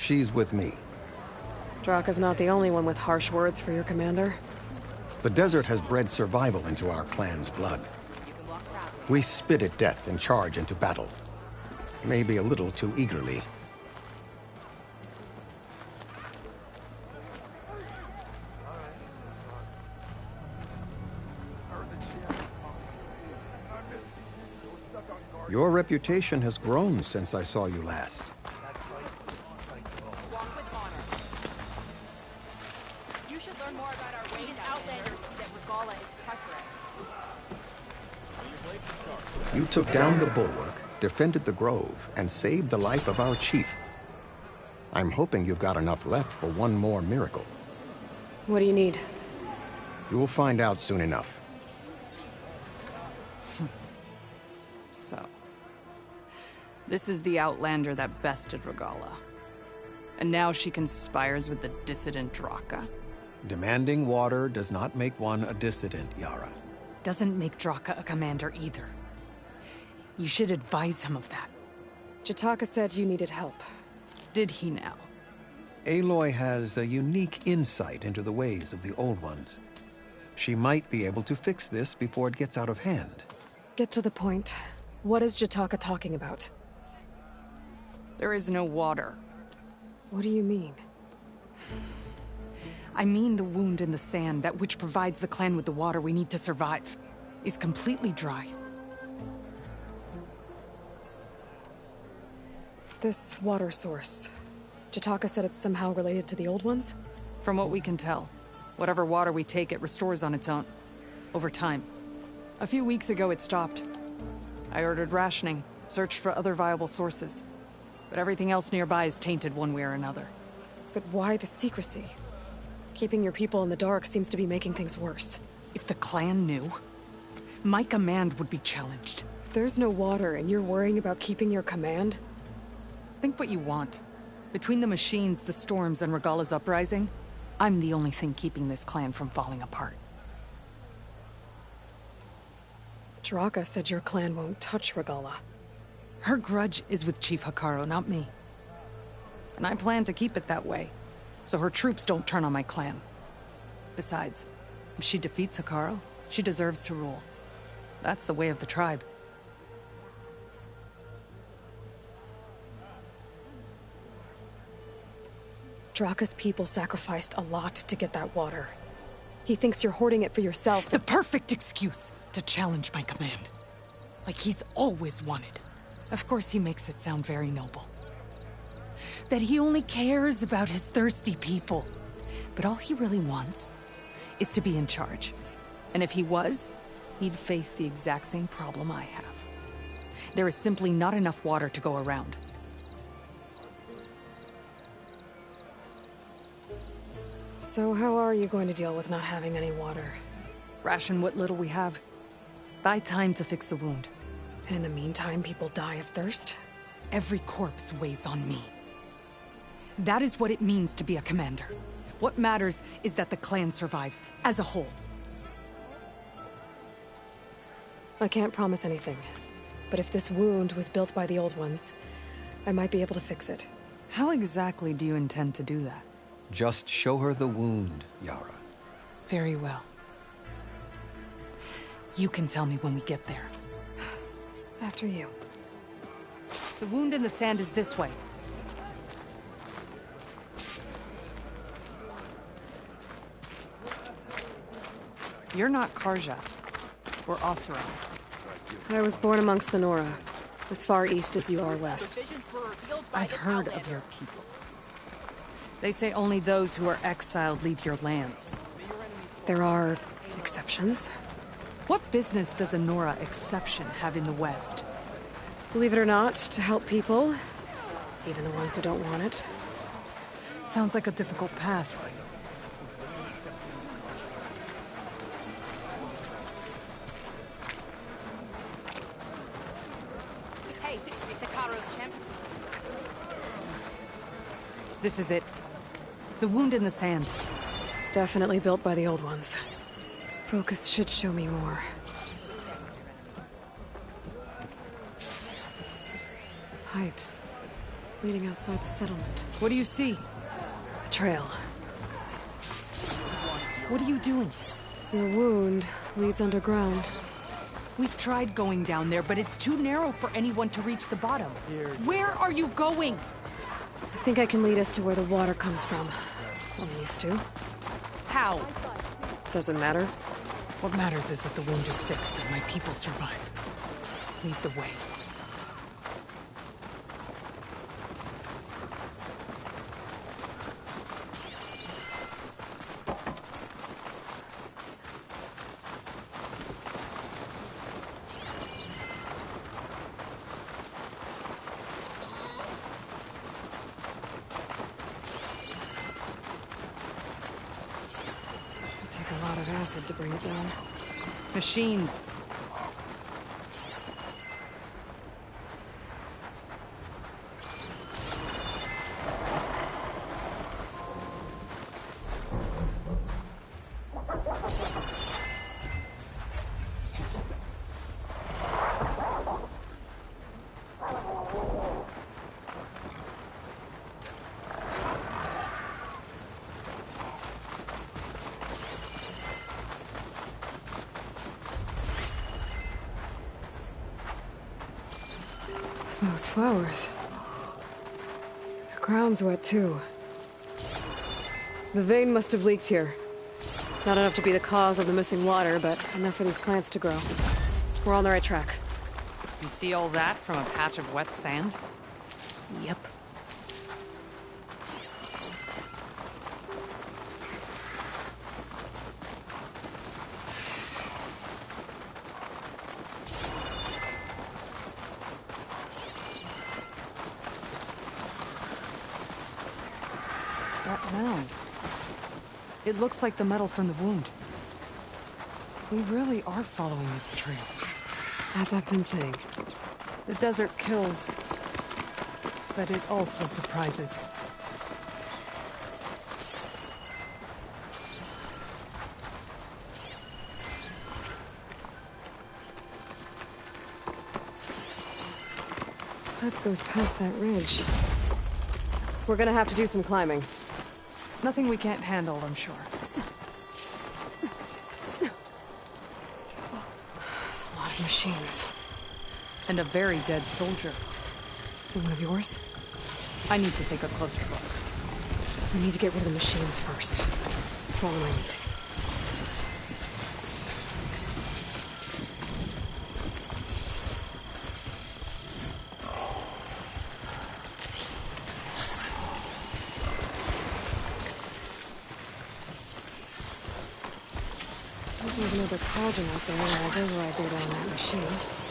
She's with me. Draka's not the only one with harsh words for your commander. The desert has bred survival into our clan's blood. We spit at death and charge into battle. Maybe a little too eagerly. Your reputation has grown since I saw you last. You should learn more about our ways outlanders that Regala is pressuring. You took down the bulwark, defended the grove, and saved the life of our chief. I'm hoping you've got enough left for one more miracle. What do you need? You'll find out soon enough. So, this is the Outlander that bested Regala. And now she conspires with the dissident Draka. Demanding water does not make one a dissident, Yara. Doesn't make Draka a commander either. You should advise him of that. Jataka said you needed help. Did he now? Aloy has a unique insight into the ways of the Old Ones. She might be able to fix this before it gets out of hand. Get to the point. What is Jataka talking about? There is no water. What do you mean? I mean the wound in the sand, that which provides the clan with the water we need to survive, is completely dry. This water source. Jataka said it's somehow related to the Old Ones? From what we can tell, whatever water we take, it restores on its own. Over time. A few weeks ago, it stopped. I ordered rationing, searched for other viable sources. But everything else nearby is tainted one way or another. But why the secrecy? Keeping your people in the dark seems to be making things worse. If the clan knew, my command would be challenged. There's no water and you're worrying about keeping your command? Think what you want. Between the machines, the storms, and Regala's uprising, I'm the only thing keeping this clan from falling apart. Draka said your clan won't touch Regala. Her grudge is with Chief Hekarro, not me. And I plan to keep it that way, so her troops don't turn on my clan. Besides, if she defeats Hekarro, she deserves to rule. That's the way of the tribe. Draka's people sacrificed a lot to get that water. He thinks you're hoarding it for yourself. The perfect excuse to challenge my command. Like he's always wanted. Of course he makes it sound very noble. That he only cares about his thirsty people. But all he really wants is to be in charge. And if he was, he'd face the exact same problem I have. There is simply not enough water to go around. So how are you going to deal with not having any water? Ration what little we have. Buy time to fix the wound. And in the meantime, people die of thirst? Every corpse weighs on me. That is what it means to be a commander. What matters is that the clan survives, as a whole. I can't promise anything. But if this wound was built by the Old Ones, I might be able to fix it. How exactly do you intend to do that? Just show her the wound, Yara. Very well. You can tell me when we get there. After you. The wound in the sand is this way. You're not Karja, or Oseram. I was born amongst the Nora, as far east as you are west. I've heard of your people. They say only those who are exiled leave your lands. There are exceptions. What business does a Nora exception have in the West? Believe it or not, to help people, even the ones who don't want it. Sounds like a difficult path. Hey, it's Hekaro's champ. This is it. The wound in the sand. Definitely built by the Old Ones. Focus should show me more. Pipes. leading outside the settlement. What do you see? A trail. What are you doing? Your wound leads underground. We've tried going down there, but it's too narrow for anyone to reach the bottom. Where are you going? I think I can lead us to where the water comes from. Well, I used to. How? Doesn't matter. What matters is that the wound is fixed and my people survive. Lead the way. A lot of acid to bring it down. Machines. Those flowers. The ground's wet too. The vein must have leaked here. Not enough to be the cause of the missing water, but enough for these plants to grow. We're on the right track. You see all that from a patch of wet sand? Yep. That mound. It looks like the metal from the wound. We really are following its trail. As I've been saying. The desert kills, but it also surprises. Path goes past that ridge. We're gonna have to do some climbing. Nothing we can't handle, I'm sure. There's a lot of machines. And a very dead soldier. Is it one of yours? I need to take a closer look. We need to get rid of the machines first. Follow my lead. There's another cauldron out there that has override data on that machine.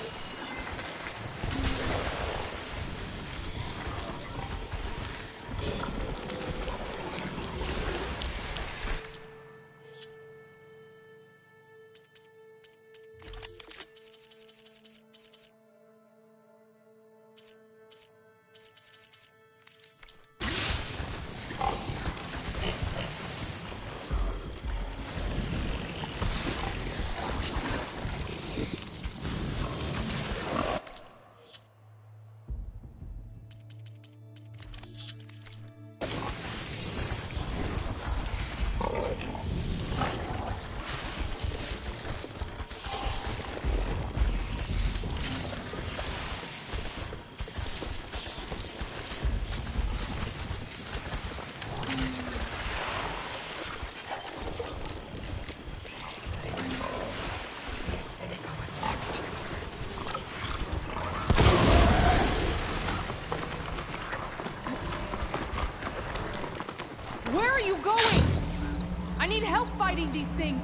Where are you going? I need help fighting these things.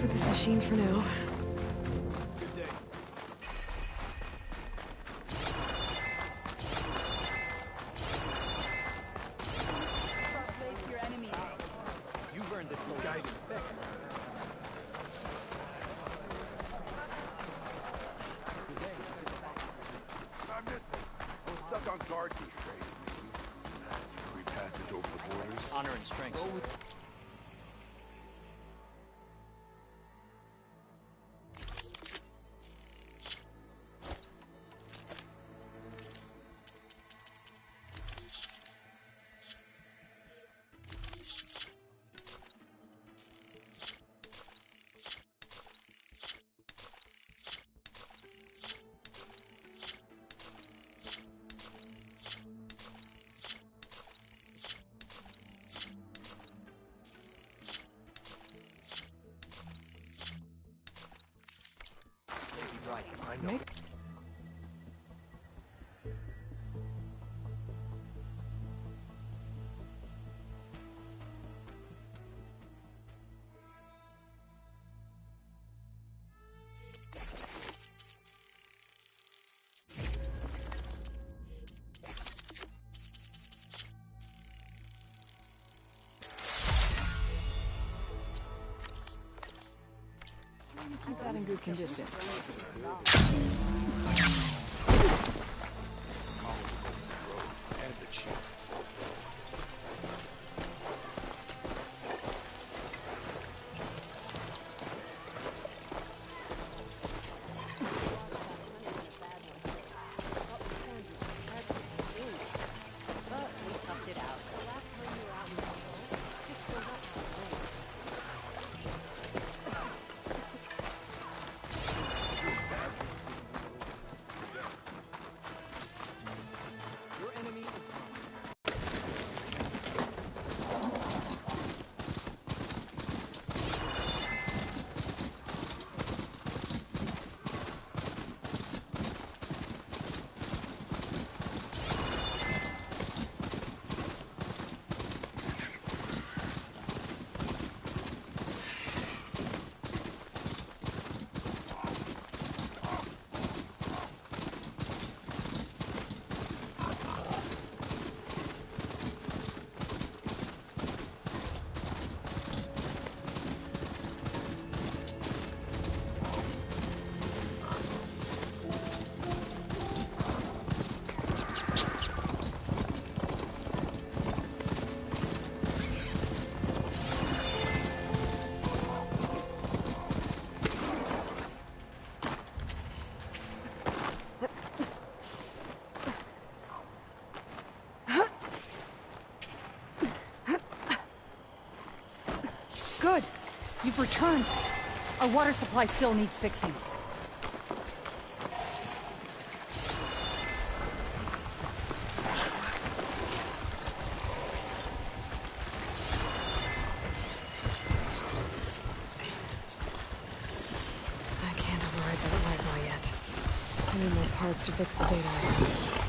mess with this machine for now. Honor and strength. Go with right. I know. Keep that in good condition. And the chief. Good. You've returned. Our water supply still needs fixing. I can't override that Wi-Fi yet. I need more parts to fix the data.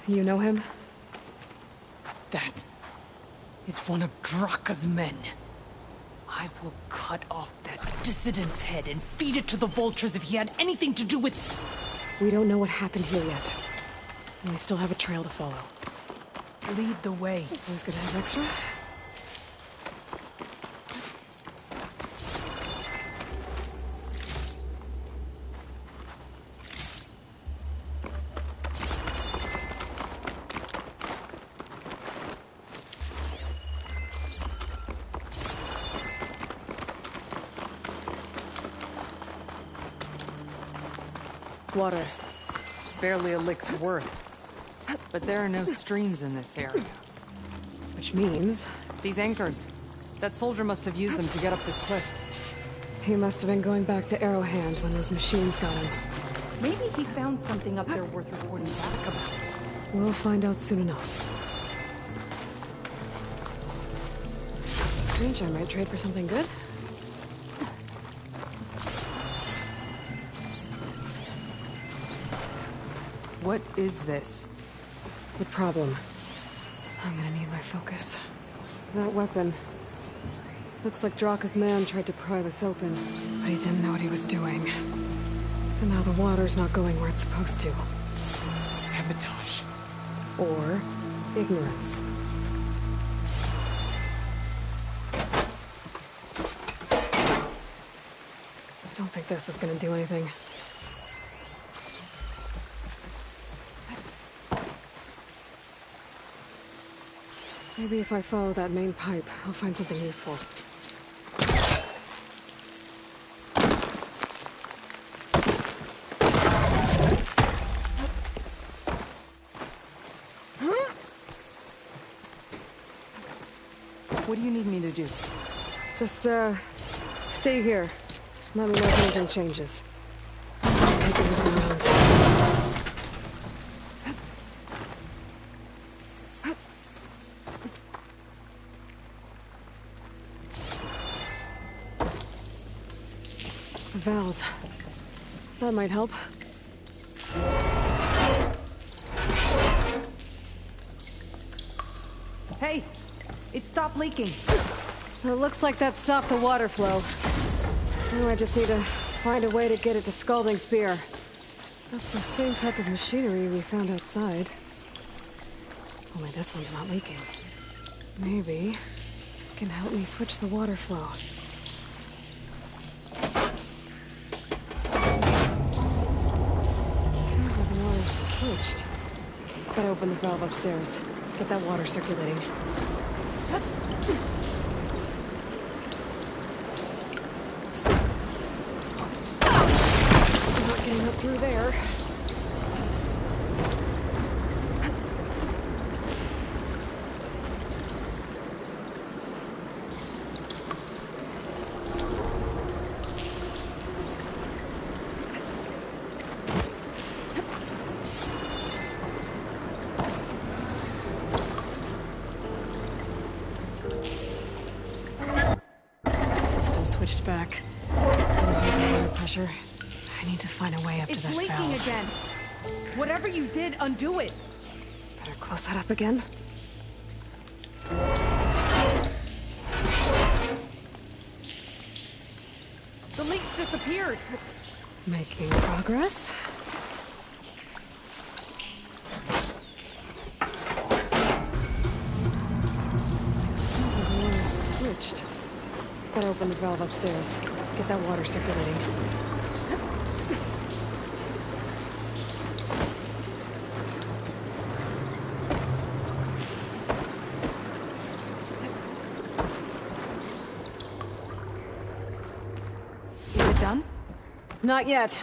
You know him? That is one of Draka's men. I will cut off that dissident's head and feed it to the vultures if he had anything to do with... We don't know what happened here yet. And we still have a trail to follow. Lead the way. So he's gonna have extra? Water. Barely a lick's worth. But there are no streams in this area. Which means... These anchors. That soldier must have used them to get up this cliff. he must have been going back to Arrowhand when those machines got him. Maybe he found something up there worth reporting back about. We'll find out soon enough. Strange, I might trade for something good. What is this? The problem. I'm gonna need my focus. That weapon. Looks like Draka's man tried to pry this open, but he didn't know what he was doing. And now the water's not going where it's supposed to. Sabotage. Or ignorance. I don't think this is gonna do anything. Maybe if I follow that main pipe, I'll find something useful. What do you need me to do? Just, stay here. Let me know if anything changes. I'll take a look around. A valve. That might help. Hey! It stopped leaking. It looks like that stopped the water flow. Now I just need to find a way to get it to Scalding Spear. That's the same type of machinery we found outside. Only this one's not leaking. Maybe it can help me switch the water flow. It sounds like the water's switched. Gotta open the valve upstairs. Get that water circulating. Not getting up through there. System switched back. Water pressure. I need to find a way up to that It's valve. leaking again. Whatever you did, undo it. Better close that up again. The leak's disappeared. Making progress. Sounds like the water's switched. Gotta open the valve upstairs. Get that water circulating. Is it done? Not yet.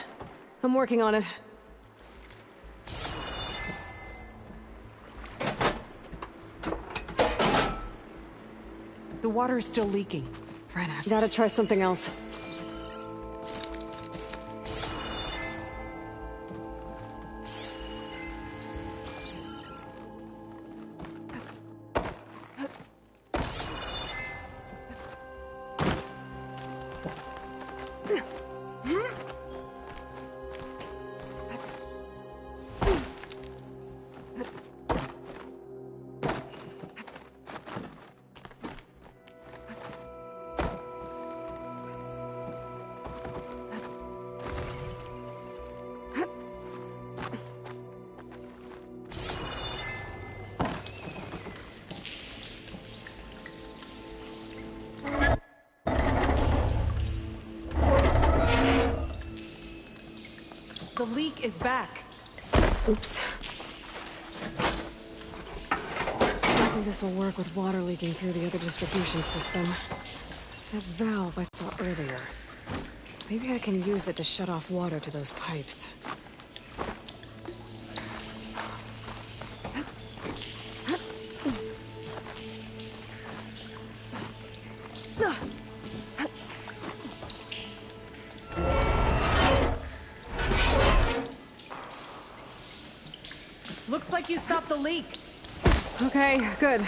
I'm working on it. The water is still leaking. Brenna, gotta try something else. leak is back. Oops. Maybe this'll work with water leaking through the other distribution system. That valve I saw earlier. Maybe I can use it to shut off water to those pipes. Looks like you stopped the leak. Okay, good.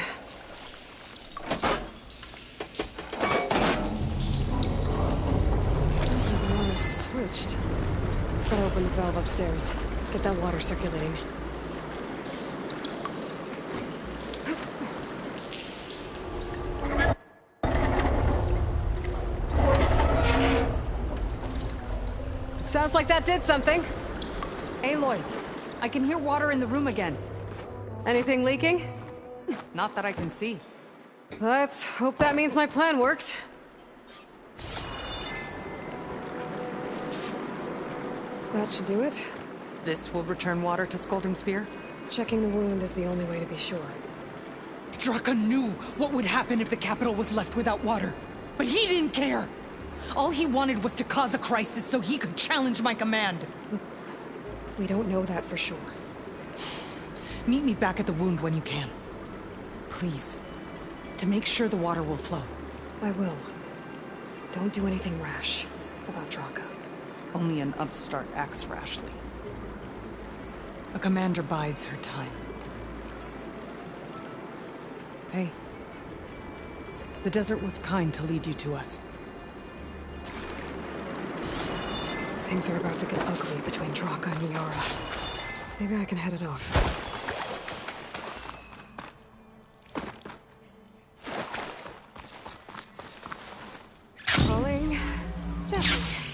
Sounds like the water's switched. Gotta open the valve upstairs. Get that water circulating. Sounds like that did something. Aloy, I can hear water in the room again. Anything leaking? Not that I can see. Let's hope that means my plan worked. That should do it. This will return water to Scalding Spear? Checking the wound is the only way to be sure. Draka knew what would happen if the capital was left without water. But he didn't care! All he wanted was to cause a crisis so he could challenge my command. We don't know that for sure. Meet me back at the wound when you can. Please. To make sure the water will flow. I will. Don't do anything rash about Draka. Only an upstart acts rashly. A commander bides her time. Hey. The desert was kind to lead you to us. Things are about to get ugly between Draka and Yara. Maybe I can head it off. Calling Jesse.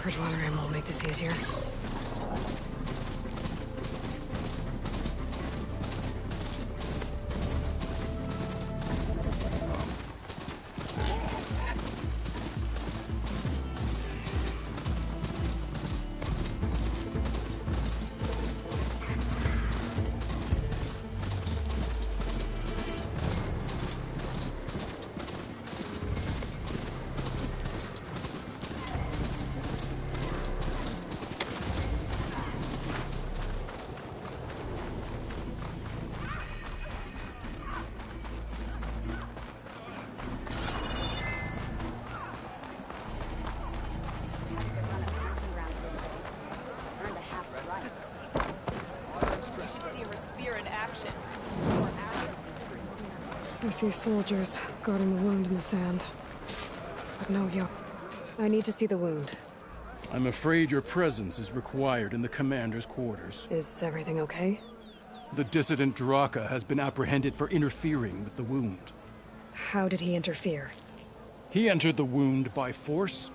Bridgewater ammo will make this easier. I see soldiers guarding the wound in the sand. But no Yo. I need to see the wound. I'm afraid your presence is required in the commander's quarters. Is everything okay? The dissident Draka has been apprehended for interfering with the wound. How did he interfere? He entered the wound by force,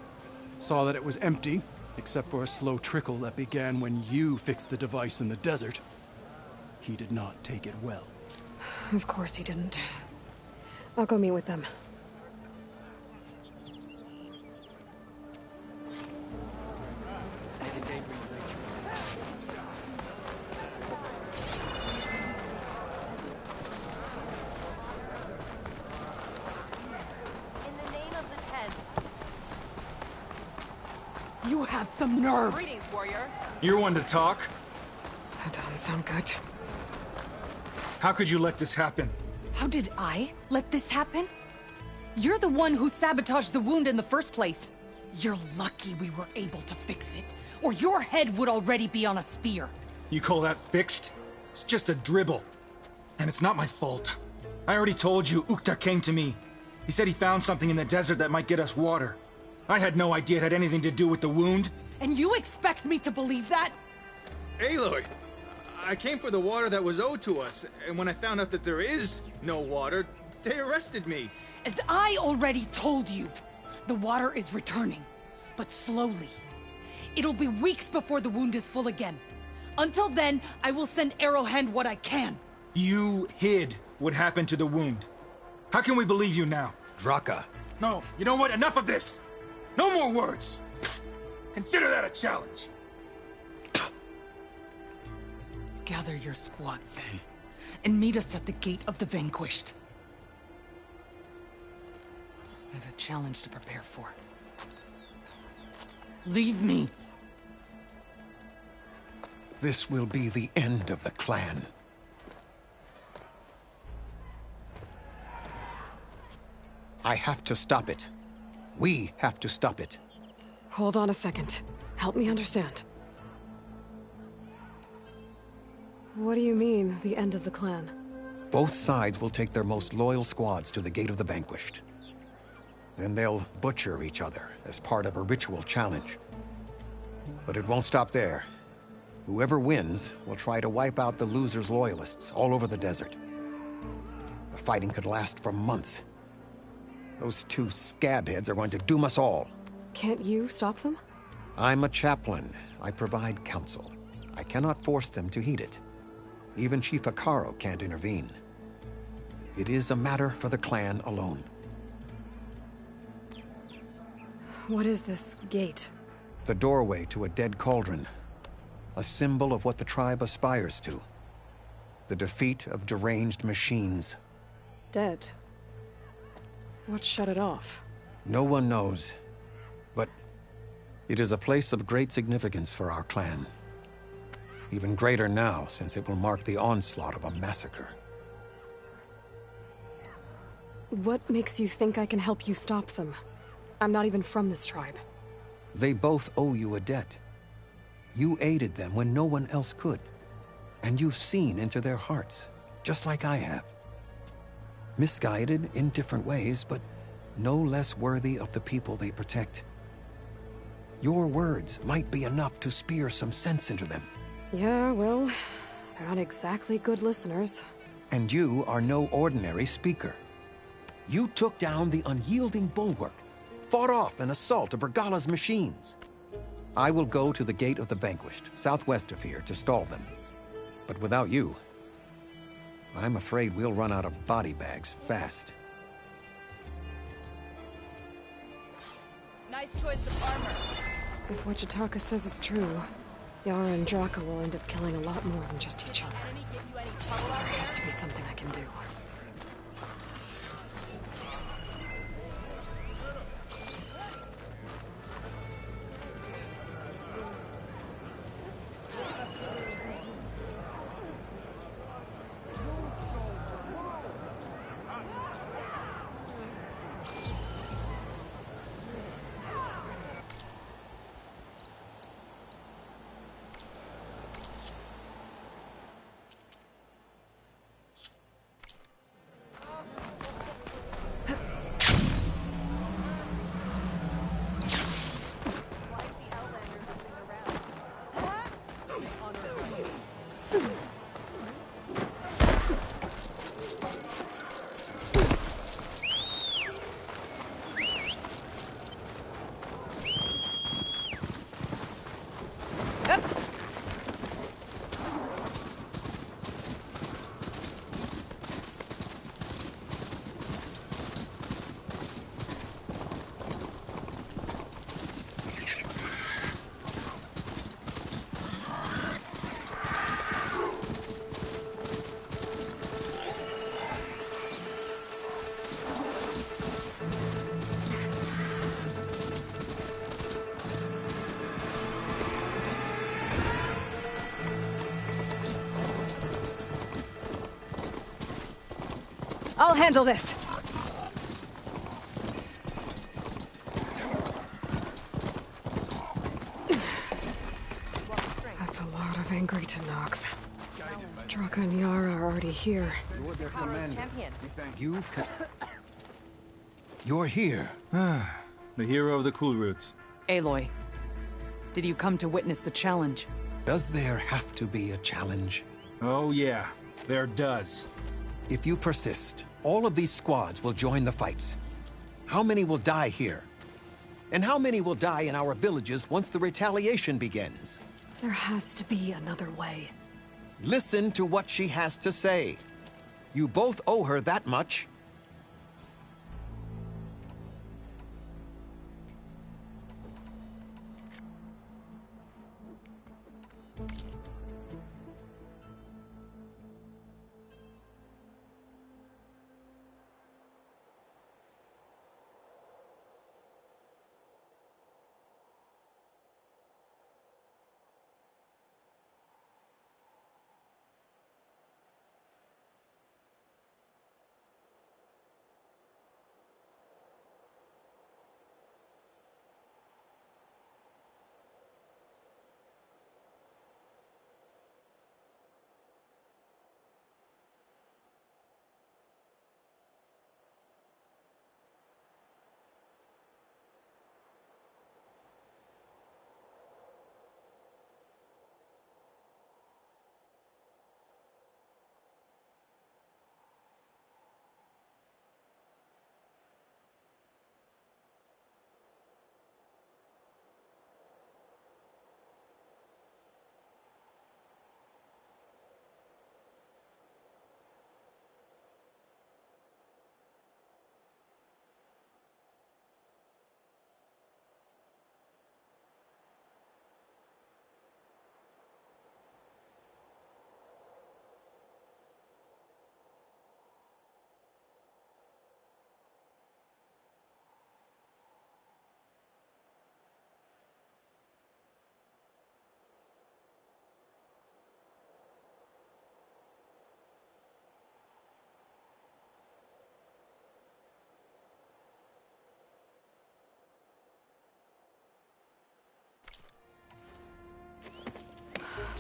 saw that it was empty, except for a slow trickle that began when you fixed the device in the desert. He did not take it well. Of course he didn't. I'll go meet with them. In the name of the Ten. You have some nerve! Greetings, warrior. You're one to talk. That doesn't sound good. How could you let this happen? How did I let this happen? You're the one who sabotaged the wound in the first place. You're lucky we were able to fix it, or your head would already be on a spear. You call that fixed? It's just a dribble. And it's not my fault. I already told you, Ukta came to me. He said he found something in the desert that might get us water. I had no idea it had anything to do with the wound. And you expect me to believe that? Aloy, I came for the water that was owed to us, and when I found out that there is no water, they arrested me. As I already told you, the water is returning, but slowly. It'll be weeks before the wound is full again. Until then, I will send Arrowhand what I can. You hid what happened to the wound. How can we believe you now? Draka. No, you know what? Enough of this! No more words! Consider that a challenge. Gather your squads then, and meet us at the Gate of the Vanquished. I have a challenge to prepare for. Leave me! This will be the end of the clan. I have to stop it. We have to stop it. Hold on a second. Help me understand. What do you mean, the end of the clan? Both sides will take their most loyal squads to the Gate of the Vanquished. Then they'll butcher each other as part of a ritual challenge. But it won't stop there. Whoever wins will try to wipe out the loser's loyalists all over the desert. The fighting could last for months. Those two scabheads are going to doom us all. Can't you stop them? I'm a chaplain. I provide counsel. I cannot force them to heed it. Even Chief Akaro can't intervene. It is a matter for the clan alone. What is this gate? The doorway to a dead cauldron. A symbol of what the tribe aspires to. The defeat of deranged machines. Dead. What shut it off? No one knows. But it is a place of great significance for our clan. Even greater now, since it will mark the onslaught of a massacre. What makes you think I can help you stop them? I'm not even from this tribe. They both owe you a debt. You aided them when no one else could. And you've seen into their hearts, just like I have. Misguided in different ways, but no less worthy of the people they protect. Your words might be enough to spear some sense into them. Yeah, well, they're not exactly good listeners. And you are no ordinary speaker. You took down the unyielding bulwark, fought off an assault of Regala's machines. I will go to the Gate of the Vanquished, southwest of here, to stall them. But without you, I'm afraid we'll run out of body bags fast. Nice choice of armor. If what Jataka says is true, Yara and Draka will end up killing a lot more than just each other. Enemy give you any trouble There out has there? to be something I can do. I'll handle this. angry to Noct. Draka and Yara are already here. You're their commander. champion. You're here. The hero of the Cool Roots. Aloy, did you come to witness the challenge? Does there have to be a challenge? Oh yeah, there does. If you persist, all of these squads will join the fights. How many will die here? And how many will die in our villages once the retaliation begins? There has to be another way. Listen to what she has to say. You both owe her that much.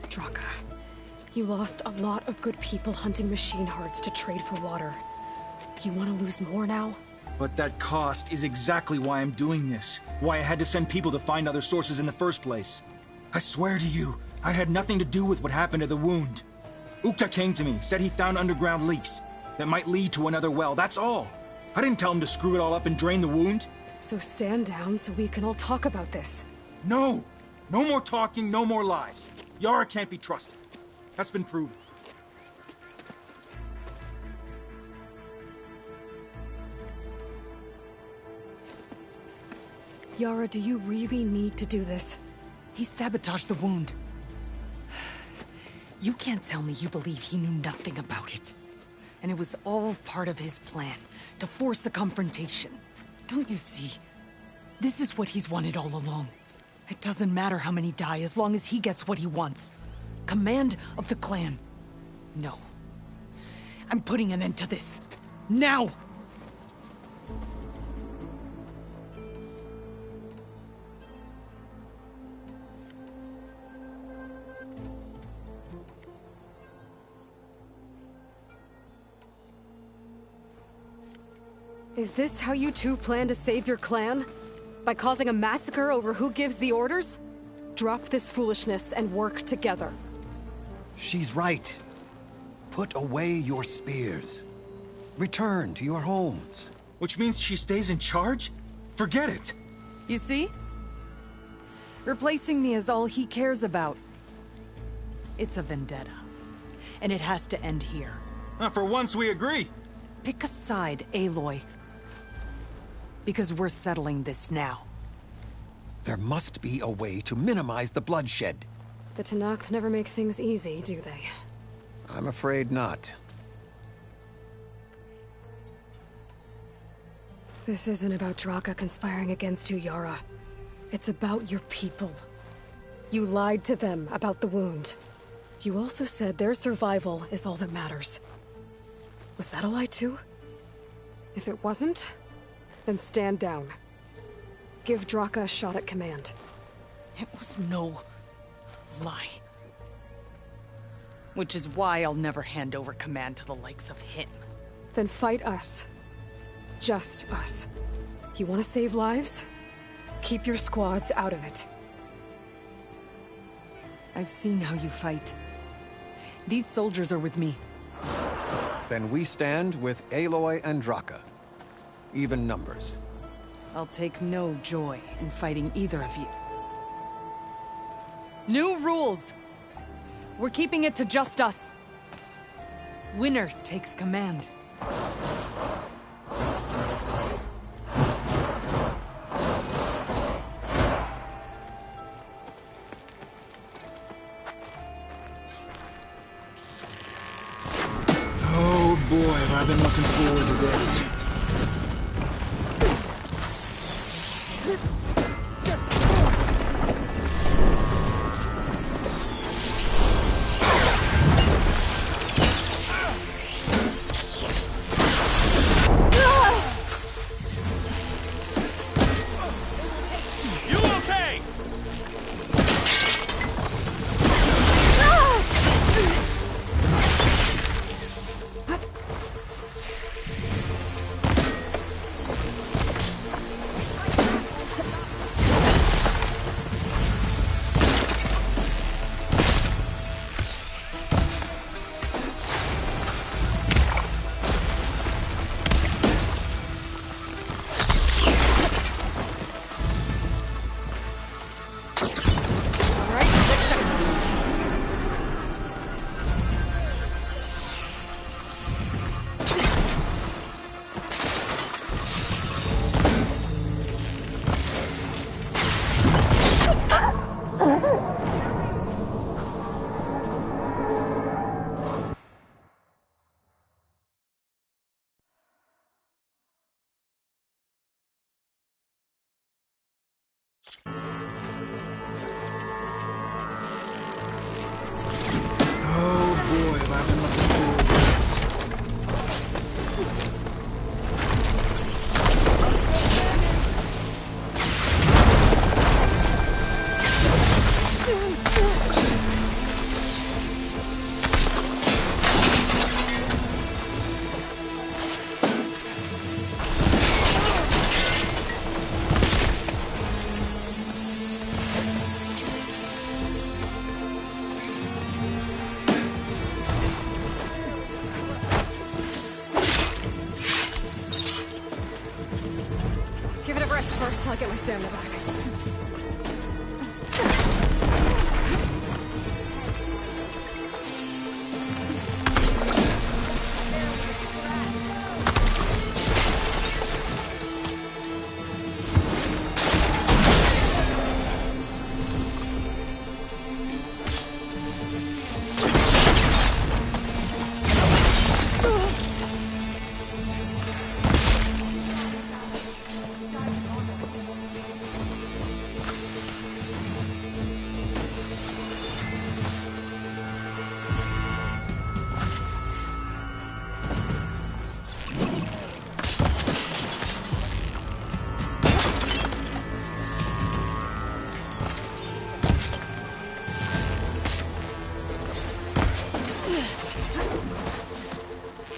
Draka, you lost a lot of good people hunting machine hearts to trade for water. You want to lose more now? But that cost is exactly why I'm doing this. Why I had to send people to find other sources in the first place. I swear to you, I had nothing to do with what happened to the wound. Ukta came to me, said he found underground leaks that might lead to another well, that's all. I didn't tell him to screw it all up and drain the wound. So stand down so we can all talk about this. No! No more talking, no more lies. Yara can't be trusted. That's been proven. Yara, do you really need to do this? He sabotaged the wound. You can't tell me you believe he knew nothing about it. And it was all part of his plan, to force a confrontation. Don't you see? This is what he's wanted all along. It doesn't matter how many die as long as he gets what he wants. Command of the clan. No. I'm putting an end to this. Now! Is this how you two plan to save your clan? By causing a massacre over who gives the orders? Drop this foolishness and work together. She's right. Put away your spears. Return to your homes. Which means she stays in charge? Forget it! You see? Replacing me is all he cares about. It's a vendetta. And it has to end here. For once we agree. Pick a side, Aloy. Because we're settling this now. There must be a way to minimize the bloodshed. The Tenakth never make things easy, do they? I'm afraid not. This isn't about Draka conspiring against you, Yara. It's about your people. You lied to them about the wound. You also said their survival is all that matters. Was that a lie too? If it wasn't, then stand down. Give Draka a shot at command. It was no lie. Which is why I'll never hand over command to the likes of him. Then fight us. Just us. You want to save lives? Keep your squads out of it. I've seen how you fight. These soldiers are with me. Then we stand with Aloy and Draka. Even numbers. I'll take no joy in fighting either of you. New rules! We're keeping it to just us. Winner takes command. Oh boy, have I been looking forward to this. You okay? Oh boy, have I been looking forward to this. Give it a rest first, I'll get my stamina back.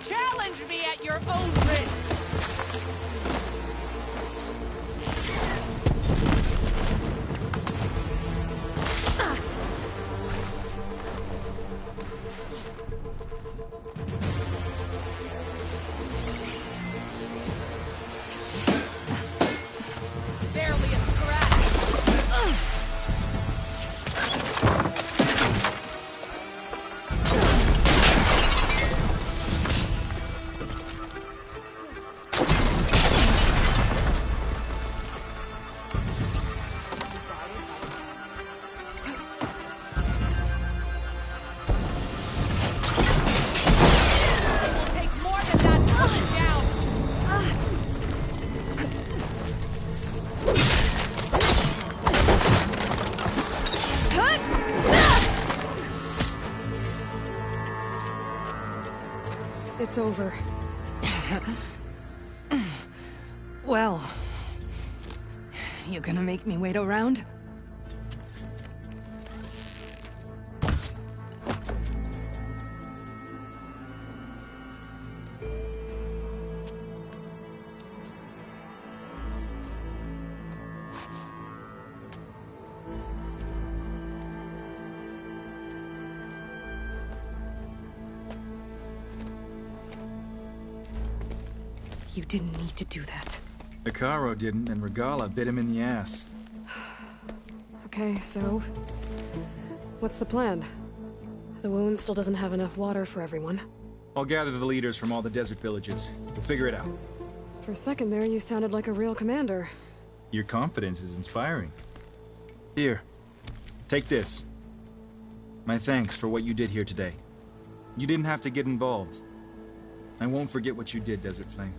Challenge me at your own risk. Barely a scratch. Take more than that to push you down. It's over. Well, you gonna make me wait around? You didn't need to do that. Icaro didn't, and Regala bit him in the ass. Okay, so... what's the plan? The wound still doesn't have enough water for everyone. I'll gather the leaders from all the desert villages. We'll figure it out. For a second there, you sounded like a real commander. Your confidence is inspiring. Here, take this. My thanks for what you did here today. You didn't have to get involved. I won't forget what you did, Desert Flame.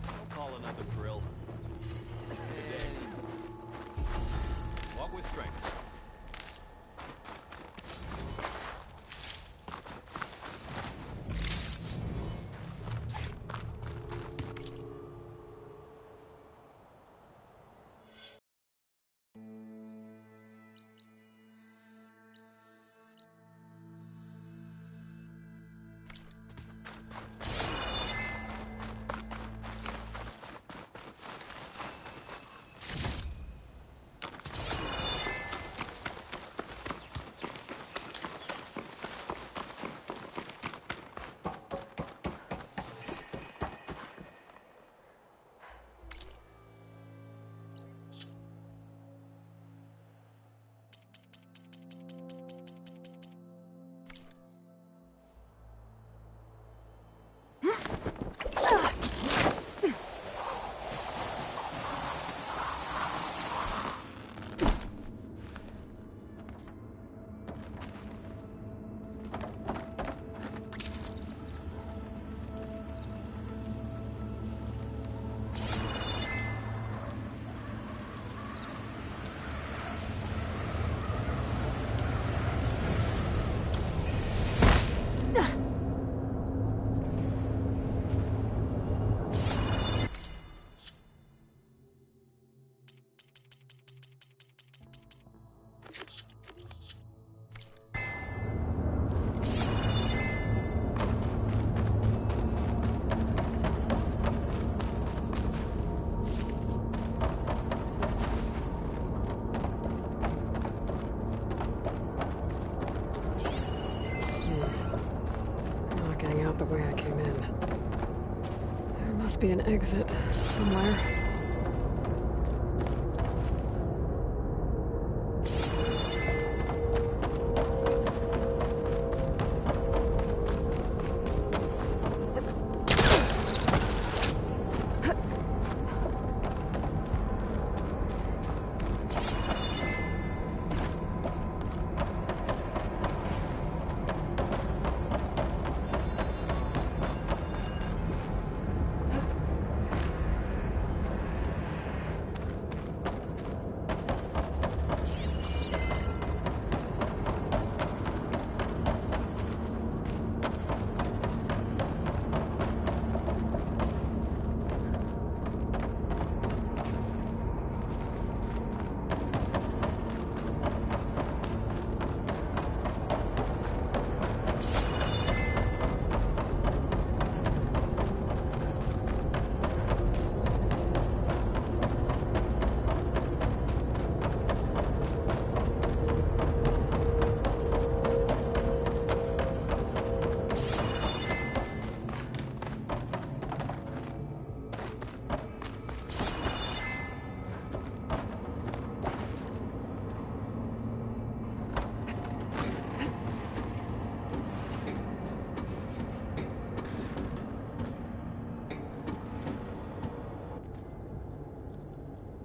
I'll call another drill. Today. Walk with strength. The way I came in. There must be an exit somewhere.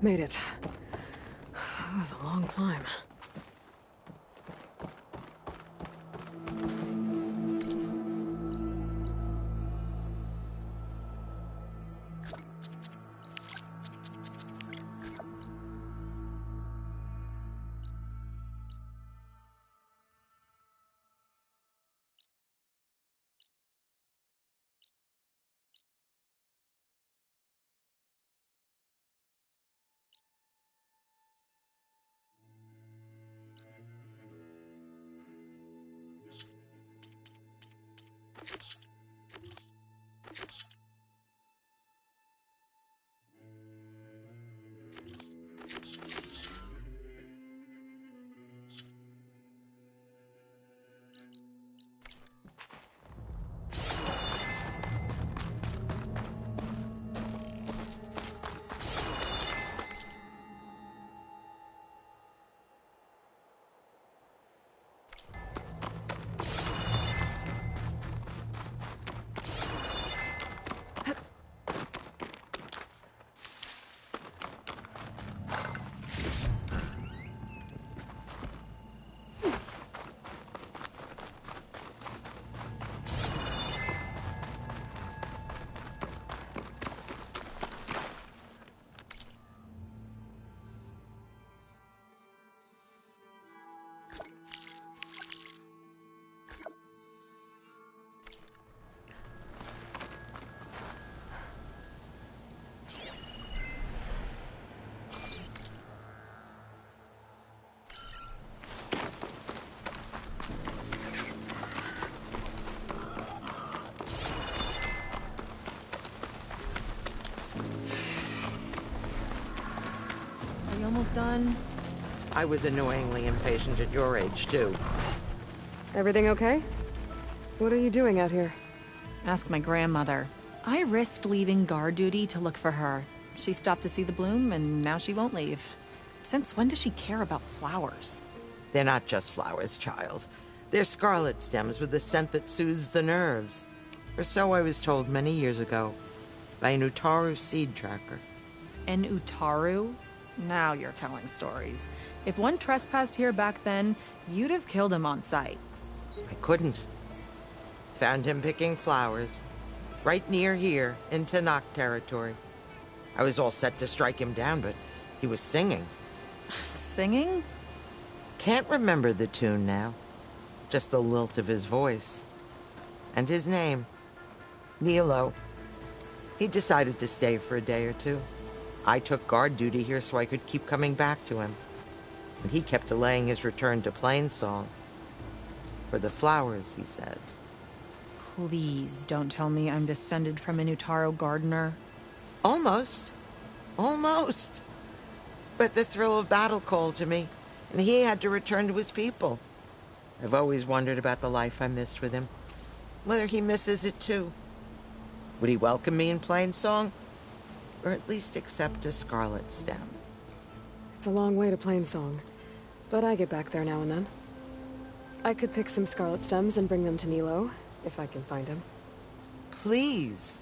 Made it. That was a long climb. You almost done? I was annoyingly impatient at your age, too. Everything okay? What are you doing out here? Ask my grandmother. I risked leaving guard duty to look for her. She stopped to see the bloom, and now she won't leave. Since when does she care about flowers? They're not just flowers, child. They're scarlet stems with a scent that soothes the nerves. Or so I was told many years ago by an Utaru seed tracker. An Utaru? Now you're telling stories. If one trespassed here back then, you'd have killed him on sight. I couldn't. Found him picking flowers, right near here in Tanakh territory. I was all set to strike him down, but he was singing. Singing? Can't remember the tune now. Just the lilt of his voice. And his name. Nilo. He decided to stay for a day or two. I took guard duty here so I could keep coming back to him. And he kept delaying his return to Plainsong. For the flowers, he said. Please don't tell me I'm descended from an Utaru gardener. Almost. Almost. But the thrill of battle called to me, and he had to return to his people. I've always wondered about the life I missed with him. Whether he misses it too. Would he welcome me in Plainsong? Or at least accept a scarlet stem? It's a long way to Plainsong, but I get back there now and then. I could pick some scarlet stems and bring them to Nilo, if I can find him. Please.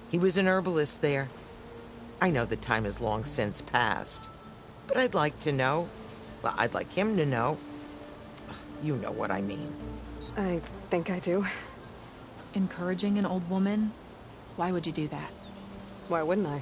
He was an herbalist there. I know the time has long since passed, but I'd like to know. Well, I'd like him to know. You know what I mean. I think I do. Encouraging an old woman? Why would you do that? Why wouldn't I?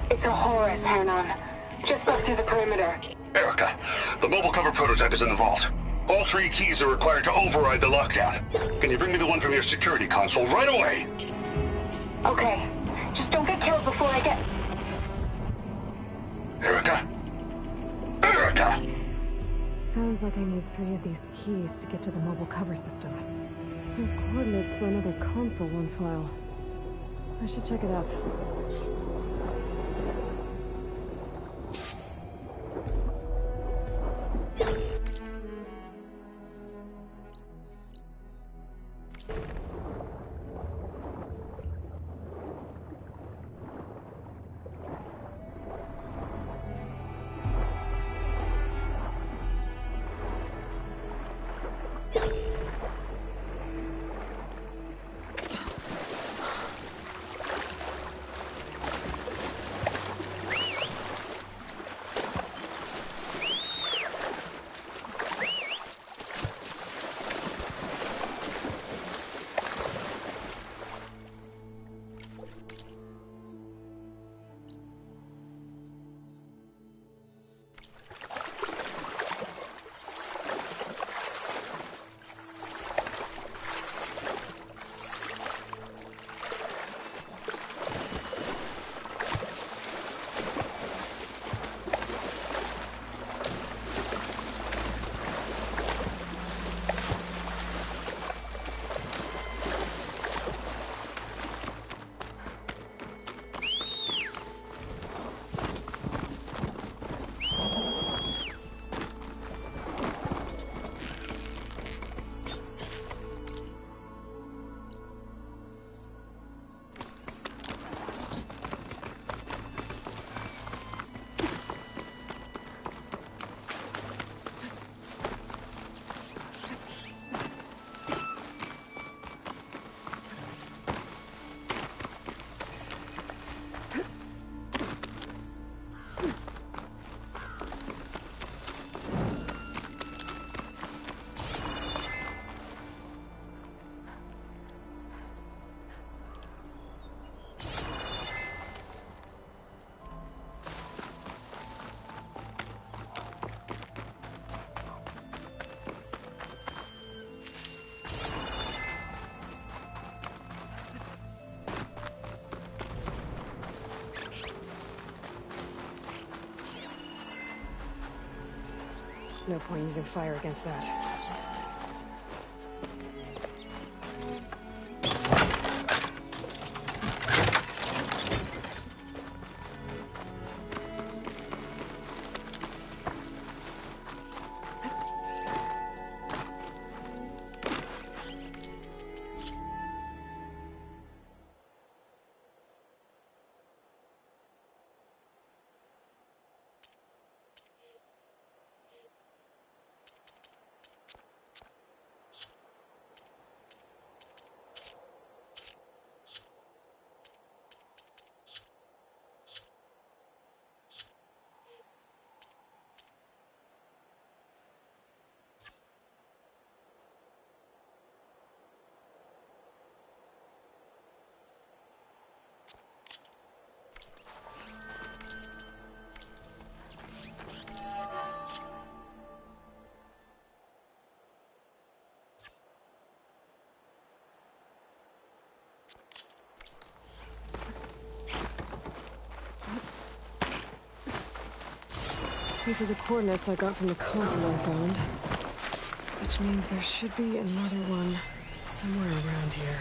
It's a Horus, Hernon. Just broke through the perimeter. Erica, the mobile cover prototype is in the vault. All 3 keys are required to override the lockdown. Can you bring me the one from your security console right away? Okay. Just don't get killed before I get... Erica? Erica! Sounds like I need 3 of these keys to get to the mobile cover system. There's coordinates for another console on file. I should check it out. No point using fire against that. These are the coordinates I got from the console I found. Which means there should be another one somewhere around here.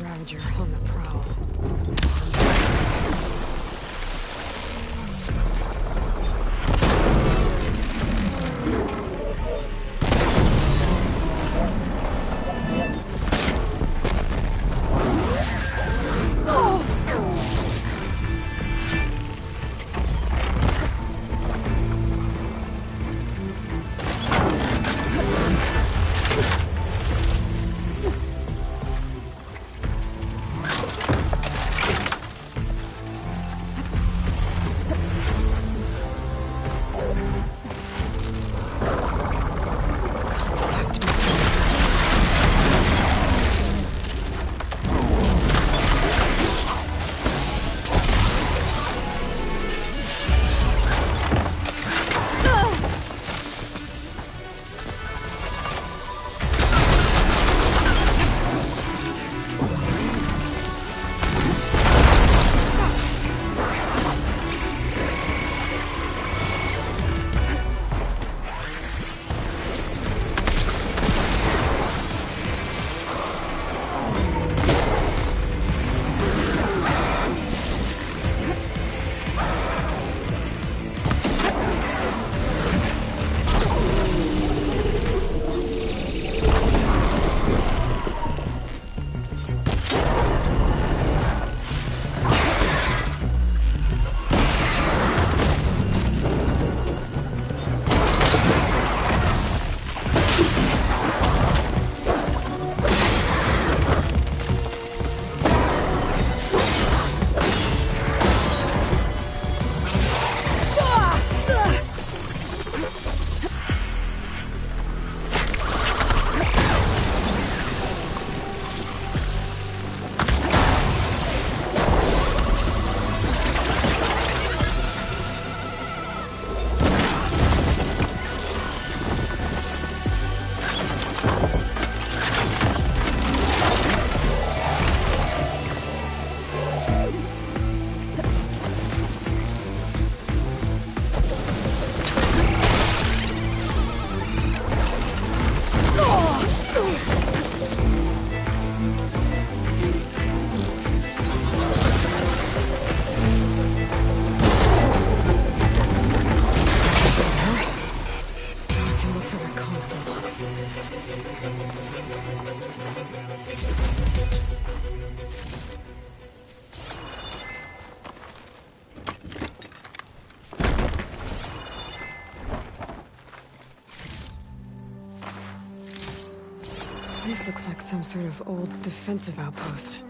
Ravager on the prowl. This looks like some sort of old defensive outpost.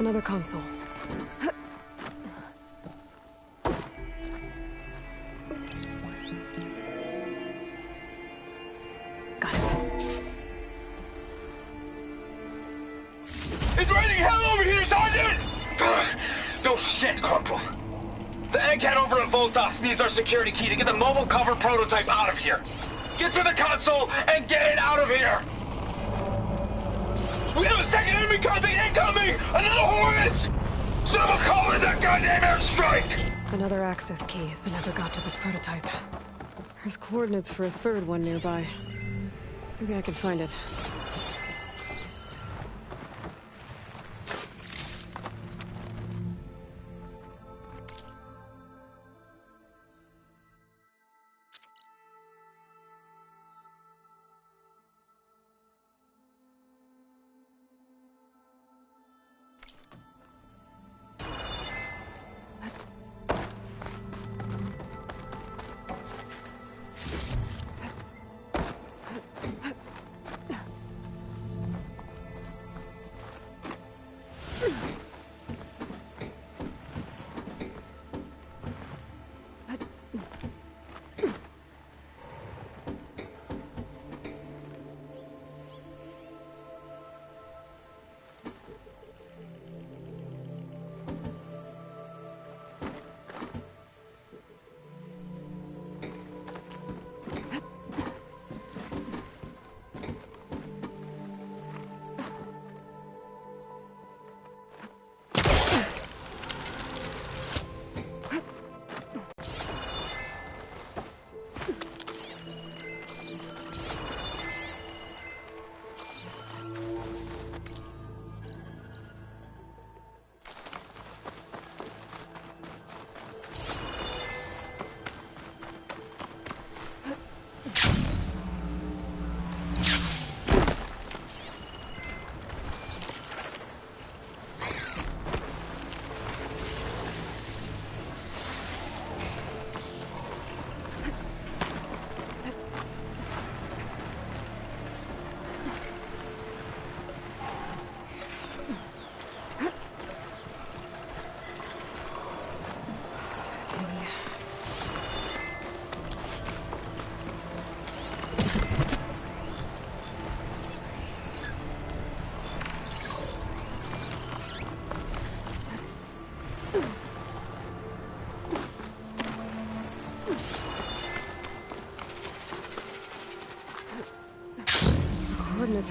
Another console. Got it. It's raining hell over here, Sergeant! No shit, Corporal. The egghead over at Voltos needs our security key to get the mobile cover prototype out of here. Get to the console and get it out of here! We have a second enemy contact incoming! Another Horus! Someone call in that goddamn airstrike! Another access key that never got to this prototype. There's coordinates for a third one nearby. Maybe I can find it.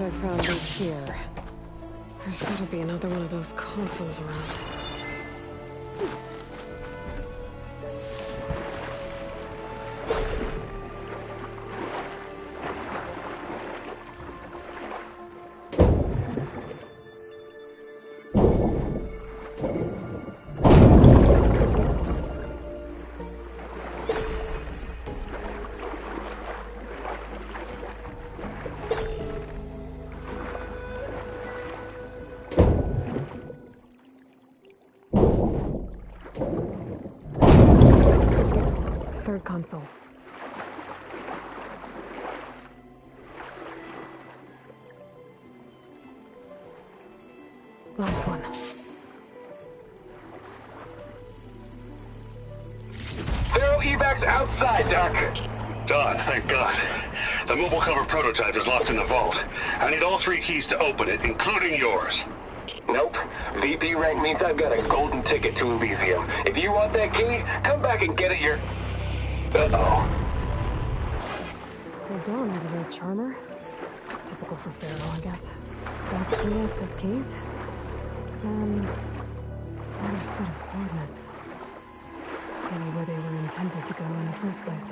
reports I found lead here. There's gotta be another one of those consoles around. Third console. Last one. They're evacs outside, Doc. Done, thank God. The mobile cover prototype is locked in the vault. I need all 3 keys to open it, including yours. Nope. VP rank means I've got a golden ticket to Elysium. If you want that key, come back and get it your... Uh-oh. Well, Dawn was a real charmer. Typical for Pharaoh, I guess. That's 3 access keys. Another set of coordinates. Maybe where they were intended to go in the first place.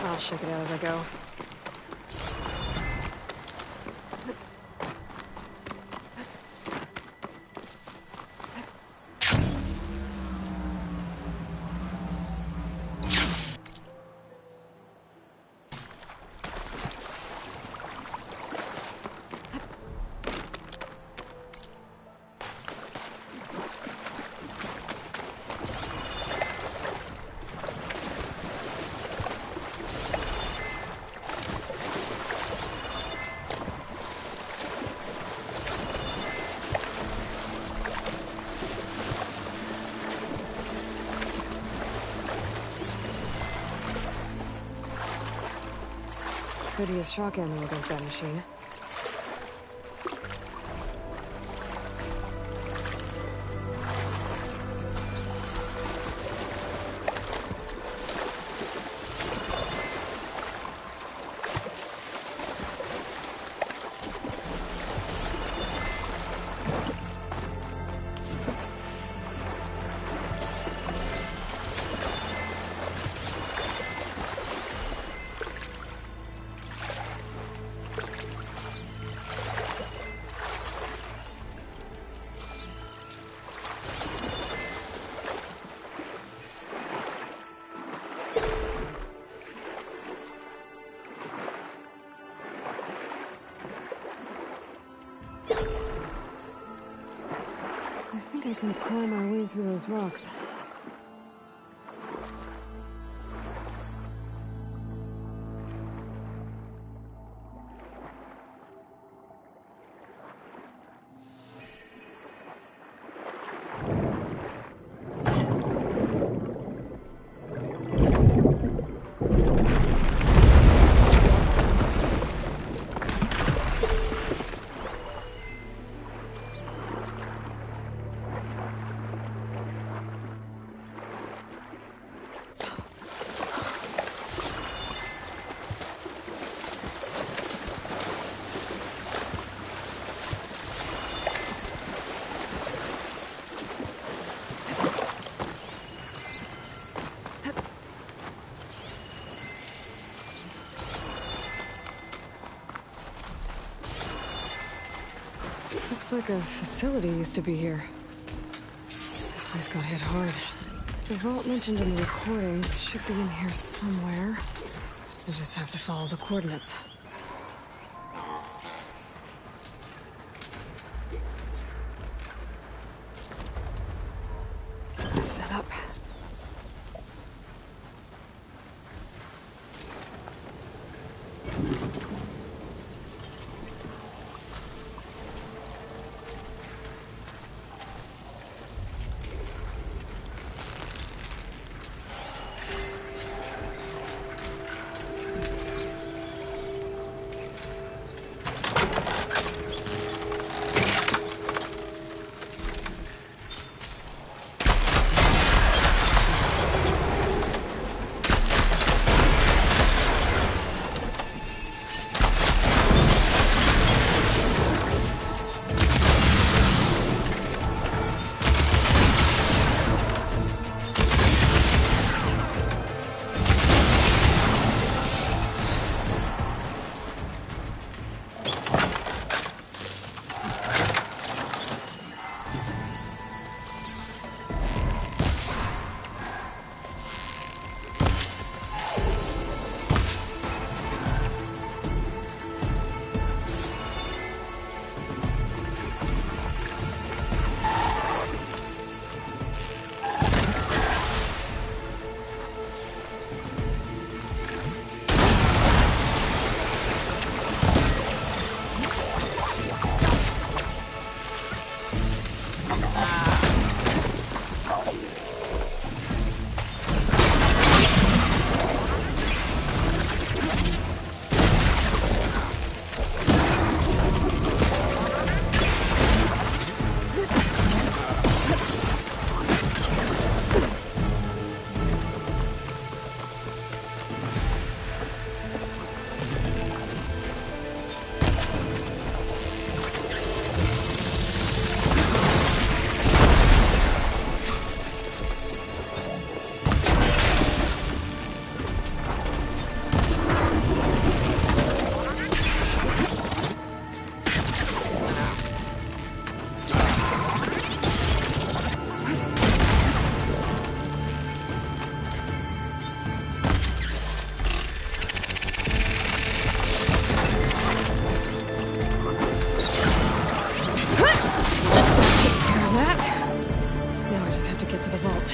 I'll check it out as I go. Prettiest shock ammo against that machine. I think I can pry my way through those rocks. Looks like a facility used to be here. This place got hit hard. The vault mentioned in the recordings should be in here somewhere. I just have to follow the coordinates. Set up. get to the vault.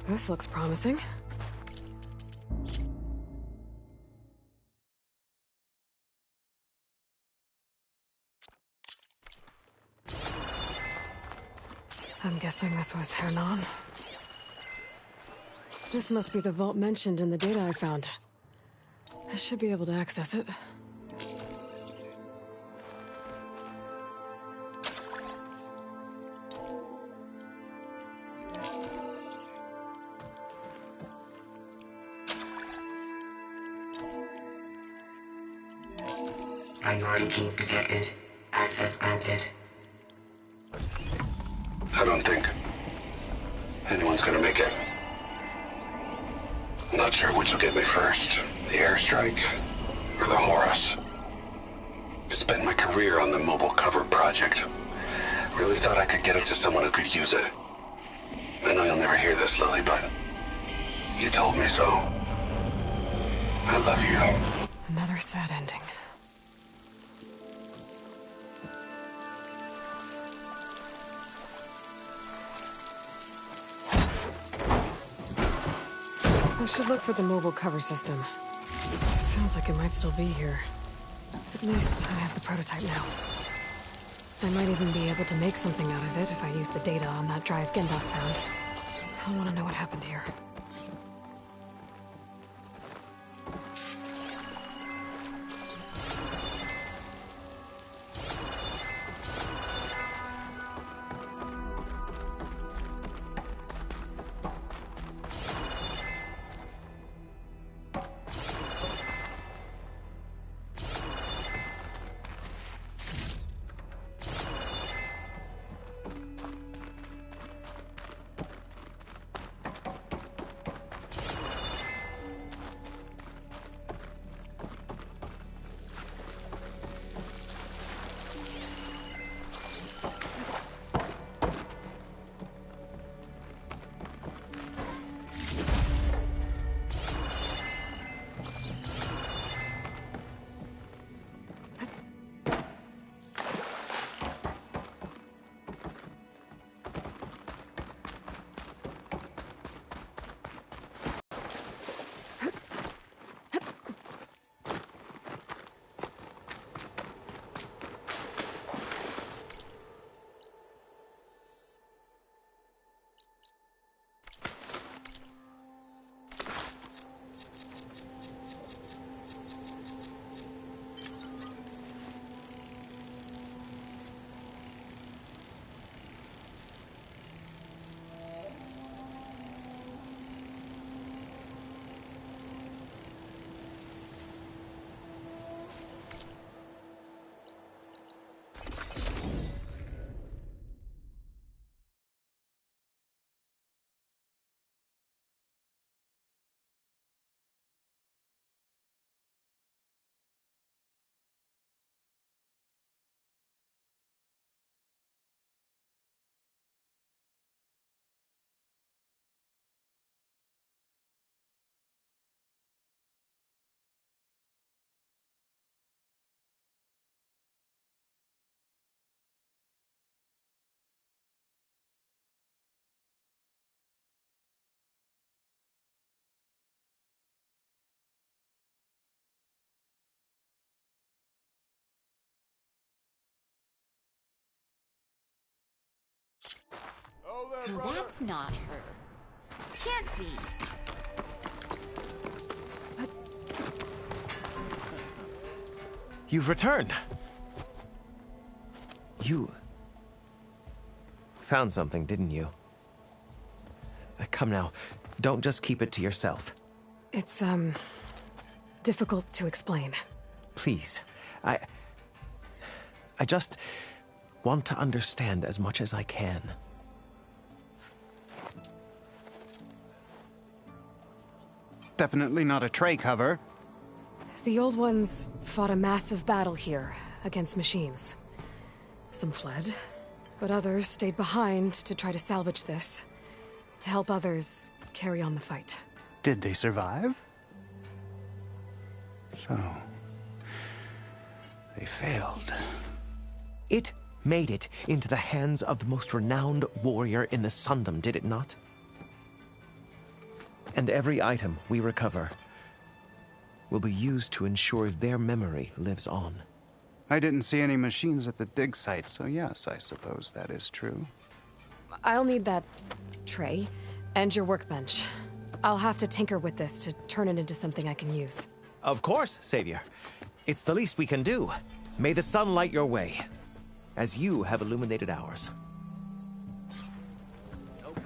This looks promising. I'm guessing this was Hernan. This must be the vault mentioned in the data I found. I should be able to access it. Priority keys detected. Access granted. I don't think anyone's gonna make it. I'm not sure which will get me first. The airstrike or the Horus. Spent my career on the mobile cover project. Really thought I could get it to someone who could use it. I know you'll never hear this, Lily, but you told me so. I love you. Another sad ending. I should look for the mobile cover system. It sounds like it might still be here. At least I have the prototype now. I might even be able to make something out of it if I use the data on that drive Gendas found. I want to know what happened here. No, that's not her. Can't be. You've returned. You found something, didn't you? Come now, don't just keep it to yourself. It's, difficult to explain. Please, I just want to understand as much as I can. Definitely not a tray cover. The old ones fought a massive battle here against machines. Some fled, but others stayed behind to try to salvage this, to help others carry on the fight. Did they survive? So, they failed. It made it into the hands of the most renowned warrior in the Sundom, did it not? And every item we recover will be used to ensure their memory lives on. I didn't see any machines at the dig site, so yes, I suppose that is true. I'll need that tray and your workbench. I'll have to tinker with this to turn it into something I can use. Of course, Savior. It's the least we can do. May the sun light your way, as you have illuminated ours.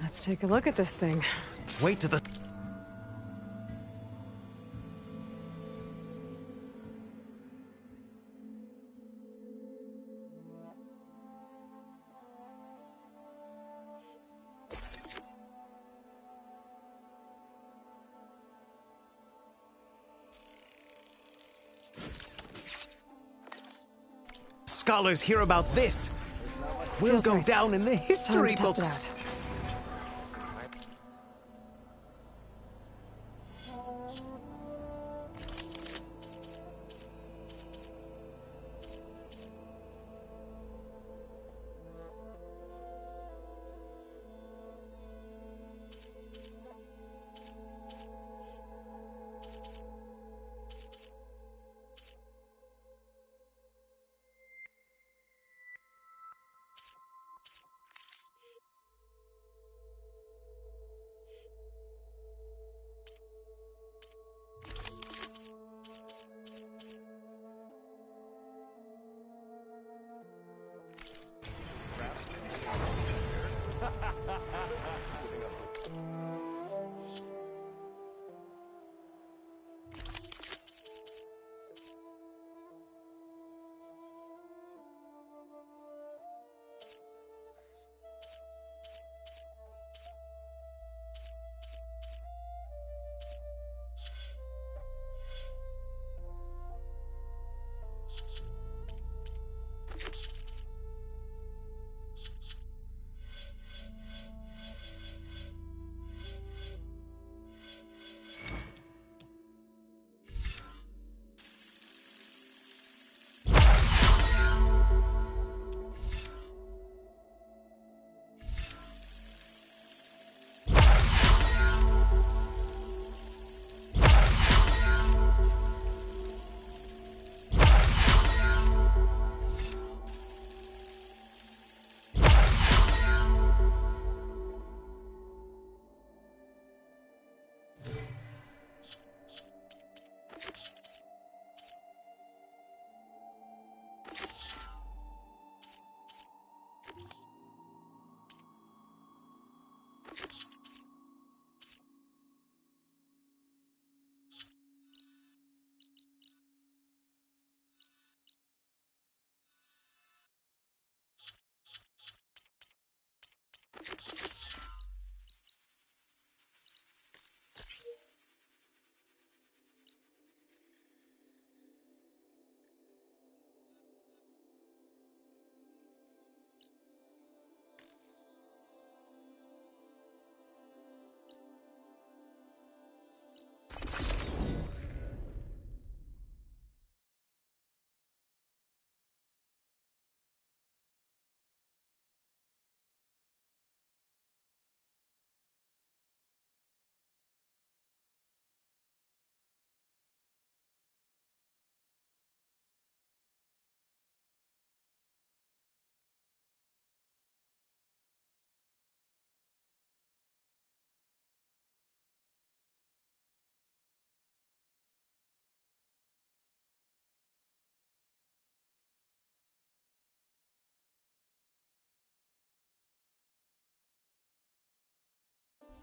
Let's take a look at this thing. Wait to the... Scholars hear about this. We'll Feels go right. down in the history Time to books. test it out.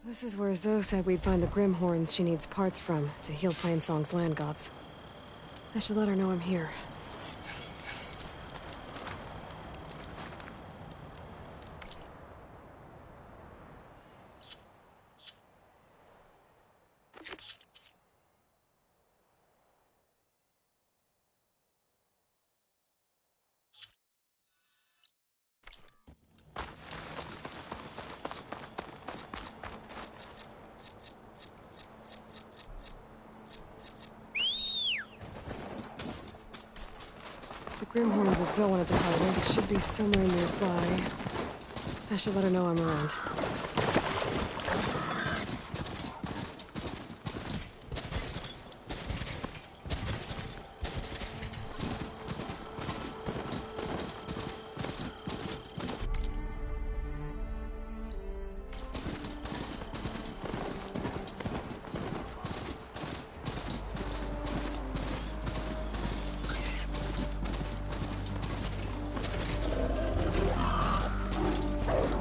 This is where Zoe said we'd find the Grimhorns she needs parts from to heal Plainsong's land gods. I should let her know I'm here. The Grimhorns that Zoe wanted to harvest should be somewhere nearby. I should let her know I'm around.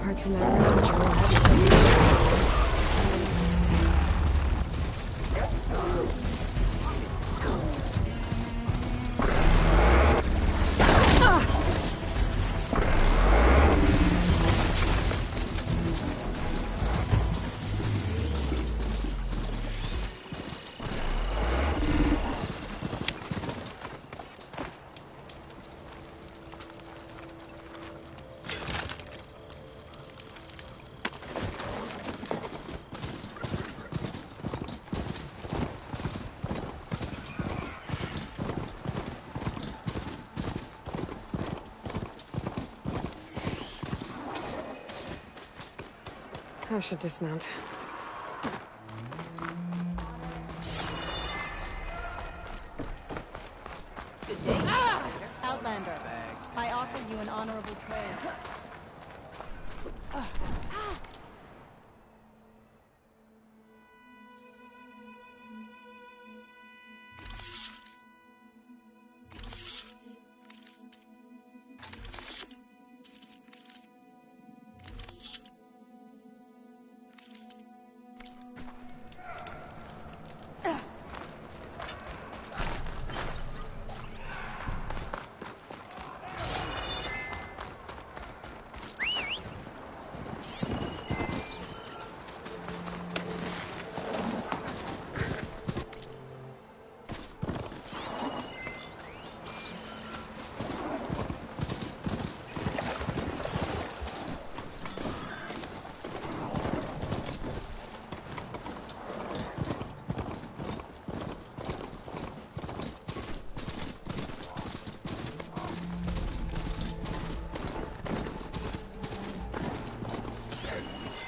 Parts from that range are all heavy. I should dismount. Good day. Outlander, I offer you an honorable prayer.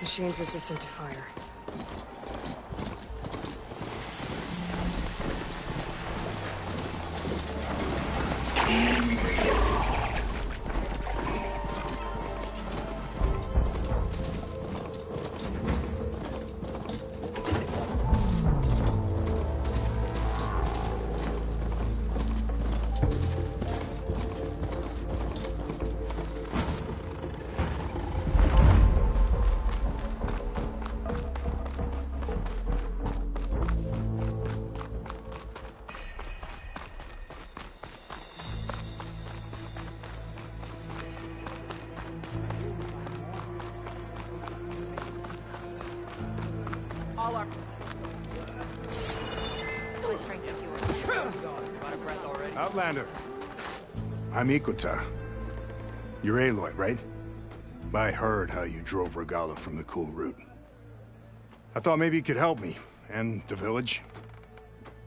Machine's resistant to fire. All our... My strength is yours. Got a breath already? Outlander. I'm Ikuta. You're Aloy, right? I heard how you drove Regala from the cool route. I thought maybe you could help me, and the village.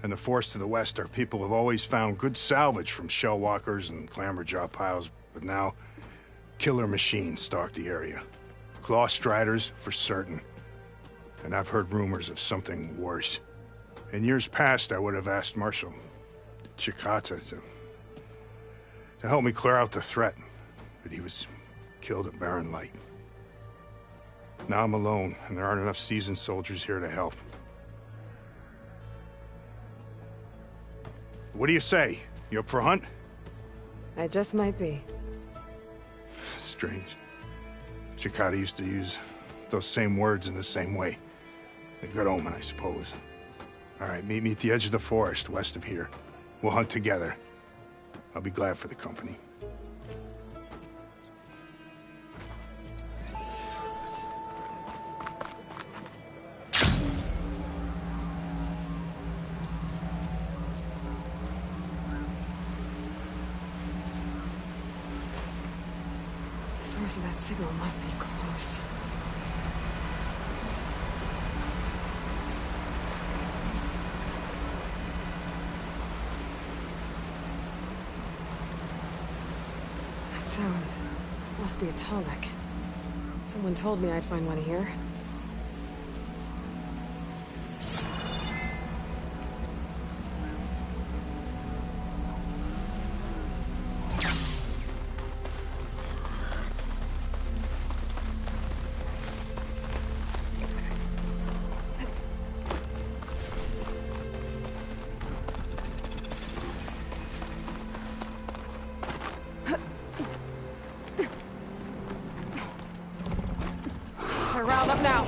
And the forest to the west, our people have always found good salvage from shellwalkers and clamberjaw piles, but now, killer machines stalk the area. Claw striders, for certain. And I've heard rumors of something worse. In years past, I would have asked Marshal Chikata to help me clear out the threat, but he was killed at Barren Light. Now I'm alone, and there aren't enough seasoned soldiers here to help. What do you say? You up for a hunt? I just might be. Strange. Chikata used to use those same words in the same way. A good omen, I suppose. All right, meet me at the edge of the forest, west of here. We'll hunt together. I'll be glad for the company. The source of that signal must be close. That sound must be a Tallneck. Someone told me I'd find one here. They're riled up now.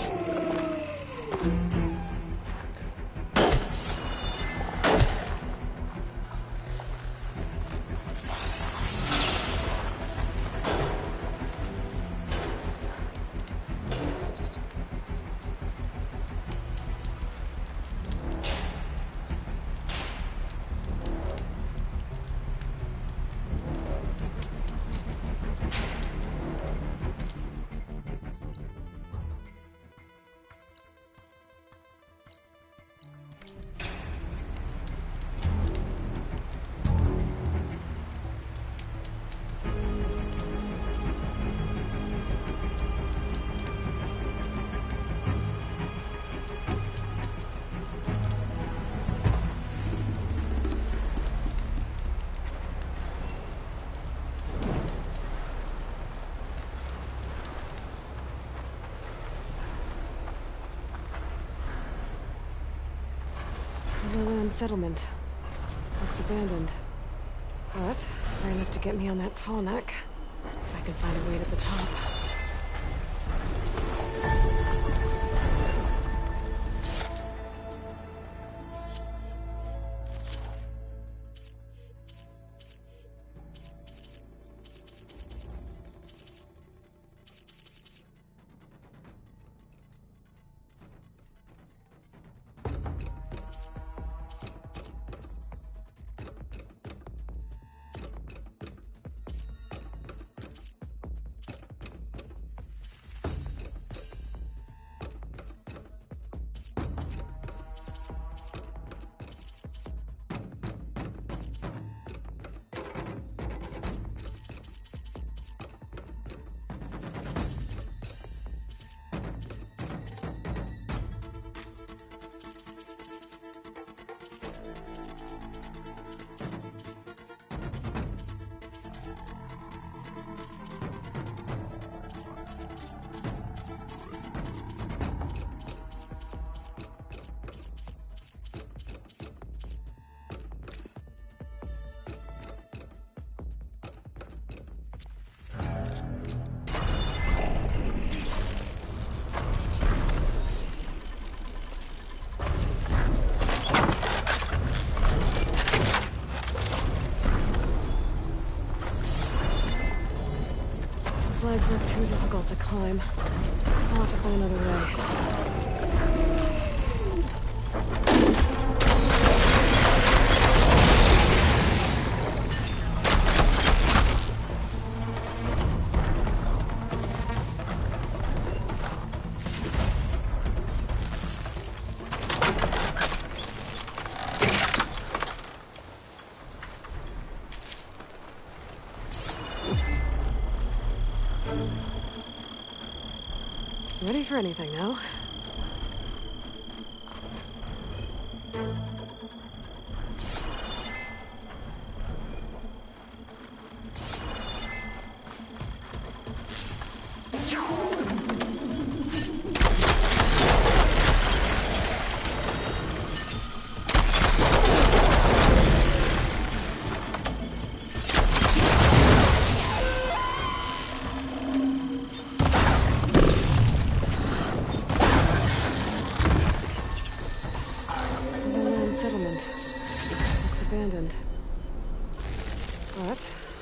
Another settlement. Looks abandoned. But far enough to get me on that Tallneck. If I can find a way to the top. Slides look too difficult to climb. I'll have to find another way. Ready for anything now?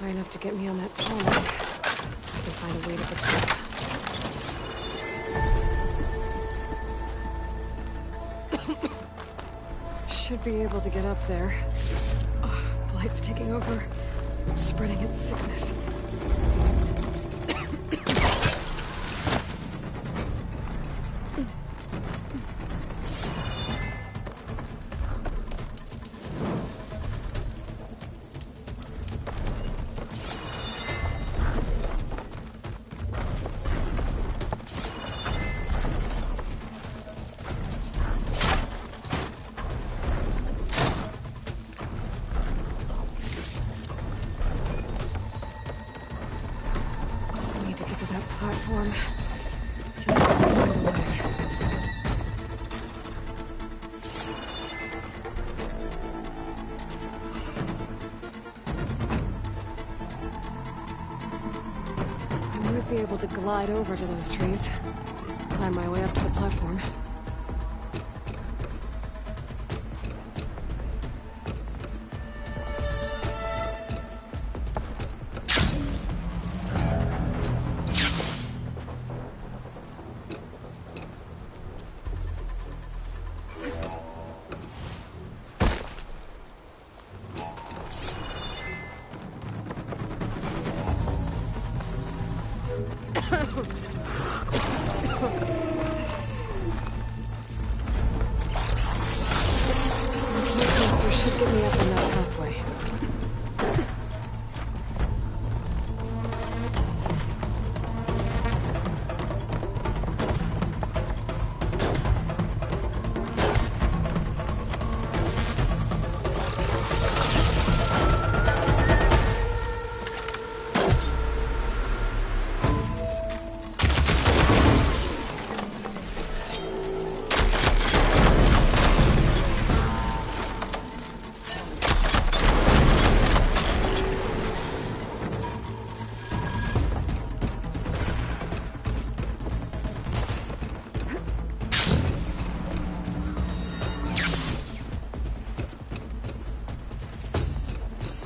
High enough to get me on that tarmac. I can find a way to get up. Should be able to get up there. Oh, Blight's taking over, spreading its sickness. Platform. Just find a way. I might be able to glide over to those trees. Climb my way up to the platform. Should get me up on that pathway.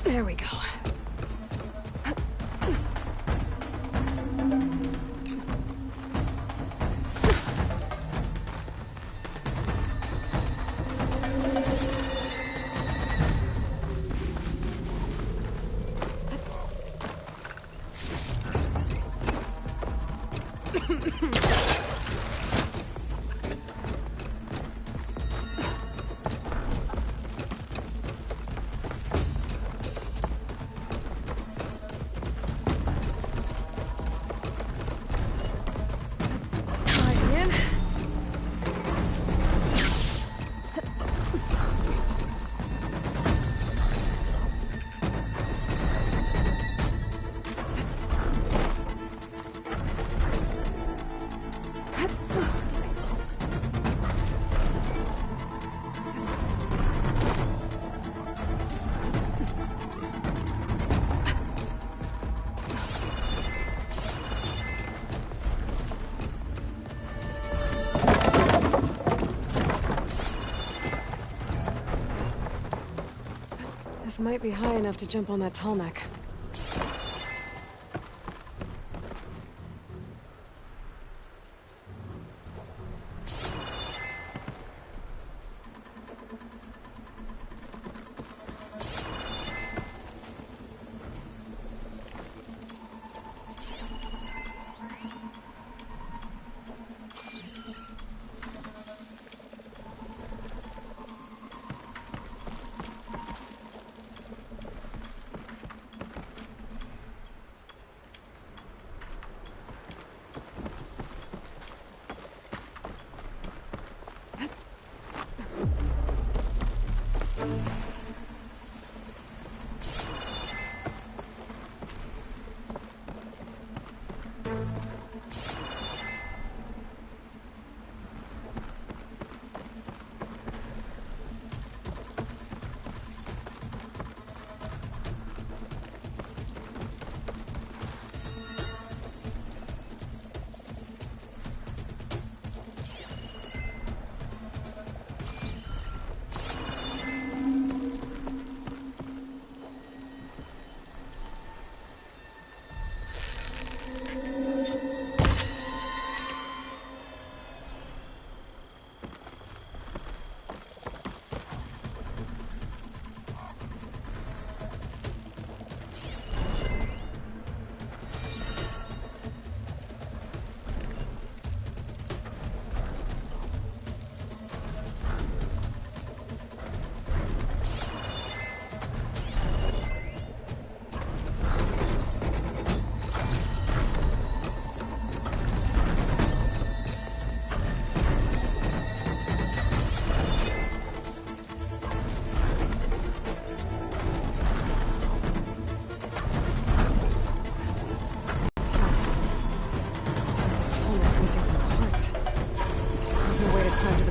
There we go. This might be high enough to jump on that tarmac.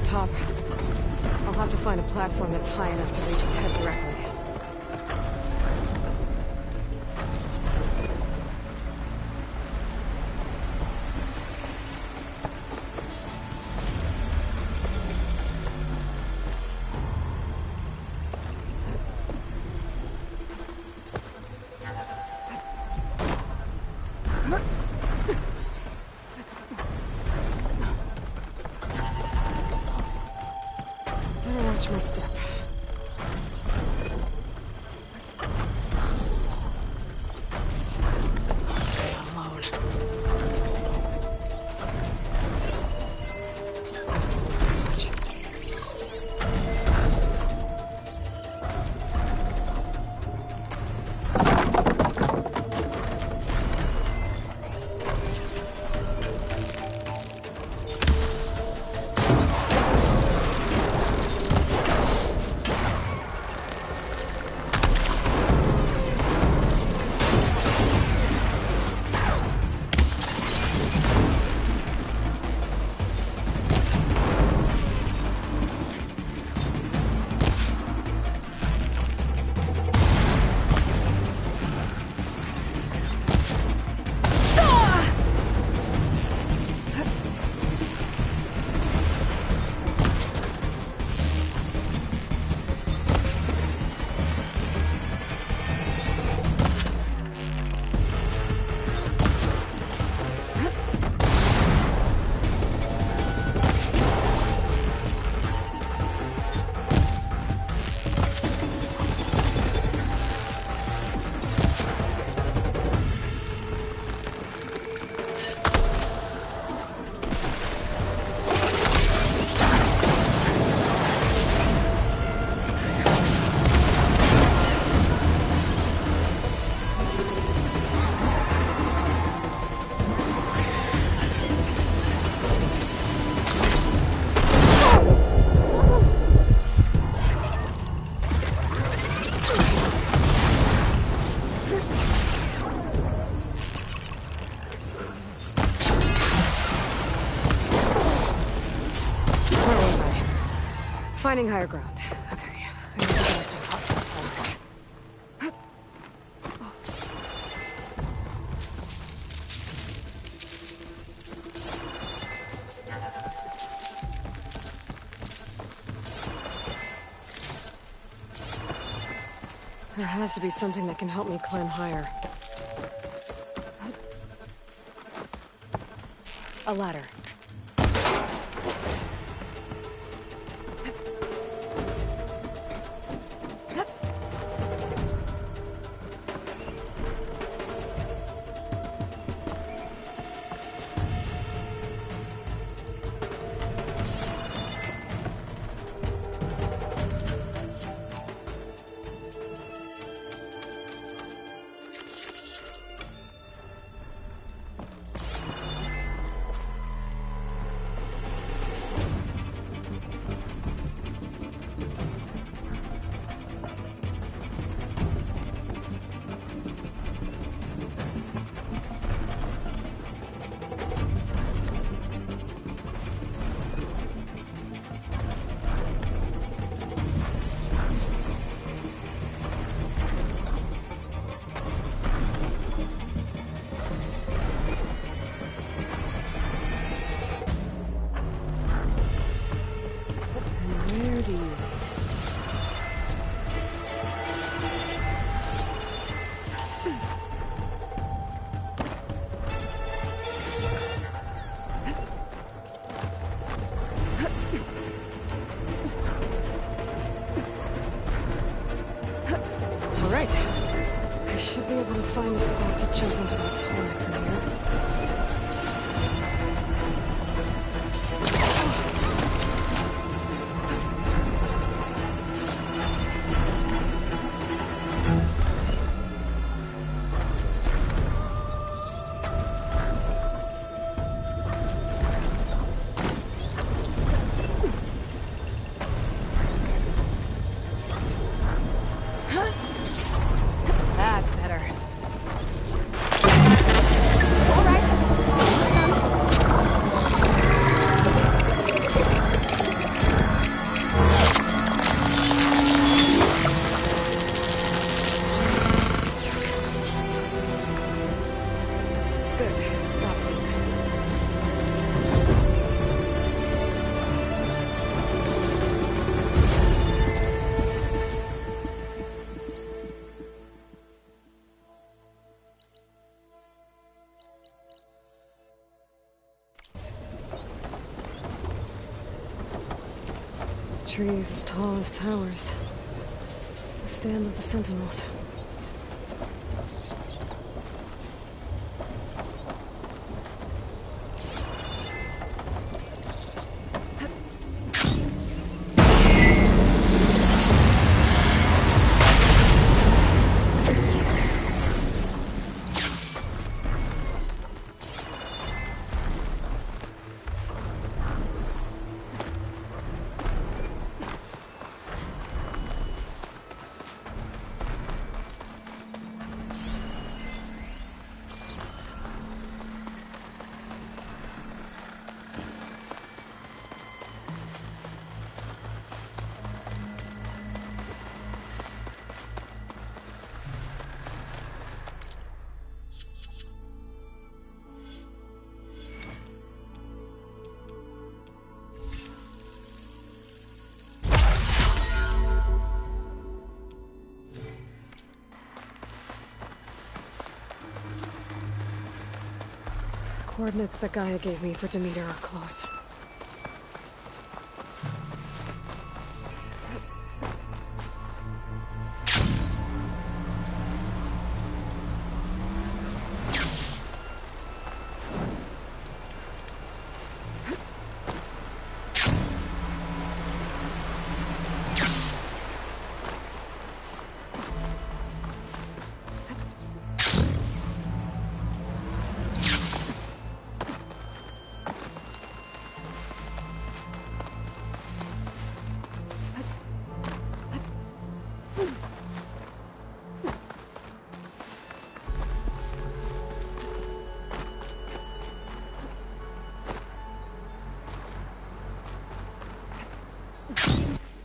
top. I'll have to find a platform that's high enough to reach its head directly. Watch my step. Finding higher ground. Okay. I need to get up to top platform. There has to be something that can help me climb higher. A ladder. Find a spot to jump into that torrent from here. trees as tall as towers. The stand of the Sentinels. Coordinates that Gaia gave me for Demeter are close.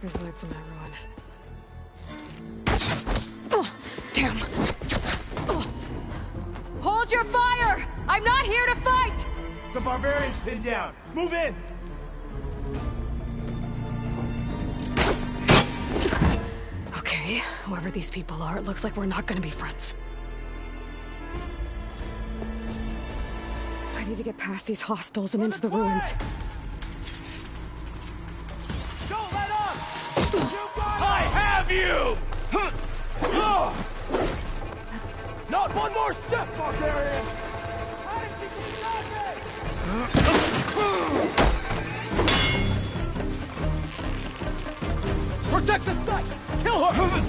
There's lights in that ruin. Oh, damn! Oh. Hold your fire! I'm not here to fight! The barbarian's pinned down. Move in! Okay, whoever these people are, it looks like we're not gonna be friends. I need to get past these hostiles and into the ruins. Don't let up! I have you! Not one more step, barbarian! Protect the site! Kill her!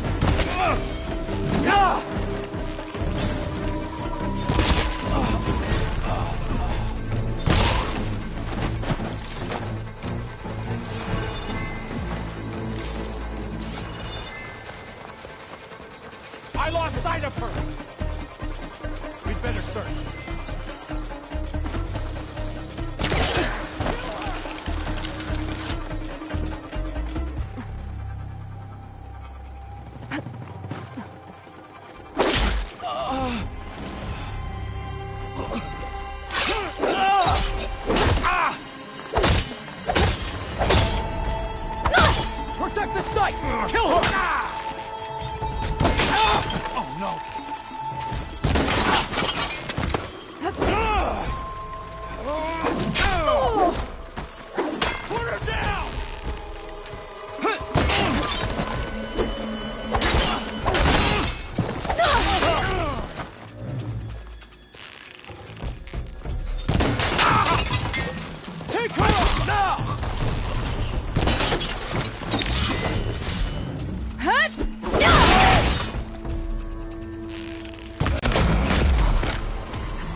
I lost sight of her! We'd better search. Protect the site! Kill her! Oh no! Put her down! Take her out now!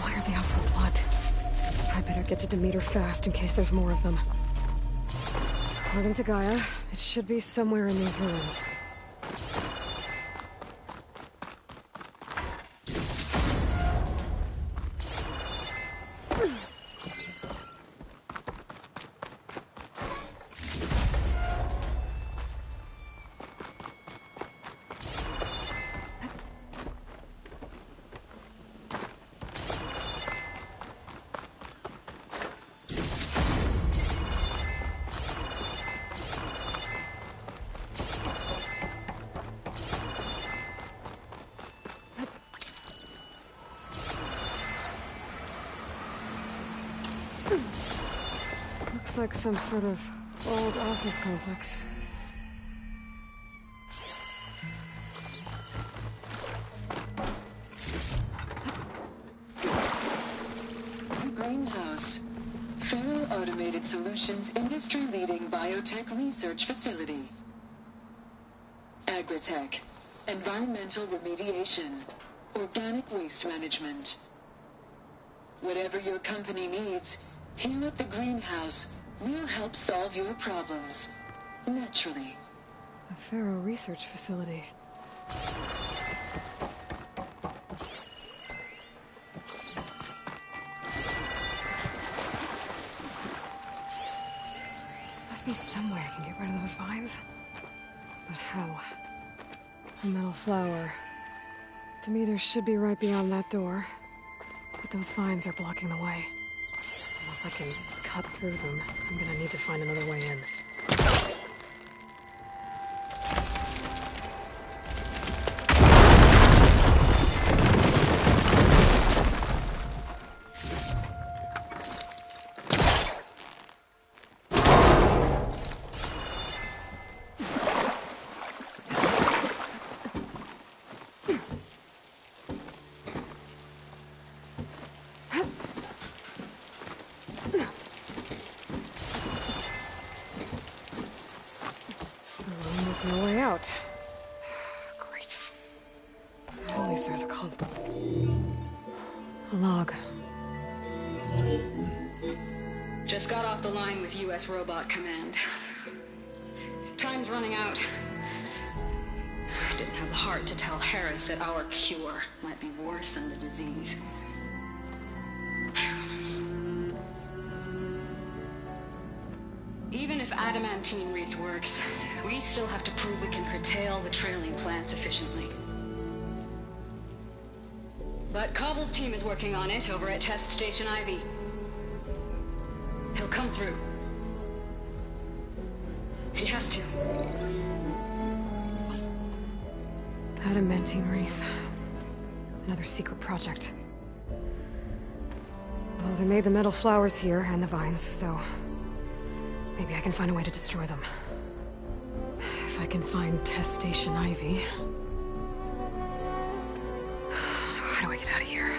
Why are they out for blood? I better get to Demeter fast in case there's more of them. According to Gaia, it should be somewhere in these ruins. Looks like some sort of old office complex. Integrated Solutions industry-leading biotech research facility. Agritech, environmental remediation, organic waste management. Whatever your company needs, here at the greenhouse, we'll help solve your problems. Naturally. A Pharaoh research facility. Must be some way I can get rid of those vines. But how? A metal flower. Demeter should be right beyond that door. But those vines are blocking the way. Unless I can cut through them, I'm gonna need to find another way in. No way out. Great. At least there's a constant. A log. Just got off the line with U.S. Robot Command. Time's running out. Didn't have the heart to tell Harris that our cure might be worse than the disease. Even if adamantine wreath works, we still have to prove we can curtail the trailing plants efficiently. But Cobble's team is working on it over at Test Station Ivy. He'll come through. He has to. Adamantine wreath. Another secret project. Well, they made the metal flowers here and the vines, so maybe I can find a way to destroy them. If I can find Test Station Ivy. How do I get out of here?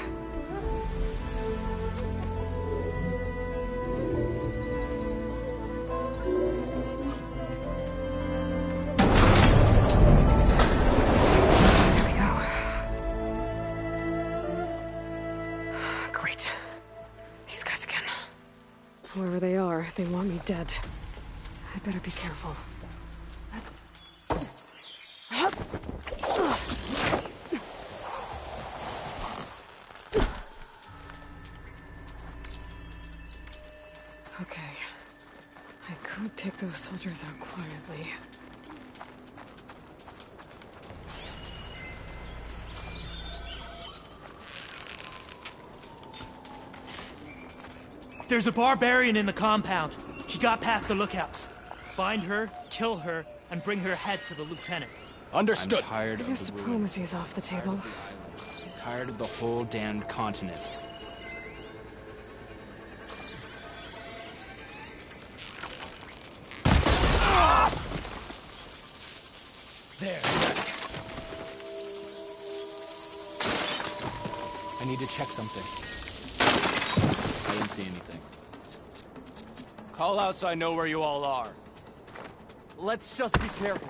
There we go. Great. These guys again. Whoever they are, they want me dead. I better be careful. Okay. I could take those soldiers out quietly. There's a barbarian in the compound. She got past the lookouts. Find her, kill her, and bring her head to the lieutenant. Understood. I guess diplomacy's off the table. I'm tired of the whole damned continent. There. I need to check something. I didn't see anything. Call out so I know where you all are. Let's just be careful.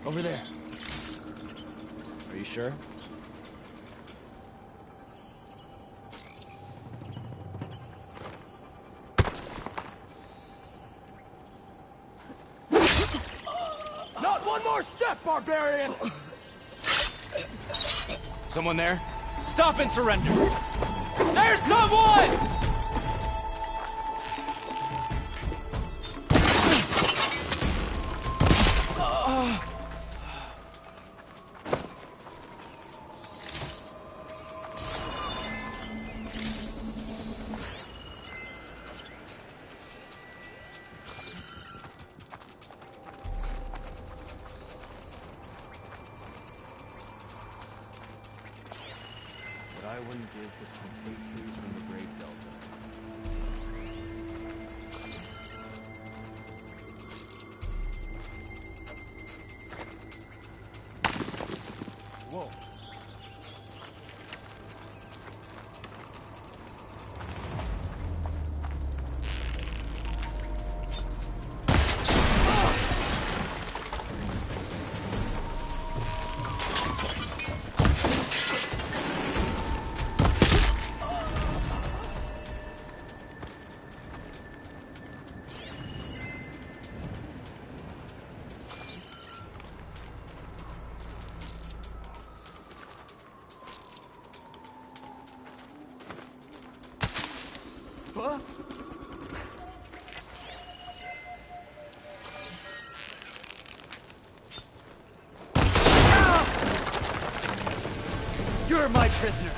Over there. Are you sure? Not one more step, barbarian! Someone there? Stop and surrender! There's someone! I wouldn't give for some pastries from the Great Delta. You're my prisoner.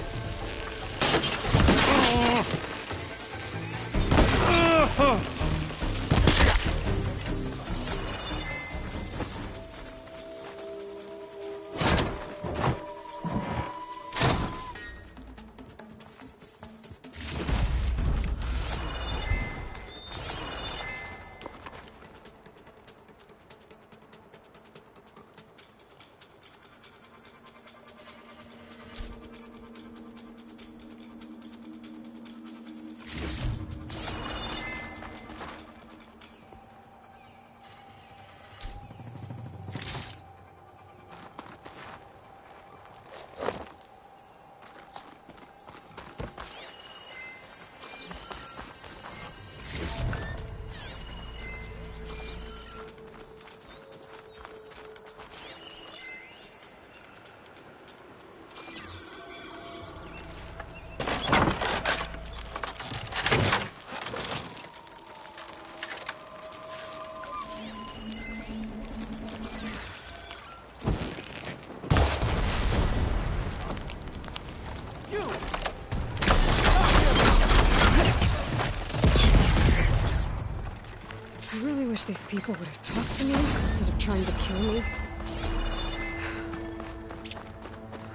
I really wish these people would have talked to me instead of trying to kill me.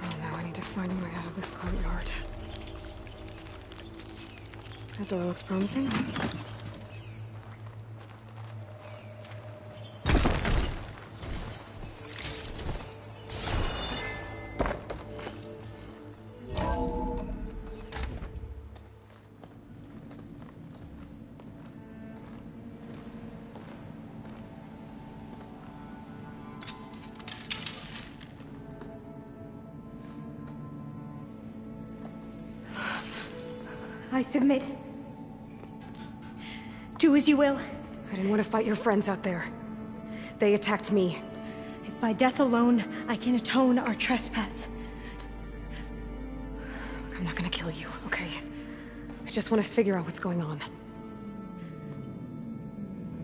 Oh, now I need to find a way out of this courtyard. That door looks promising. I submit. Do as you will. I didn't want to fight your friends out there. They attacked me. If by death alone I can atone our trespass. Look, I'm not gonna kill you, okay? I just want to figure out what's going on.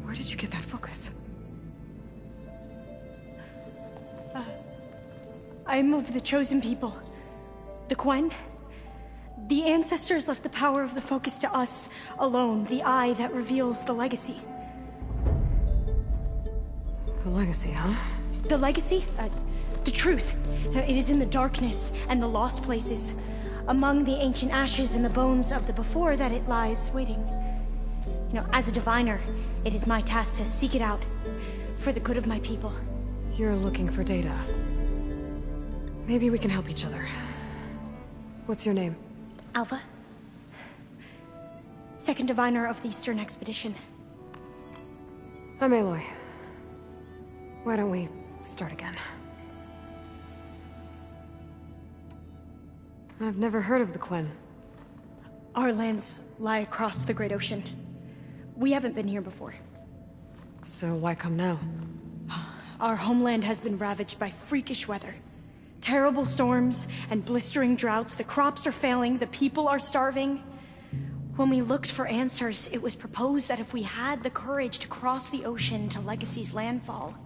Where did you get that focus? I'm of the chosen people. The Quen. The ancestors left the power of the focus to us alone, the eye that reveals the legacy. The legacy, huh? The legacy? The truth. It is in the darkness and the lost places, among the ancient ashes and the bones of the before that it lies waiting. You know, as a diviner, it is my task to seek it out for the good of my people. You're looking for data. Maybe we can help each other. What's your name? Alva. Second diviner of the Eastern Expedition. I'm Aloy. Why don't we start again? I've never heard of the Quen. Our lands lie across the Great Ocean. We haven't been here before. So why come now? Our homeland has been ravaged by freakish weather. Terrible storms and blistering droughts. The crops are failing, the people are starving. When we looked for answers, it was proposed that if we had the courage to cross the ocean to Legacy's landfall,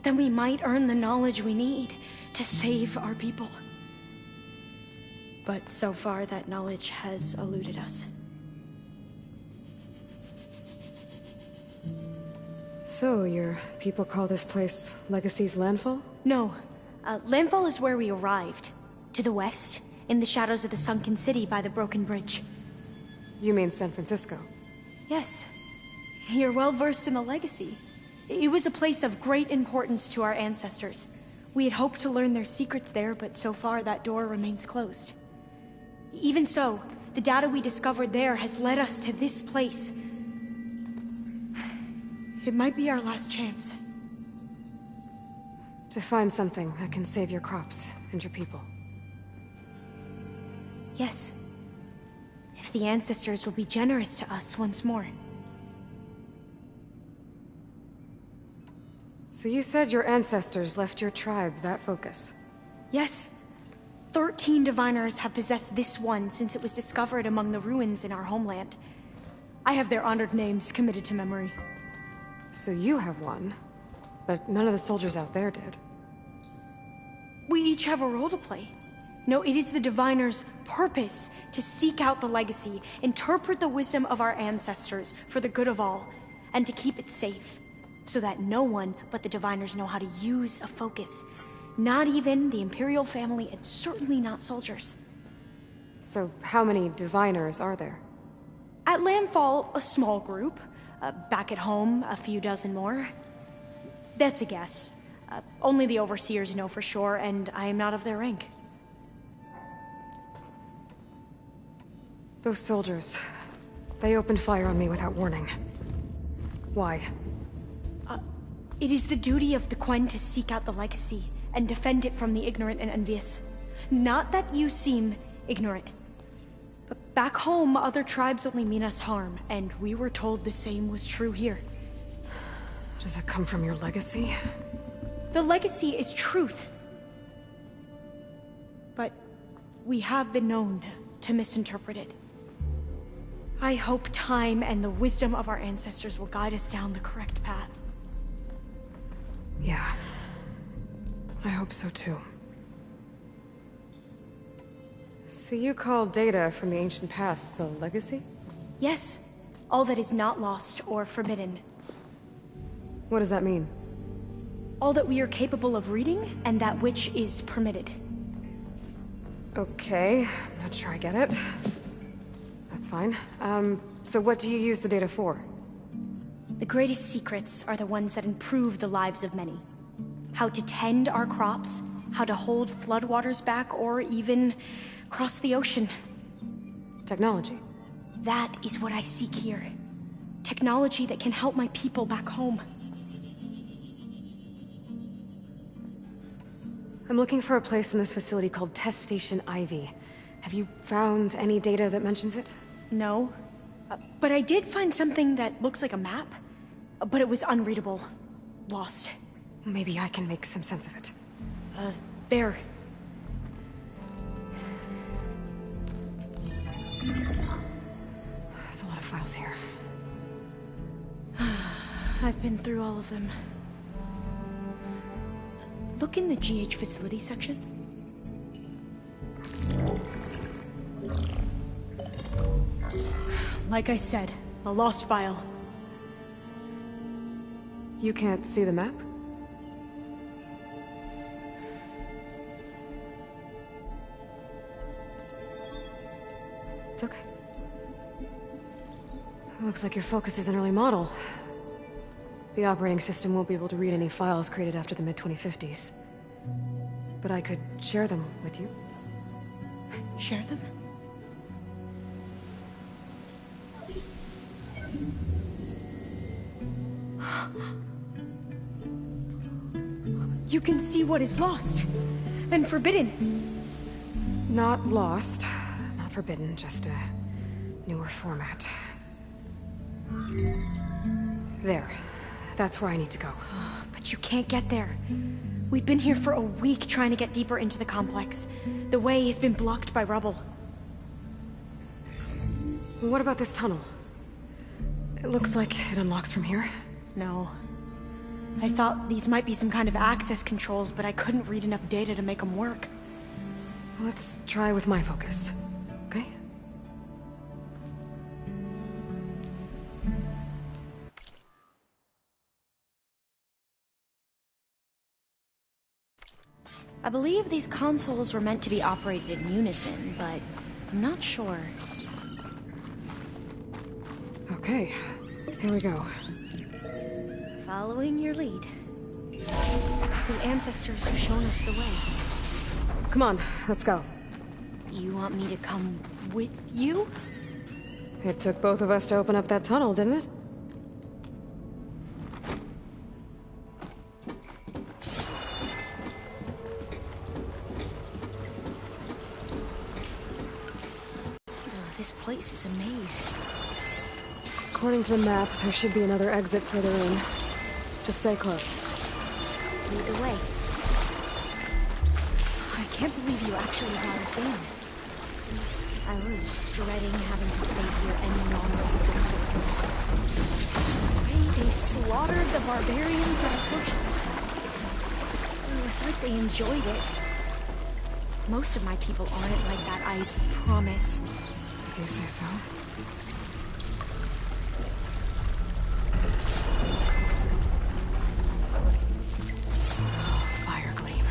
then we might earn the knowledge we need to save our people. But so far, that knowledge has eluded us. So, your people call this place Legacy's landfall? No. Landfall is where we arrived. To the west, in the shadows of the sunken city by the broken bridge. You mean San Francisco? Yes. You're well versed in the legacy. It was a place of great importance to our ancestors. We had hoped to learn their secrets there, but so far that door remains closed. Even so, the data we discovered there has led us to this place. It might be our last chance. To find something that can save your crops and your people. Yes. If the ancestors will be generous to us once more. So you said your ancestors left your tribe that focus? Yes. 13 diviners have possessed this one since it was discovered among the ruins in our homeland. I have their honored names committed to memory. So you have one, but none of the soldiers out there did. We each have a role to play. No, it is the Diviner's purpose to seek out the legacy, interpret the wisdom of our ancestors for the good of all, and to keep it safe, so that no one but the Diviners know how to use a focus. Not even the Imperial family, and certainly not soldiers. So how many Diviners are there? At Landfall, a small group. Back at home, a few dozen more. That's a guess. Only the Overseers know for sure, and I am not of their rank. Those soldiers, they opened fire on me without warning. Why? It is the duty of the Quen to seek out the legacy and defend it from the ignorant and envious. Not that you seem ignorant. But back home, other tribes only mean us harm, and we were told the same was true here. Does that come from your legacy? The legacy is truth. But we have been known to misinterpret it. I hope time and the wisdom of our ancestors will guide us down the correct path. Yeah. I hope so too. So you call data from the ancient past the legacy? Yes. All that is not lost or forbidden. What does that mean? All that we are capable of reading, and that which is permitted. Okay, I'm not sure I get it. That's fine. So what do you use the data for? The greatest secrets are the ones that improve the lives of many. How to tend our crops, how to hold floodwaters back, or even cross the ocean. Technology. That is what I seek here. Technology that can help my people back home. I'm looking for a place in this facility called Test Station Ivy. Have you found any data that mentions it? No. But I did find something that looks like a map. But it was unreadable. Lost. Maybe I can make some sense of it. There. There's a lot of files here. I've been through all of them. Look in the GH facility section. Like I said, a lost file. You can't see the map? It's okay. Looks like your focus is an early model. The operating system won't be able to read any files created after the mid-2050s. But I could share them with you. Share them? You can see what is lost and forbidden. Not lost, not forbidden, just a newer format. There. That's where I need to go. But you can't get there. We've been here for a week trying to get deeper into the complex. The way has been blocked by rubble. What about this tunnel? It looks like it unlocks from here. No. I thought these might be some kind of access controls, but I couldn't read enough data to make them work. Let's try with my focus, okay? I believe these consoles were meant to be operated in unison, but I'm not sure. Okay, here we go. Following your lead. The ancestors have shown us the way. Come on, let's go. You want me to come with you? It took both of us to open up that tunnel, didn't it? This place is a maze. According to the map, there should be another exit further in. Just stay close. Lead the way. I can't believe you actually brought us in. I was dreading having to stay here any longer with those soldiers. The way they slaughtered the barbarians that approached the site. It was like they enjoyed it. Most of my people aren't like that, I promise. If you say so. Fire gleam.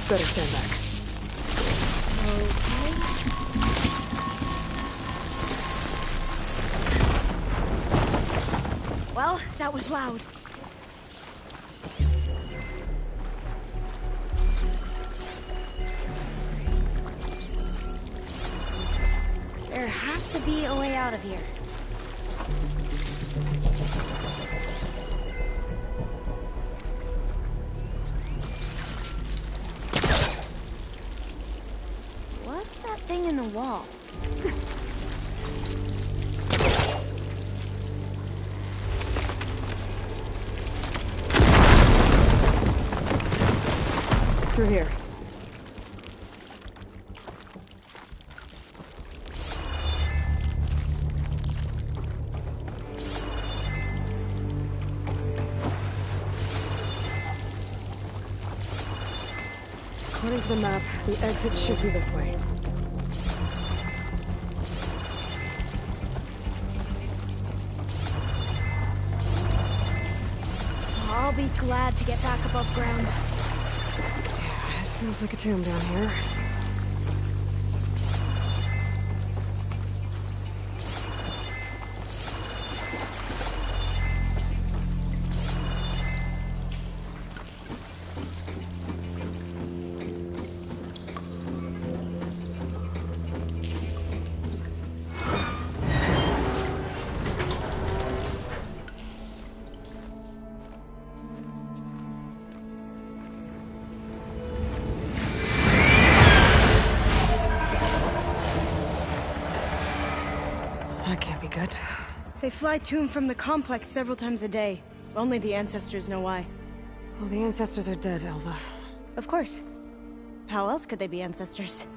Better stand back. Okay. Well, that was loud. There has to be a way out of here. What's that thing in the wall? Through here. According to the map, the exit should be this way. I'll be glad to get back above ground. Yeah, it feels like a tomb down here. That can't be good. They fly to and from the complex several times a day. Only the ancestors know why. Well, the ancestors are dead, Elva. Of course. How else could they be ancestors?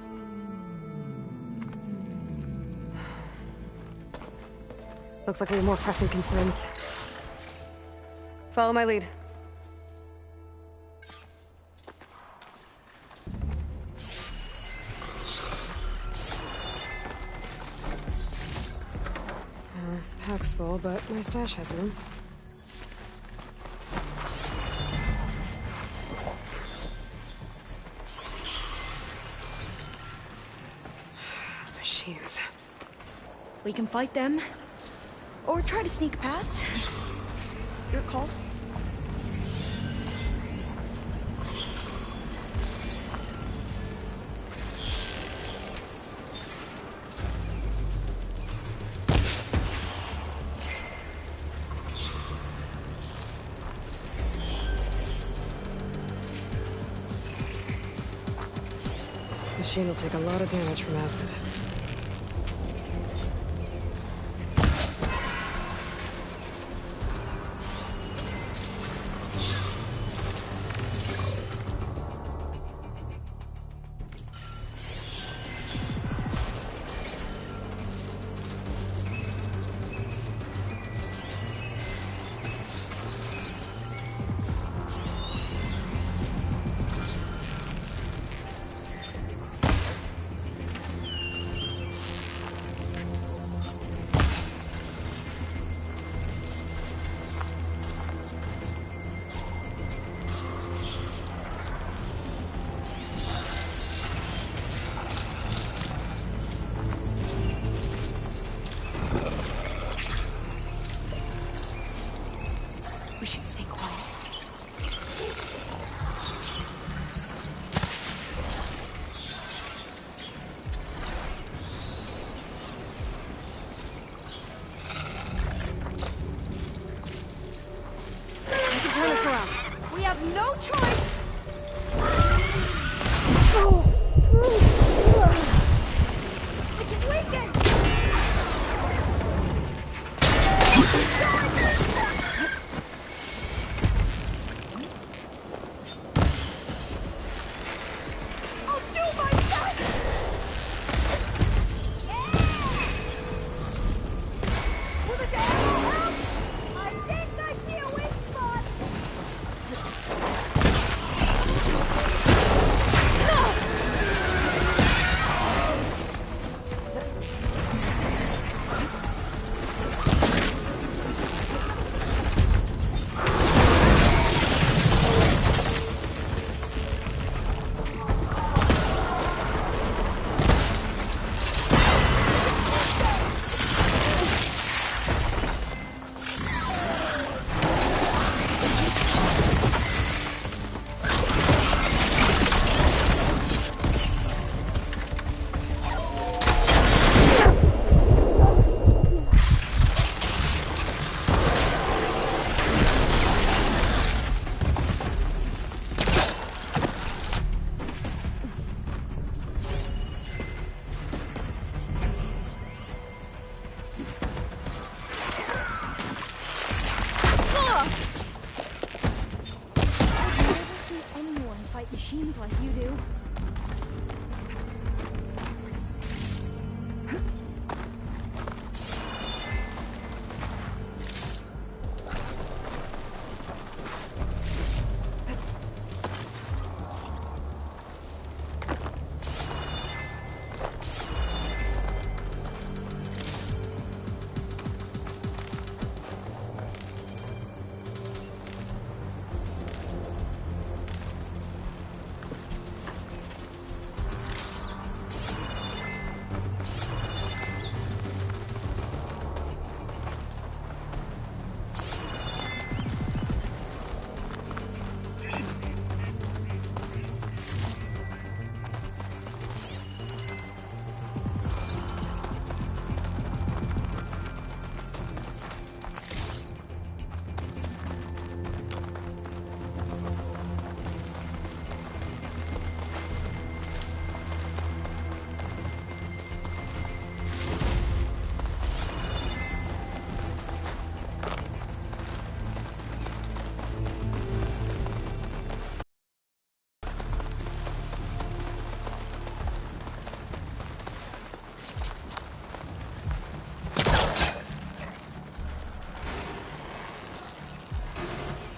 Looks like we have more pressing concerns. Follow my lead. Pack's full, but my stash has room. Machines. We can fight them, or try to sneak past. Your call. Machine will take a lot of damage from acid. fight machines like you do.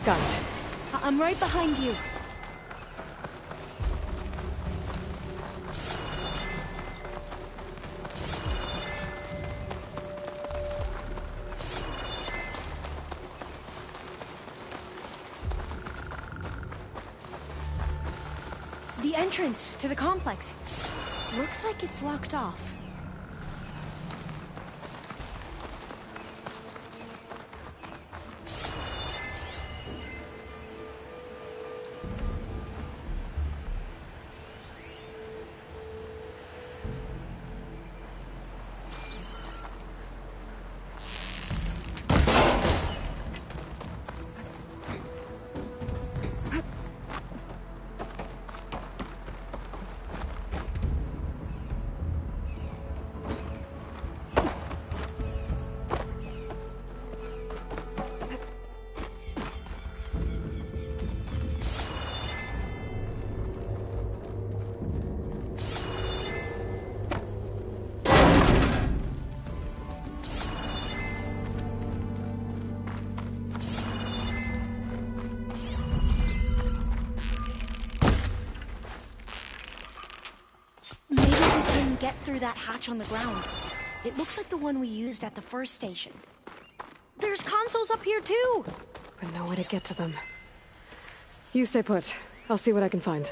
Got it. I'm right behind you. The entrance to the complex. Looks like it's locked off. Get through that hatch on the ground. It looks like the one we used at the first station. There's consoles up here too! But no way to get to them. You stay put. I'll see what I can find.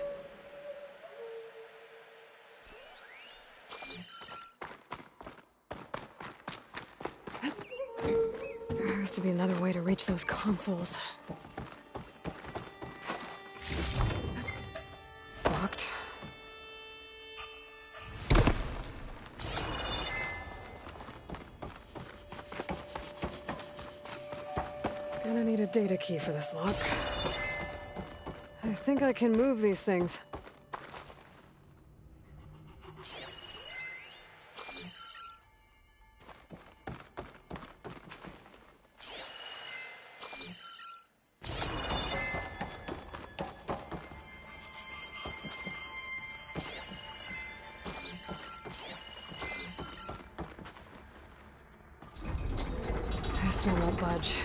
There has to be another way to reach those consoles. Locked. Gonna need a data key for this lock. I think I can move these things. This one won't budge.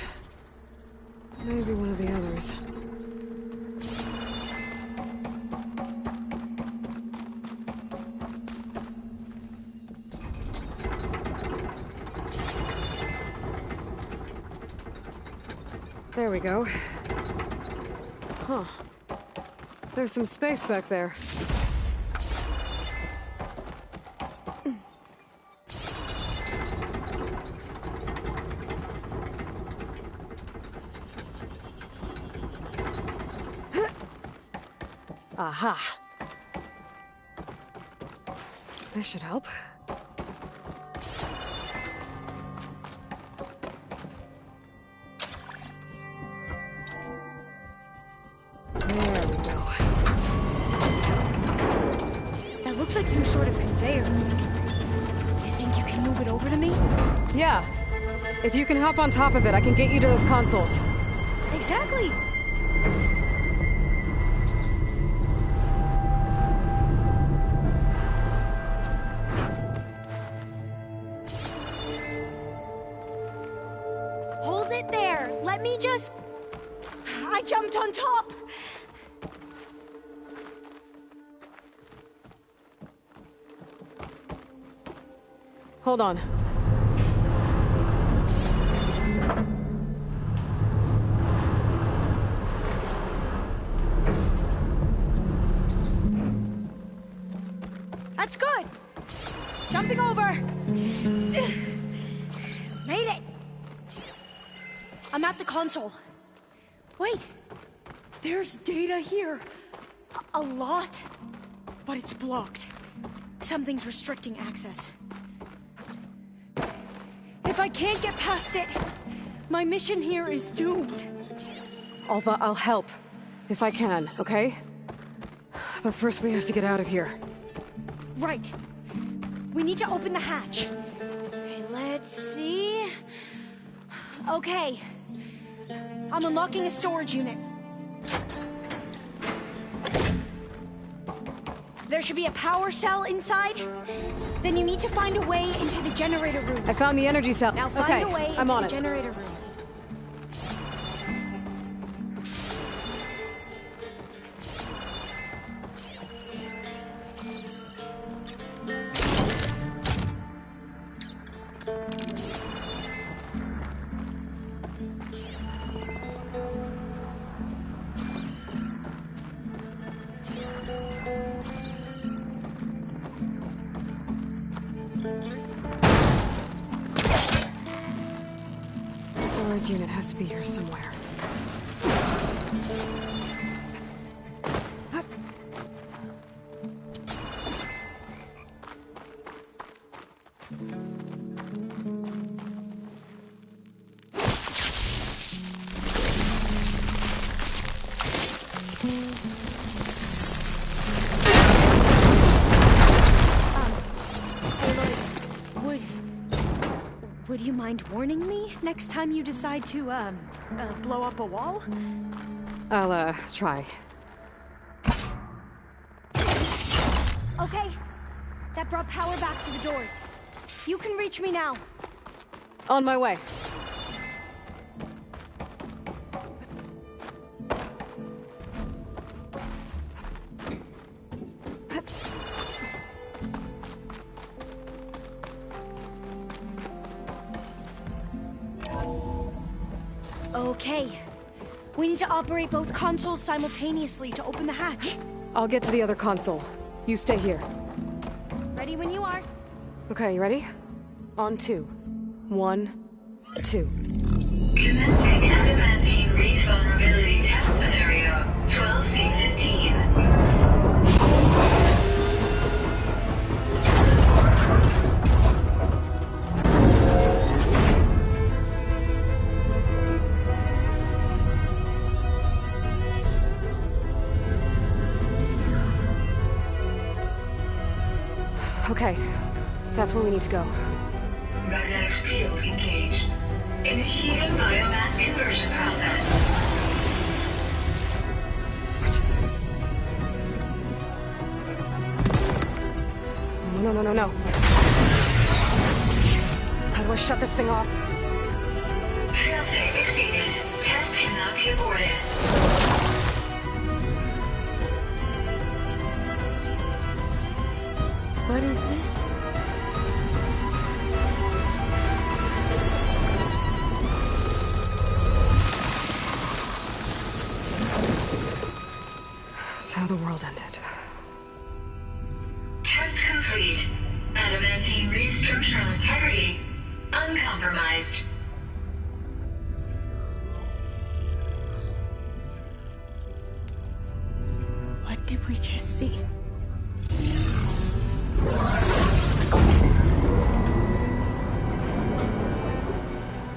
Maybe one of the others. There we go. Huh. There's some space back there. Aha. This should help. There we go. That looks like some sort of conveyor. You think you can move it over to me? Yeah. If you can hop on top of it, I can get you to those consoles. Exactly. I jumped on top! Hold on. That's good! Jumping over! Made it! I'm at the console. Wait! There's data here. A lot. But it's blocked. Something's restricting access. If I can't get past it, my mission here is doomed. Alva, I'll help. If I can, okay? But first we have to get out of here. Right. We need to open the hatch. Okay, let's see... Okay. I'm unlocking a storage unit. There should be a power cell inside. Then you need to find a way into the generator room. I found the energy cell. Now find a way into the it. generator room. Storage unit has to be here somewhere. Would you mind warning me next time you decide to, blow up a wall? I'll, try. Okay. That brought power back to the doors. You can reach me now. On my way. Okay. We need to operate both consoles simultaneously to open the hatch. I'll get to the other console. You stay here. Ready when you are. Okay, you ready? On 2. 1, 2. Commencing adamantine wreath vulnerability test scenario 12C15. Okay, that's where we need to go. Magnetic field engaged. Initiating biomass conversion process. No. How do I shut this thing off? Failsafe exceeded. Test cannot be aborted. What is this? That's how the world ended. Test complete. Adamantine wreath structural integrity uncompromised. What did we just see?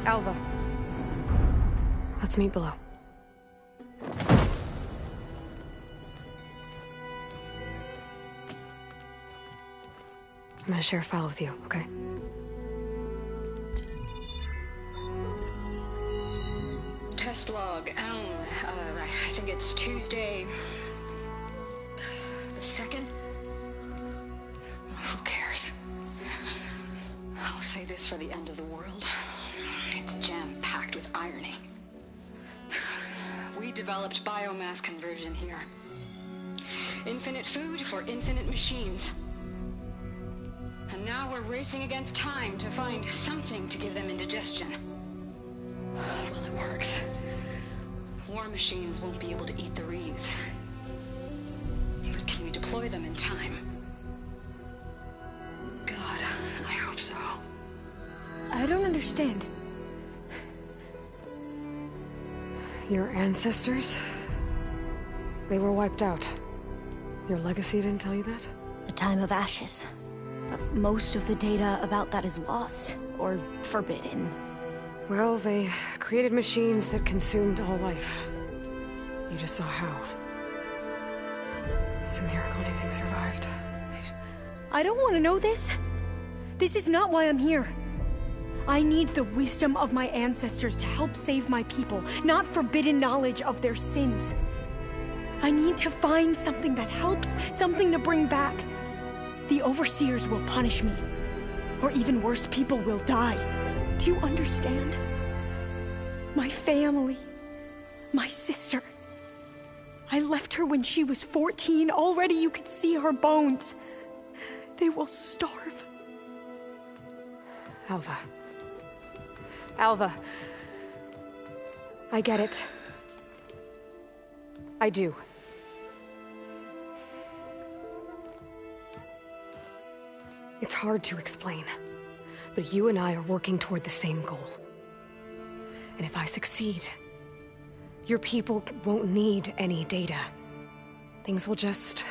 Alva. Let's meet below. I'm gonna share a file with you, okay? Test log, I think it's Tuesday... the 2nd? Who cares? I'll say this for the end of the world. It's jam-packed with irony. developed biomass conversion here. Infinite food for infinite machines. And now we're racing against time to find something to give them indigestion. Well, it works. War machines won't be able to eat the wreaths. But can we deploy them in time? God, I hope so. I don't understand. Your ancestors? They were wiped out. Your legacy didn't tell you that? The time of ashes. But most of the data about that is lost, or forbidden. Well, they created machines that consumed all life. You just saw how. It's a miracle anything survived. I don't want to know this. This is not why I'm here. I need the wisdom of my ancestors to help save my people, not forbidden knowledge of their sins. I need to find something that helps, something to bring back. The overseers will punish me. Or even worse, people will die. Do you understand? My family. My sister. I left her when she was 14. Already you could see her bones. They will starve. Alva. Alva. I get it. I do. It's hard to explain, but you and I are working toward the same goal. And if I succeed, your people won't need any data. Things will just...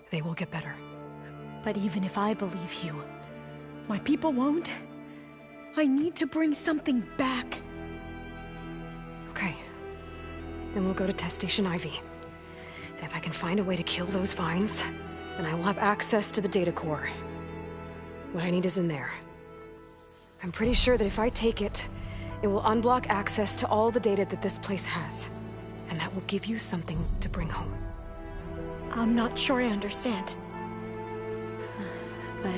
they will get better. But even if I believe you, my people won't. I need to bring something back. Okay. Then we'll go to Test Station Ivy. And if I can find a way to kill those vines, then I will have access to the data core. What I need is in there. I'm pretty sure that if I take it, it will unblock access to all the data that this place has. And that will give you something to bring home. I'm not sure I understand. But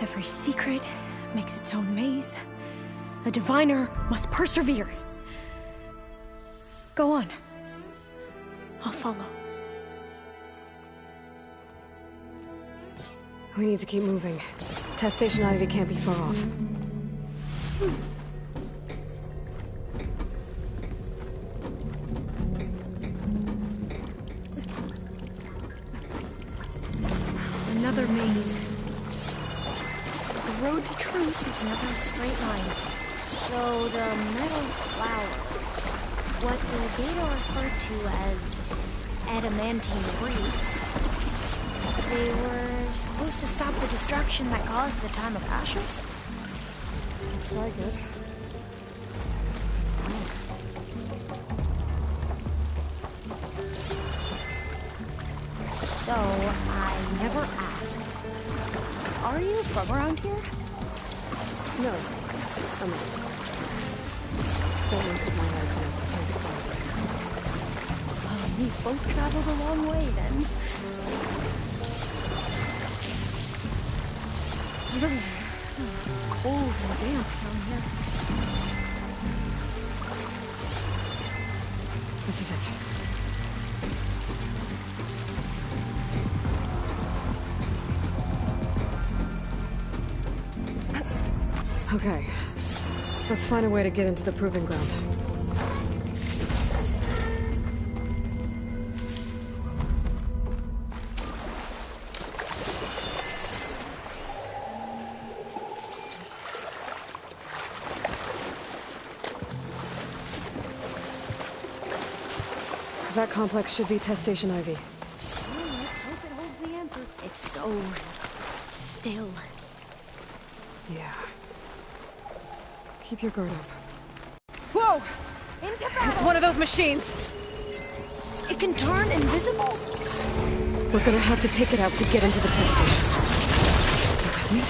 every secret makes its own maze. A diviner must persevere. Go on. I'll follow. We need to keep moving. Test Station Ivy can't be far off. Another maze. The road to truth is never a straight line. So the metal flowers, what the data refer to as adamantine wreaths, they were supposed to stop the destruction that caused the time of ashes? Looks like it. So, I never asked. Are you from around here? No, I'm not. Spent most of my life in a place far away. We both traveled a long way then. Cold and damp down here. This is it. Okay. Let's find a way to get into the proving ground. That complex should be Test Station Ivy. Well, let's hope it holds the answer. It's so... still. Yeah. Keep your guard up. Whoa! Into battle! It's one of those machines! It can turn invisible? We're gonna have to take it out to get into the test station. You with me?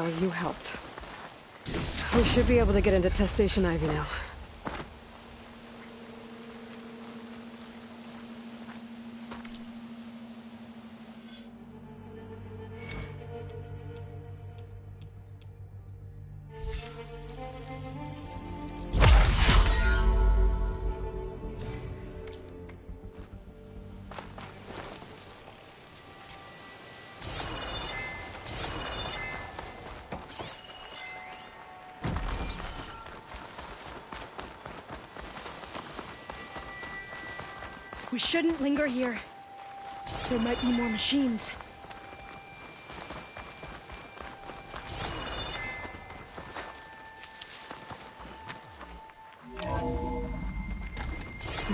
Well, you helped. We should be able to get into Test Station Ivy now. We shouldn't linger here. There might be more machines. There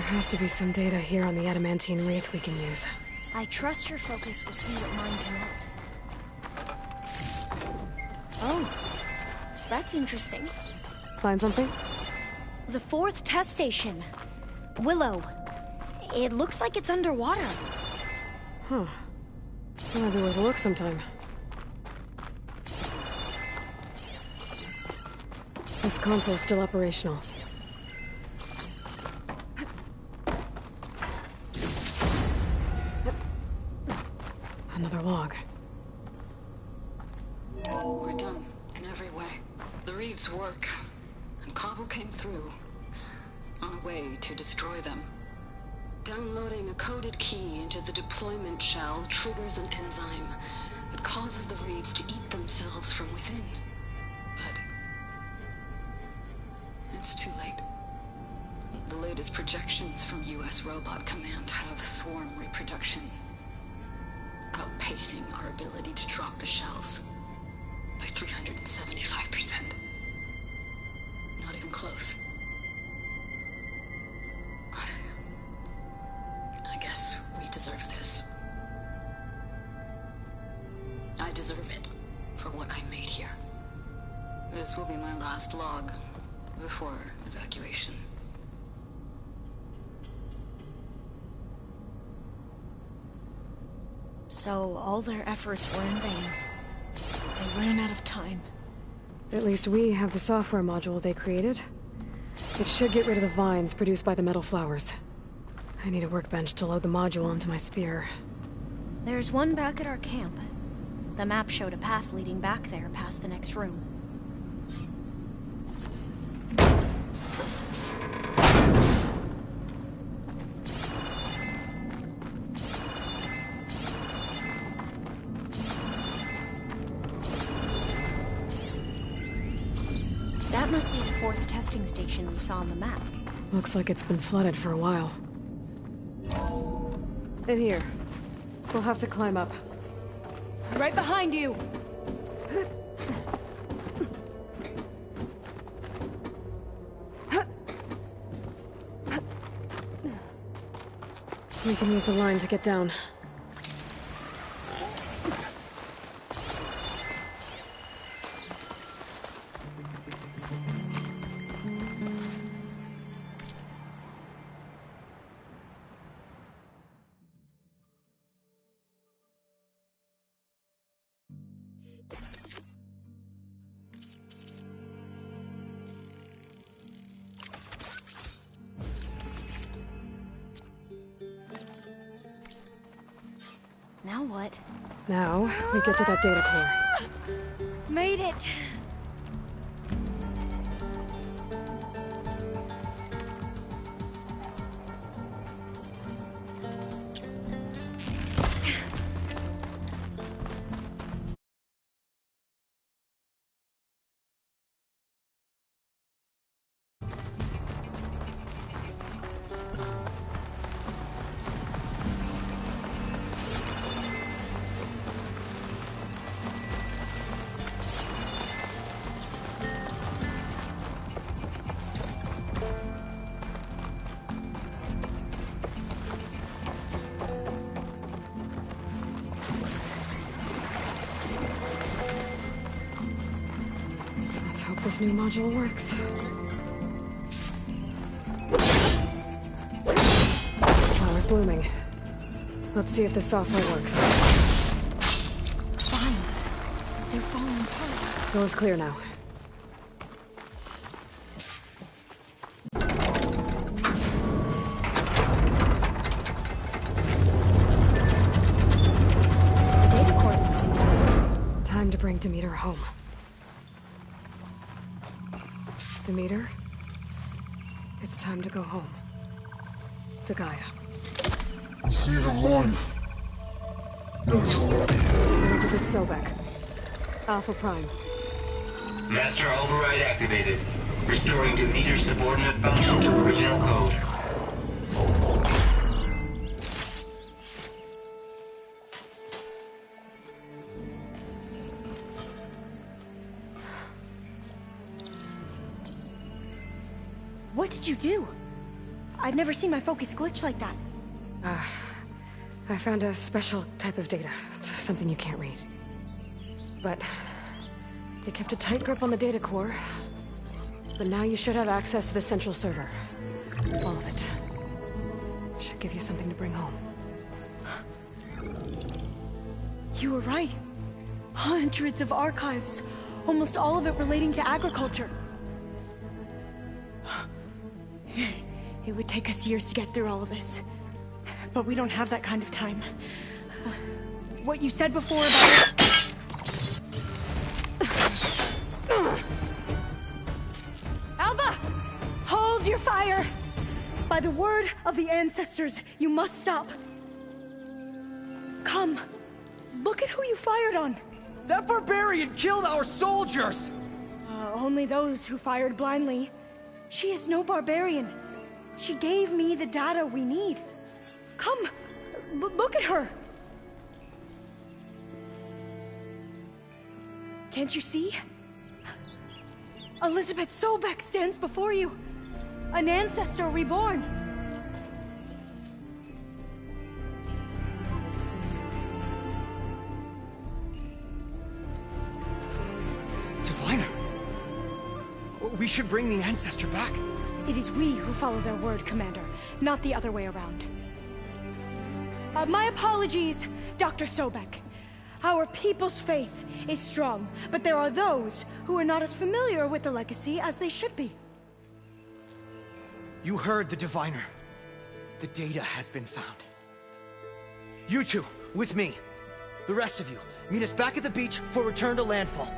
has to be some data here on the adamantine wreath we can use. I trust your focus will see what mine can note. Oh, that's interesting. Find something? The 4th test station. Willow. It looks like it's underwater. Huh. That might be worth a look sometime. This console's still operational. Another log. We're done in every way. The wreaths work, and Cobble came through on a way to destroy them. Downloading a coded key into the deployment shell triggers an enzyme that causes the wreaths to eat themselves from within. But it's too late. The latest projections from US Robot Command have swarm reproduction, outpacing our ability to drop the shells by 375%. Not even close. I guess we deserve this. I deserve it for what I made here. This will be my last log before evacuation. So all their efforts were in vain. They ran out of time. At least we have the software module they created. It should get rid of the vines produced by the metal flowers. I need a workbench to load the module onto my spear. There's one back at our camp. The map showed a path leading back there past the next room. That must be the 4th testing station we saw on the map. Looks like it's been flooded for a while. In here. We'll have to climb up. Right behind you! We can use the line to get down. Now what? Now, we get to that data core. Made it! Let's hope this new module works. Flower's blooming. Let's see if the software works. Vines. They're falling apart. Door's clear now. The data core looks intact. Time to bring Demeter home. Demeter? It's time to go home. To Gaia. See the line. That's Elizabeth Sobek. Alpha Prime. Master override activated. Restoring Demeter's subordinate function to original code. What did you do? I've never seen my focus glitch like that. I found a special type of data. It's something you can't read. But they kept a tight grip on the data core. But now you should have access to the central server. All of it. Should give you something to bring home. You were right. Hundreds of archives. Almost all of it relating to agriculture. It would take us years to get through all of this. But we don't have that kind of time. What you said before about... Alva! Hold your fire! By the word of the ancestors, you must stop. Come. Look at who you fired on. That barbarian killed our soldiers! Only those who fired blindly. She is no barbarian. She gave me the data we need. Come, look at her. Can't you see? Elizabeth Sobek stands before you. An ancestor reborn. Diviner! We should bring the ancestor back. It is we who follow their word, Commander, not the other way around. My apologies, Dr. Sobek. Our people's faith is strong, but there are those who are not as familiar with the legacy as they should be. You heard the Diviner. The data has been found. You two, with me. The rest of you, meet us back at the beach for return to landfall.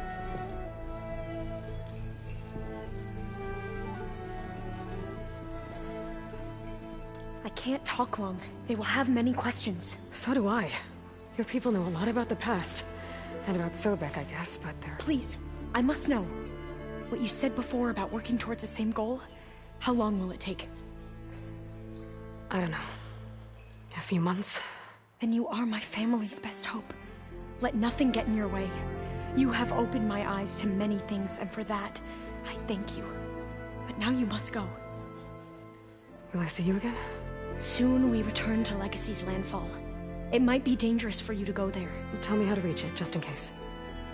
I can't talk long. They will have many questions. So do I. Your people know a lot about the past. And about Sobek, I guess, but they're... Please, I must know. What you said before about working towards the same goal, how long will it take? I don't know. A few months? Then you are my family's best hope. Let nothing get in your way. You have opened my eyes to many things, and for that, I thank you. But now you must go. Will I see you again? Soon we return to Legacy's landfall. It might be dangerous for you to go there. Tell me how to reach it, just in case.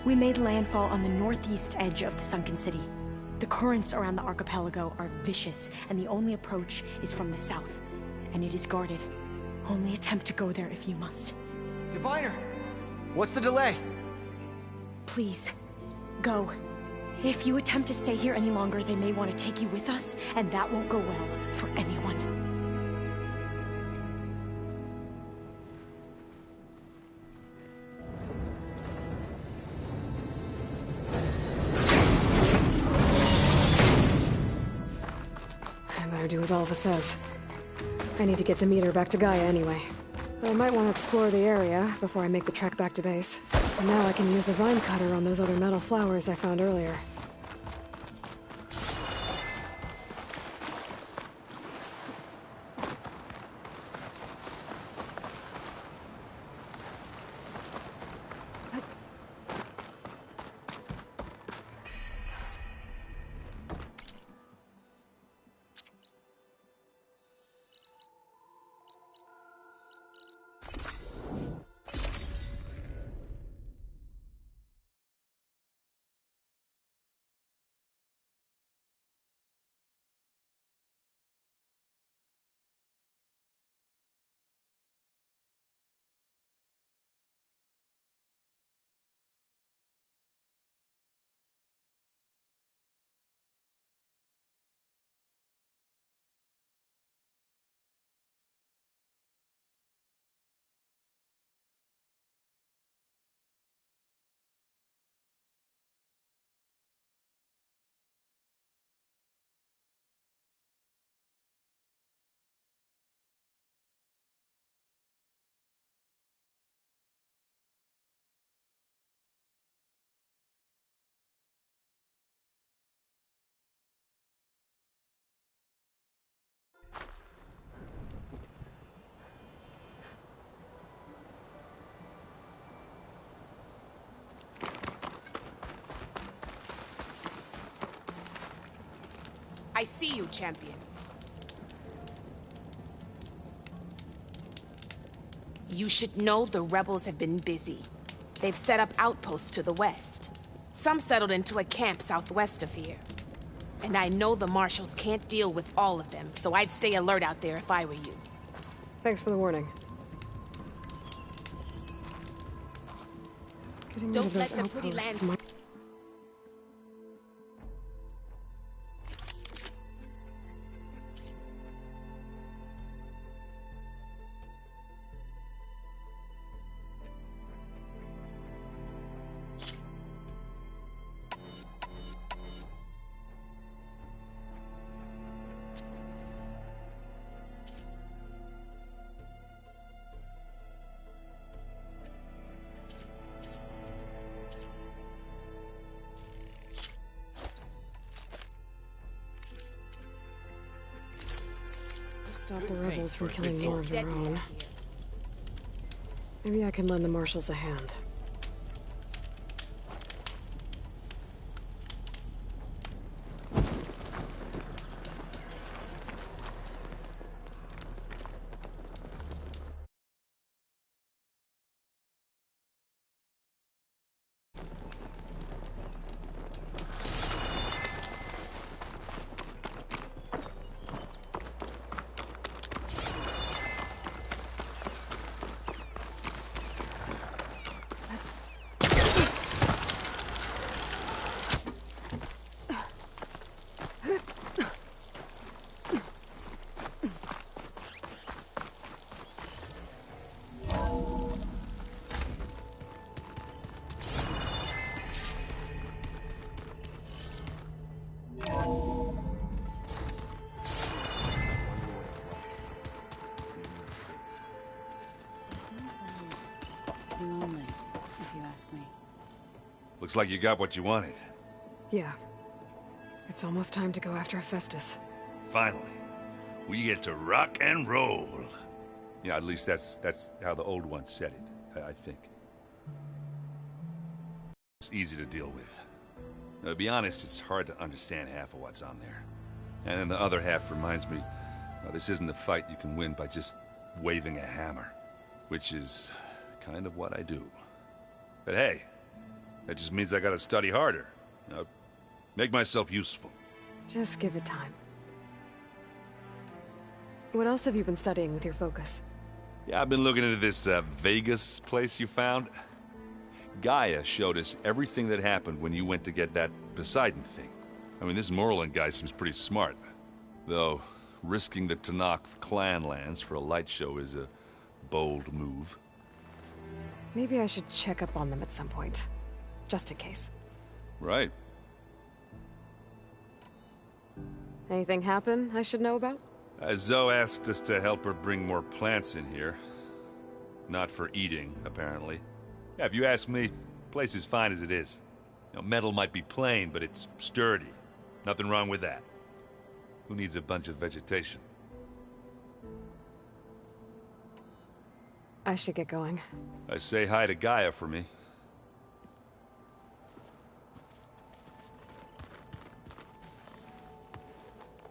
We made landfall on the northeast edge of the sunken city. The currents around the archipelago are vicious, and the only approach is from the south. And it is guarded. Only attempt to go there if you must. Diviner! What's the delay? Please, go. If you attempt to stay here any longer, they may want to take you with us, and that won't go well for anyone. I better do as Alva says. I need to get Demeter back to Gaia anyway. But I might want to explore the area before I make the trek back to base. And now I can use the vine cutter on those other metal flowers I found earlier. I see you, champions. You should know the rebels have been busy. They've set up outposts to the west. Some settled into a camp southwest of here. And I know the marshals can't deal with all of them, so I'd stay alert out there if I were you. Thanks for the warning. Getting rid of those outposts might... Stop the rebels from killing more of their own. Maybe I can lend the marshals a hand. Lonely, if you ask me. Looks like you got what you wanted. Yeah. It's almost time to go after Hephaestus. Finally. We get to rock and roll. Yeah, at least that's how the old one said it, I think. It's easy to deal with. Now, to be honest, it's hard to understand half of what's on there. And then the other half reminds me, this isn't a fight you can win by just waving a hammer. Which is kind of what I do. But hey, that just means I gotta study harder. Make myself useful. Just give it time. What else have you been studying with your focus? Yeah, I've been looking into this Vegas place you found. Gaia showed us everything that happened when you went to get that Poseidon thing. I mean, this Moreland guy seems pretty smart. Though, risking the Tanakh clan lands for a light show is a bold move. Maybe I should check up on them at some point. Just in case. Right. Anything happen I should know about? Zoe asked us to help her bring more plants in here. Not for eating, apparently. Yeah, if you ask me, the place is fine as it is. Metal might be plain, but it's sturdy. Nothing wrong with that. Who needs a bunch of vegetation? I should get going. Say hi to Gaia for me.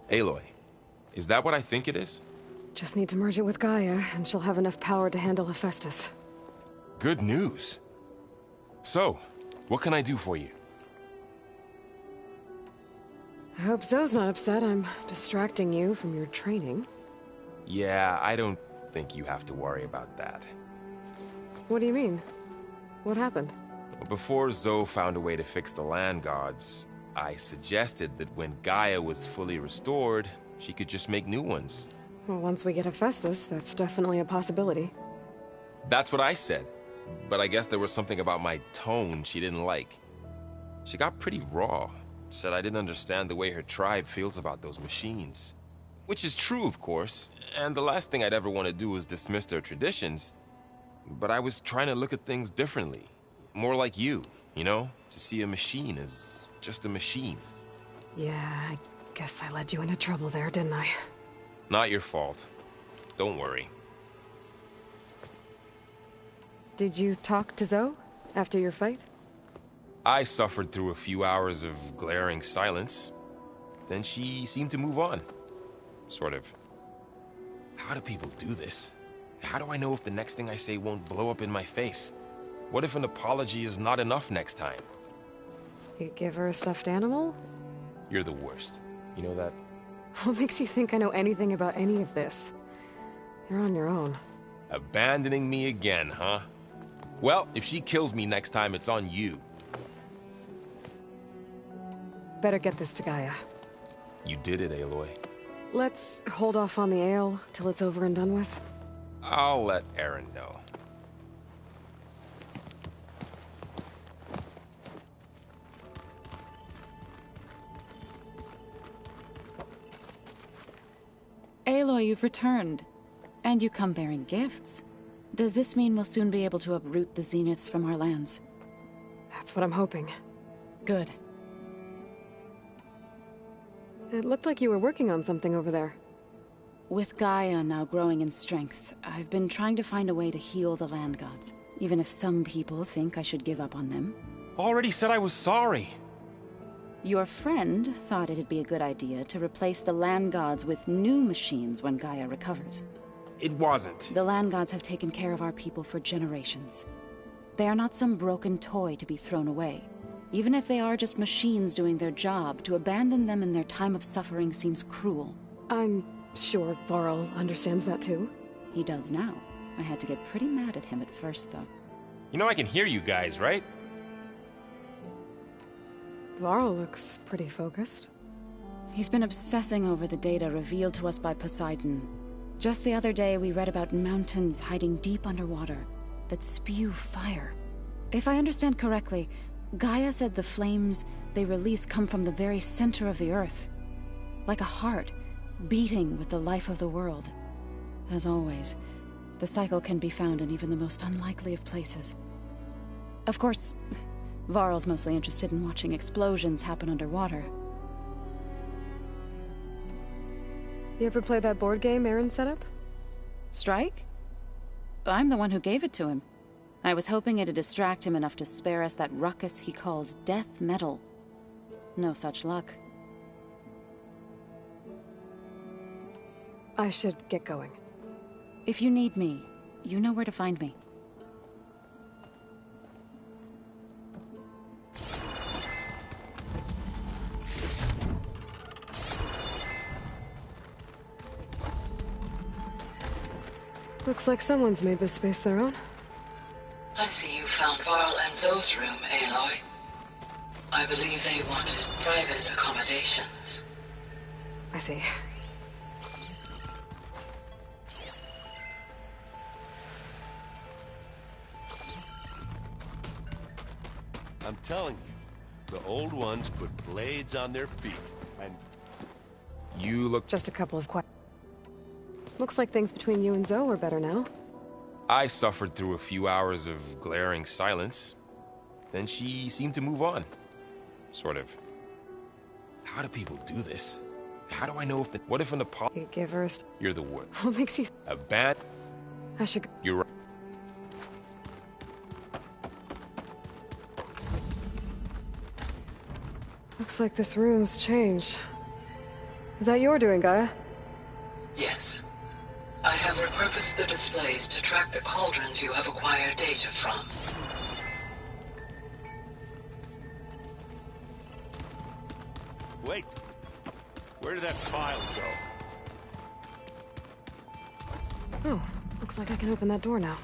Aloy, is that what I think it is? Just need to merge it with Gaia, and she'll have enough power to handle Hephaestus. Good news. So, what can I do for you? I hope Zoe's not upset I'm distracting you from your training. Yeah, I don't think you have to worry about that. What do you mean? What happened? Before Zoe found a way to fix the land gods, I suggested that when Gaia was fully restored, she could just make new ones. Well, once we get Hephaestus, that's definitely a possibility. That's what I said, but I guess there was something about my tone she didn't like. She got pretty raw, said I didn't understand the way her tribe feels about those machines. Which is true, of course, and the last thing I'd ever want to do is dismiss their traditions. But I was trying to look at things differently. More like you know? To see a machine as just a machine. Yeah, I guess I led you into trouble there, didn't I? Not your fault. Don't worry. Did you talk to Zoe after your fight? I suffered through a few hours of glaring silence. Then she seemed to move on. Sort of. How do people do this? How do I know if the next thing I say won't blow up in my face? What if an apology is not enough next time? You give her a stuffed animal? You're the worst. You know that? What makes you think I know anything about any of this? You're on your own. Abandoning me again, huh? Well, if she kills me next time, it's on you. Better get this to Gaia. You did it, Aloy. Let's hold off on the ale till it's over and done with. I'll let Aaron know. Aloy, you've returned. And you come bearing gifts. Does this mean we'll soon be able to uproot the Zeniths from our lands? That's what I'm hoping. Good. It looked like you were working on something over there. With Gaia now growing in strength, I've been trying to find a way to heal the land gods, even if some people think I should give up on them. Already said I was sorry. Your friend thought it'd be a good idea to replace the land gods with new machines when Gaia recovers. It wasn't. The land gods have taken care of our people for generations. They are not some broken toy to be thrown away. Even if they are just machines doing their job, to abandon them in their time of suffering seems cruel. I'm sure Varl understands that too. He does now. I had to get pretty mad at him at first, though. You know I can hear you guys, right? Varl looks pretty focused. He's been obsessing over the data revealed to us by Poseidon. Just the other day, we read about mountains hiding deep underwater that spew fire. If I understand correctly, Gaia said the flames they release come from the very center of the Earth. Like a heart, beating with the life of the world. As always, the cycle can be found in even the most unlikely of places. Of course, Varl's mostly interested in watching explosions happen underwater. You ever play that board game Aaron set up? Strike? I'm the one who gave it to him. I was hoping it'd distract him enough to spare us that ruckus he calls death metal. No such luck. I should get going. If you need me, you know where to find me. Looks like someone's made this space their own. I see you found Varl and Zoe's room, Aloy. I believe they wanted private accommodations. I see. I'm telling you, the old ones put blades on their feet, and... You look... Just a couple of Looks like things between you and Zoe are better now. I suffered through a few hours of glaring silence. Then she seemed to move on. Sort of. How do people do this? How do I know if the... What if an apology... You give her a... You're the worst. What makes you... A bad... I should... You're right. Looks like this room's changed. Is that your doing, Gaia? Yes. I have repurposed the displays to track the cauldrons you have acquired data from. Wait. Where did that file go? Oh, looks like I can open that door now.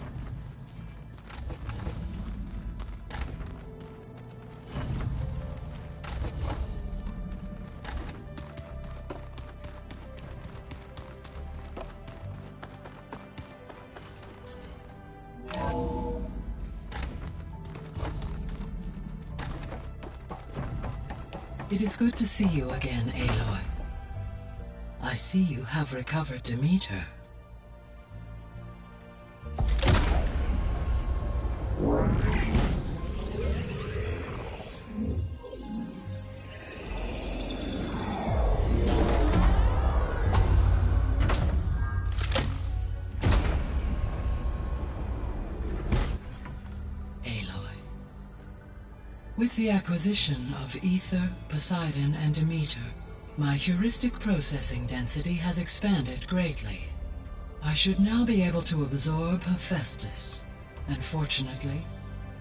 It is good to see you again, Aloy. I see you have recovered Demeter. With the acquisition of Ether, Poseidon, and Demeter, My heuristic processing density has expanded greatly. I should now be able to absorb Hephaestus, and fortunately,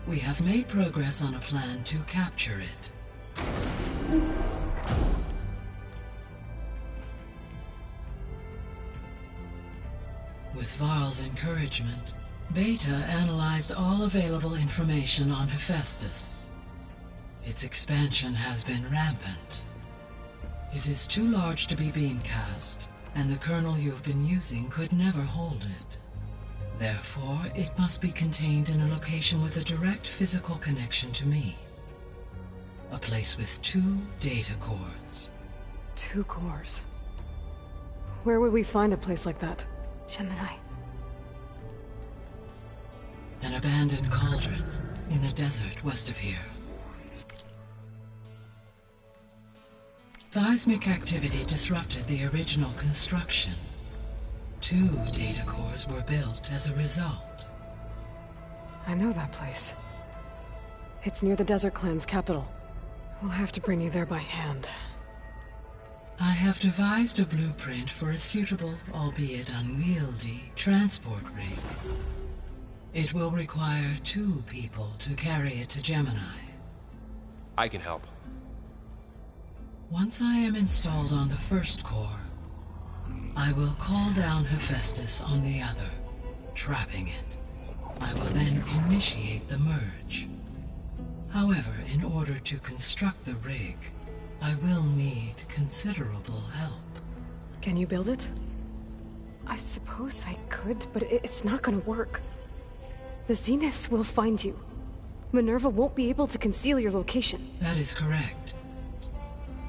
we have made progress on a plan to capture it. With Varl's encouragement, Beta analyzed all available information on Hephaestus. Its expansion has been rampant. It is too large to be beamcast, and the kernel you've been using could never hold it. Therefore, it must be contained in a location with a direct physical connection to me. A place with 2 data cores. 2 cores? Where would we find a place like that? Gemini. An abandoned cauldron in the desert west of here. Seismic activity disrupted the original construction. 2 data cores were built as a result. I know that place. It's near the Desert Clan's capital. We'll have to bring you there by hand. I have devised a blueprint for a suitable, albeit unwieldy, transport rig. It will require 2 people to carry it to Gemini. I can help. Once I am installed on the first core, I will call down Hephaestus on the other, trapping it. I will then initiate the merge. However, in order to construct the rig, I will need considerable help. Can you build it? I suppose I could, but it's not gonna work. The Zeniths will find you. Minerva won't be able to conceal your location. That is correct.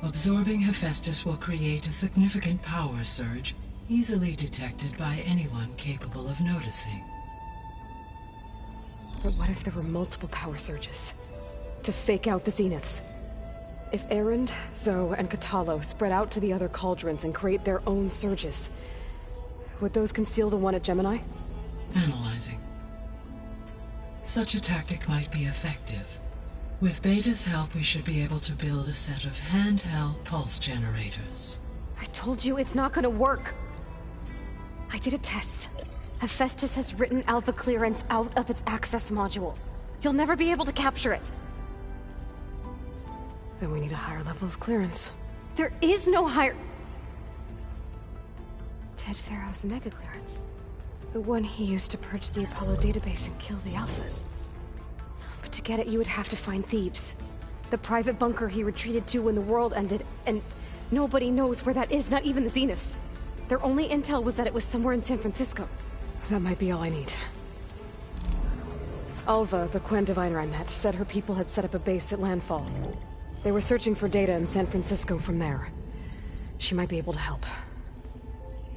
Absorbing Hephaestus will create a significant power surge, easily detected by anyone capable of noticing. But what if there were multiple power surges? To fake out the Zeniths? If Erend, Zoe, and Katalo spread out to the other cauldrons and create their own surges, would those conceal the one at Gemini? Analyzing. Such a tactic might be effective. With Beta's help, we should be able to build a set of handheld pulse generators. I told you it's not gonna work. I did a test. Hephaestus has written Alpha clearance out of its access module. You'll never be able to capture it. Then we need a higher level of clearance. There is no higher... Ted Pharaoh's mega clearance. The one he used to purge the Apollo database and kill the Alphas. But to get it, you would have to find Thebes. The private bunker he retreated to when the world ended, and nobody knows where that is, not even the Zeniths. Their only intel was that it was somewhere in San Francisco. That might be all I need. Alva, the Quen diviner I met, said her people had set up a base at landfall. They were searching for data in San Francisco from there. She might be able to help.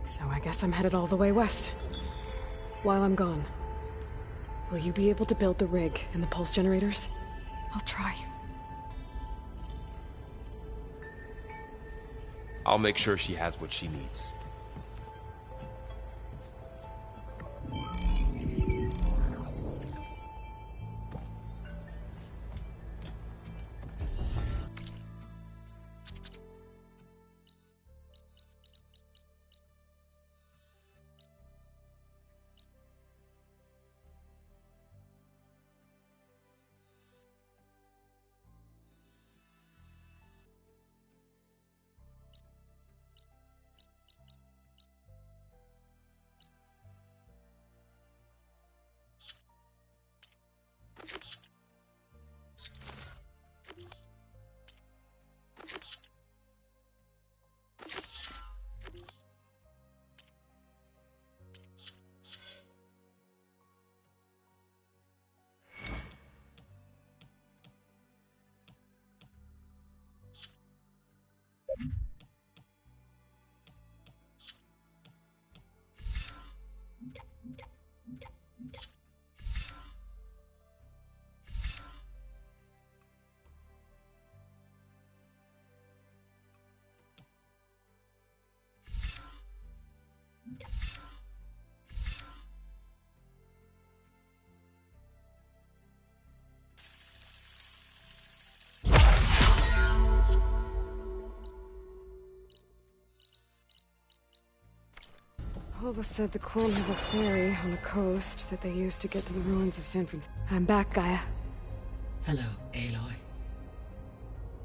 So I guess I'm headed all the way west. While I'm gone, will you be able to build the rig and the pulse generators? I'll try. I'll make sure she has what she needs. Hova said the Quinn have a ferry on the coast that they used to get to the ruins of San Francisco. I'm back, Gaia. Hello, Aloy.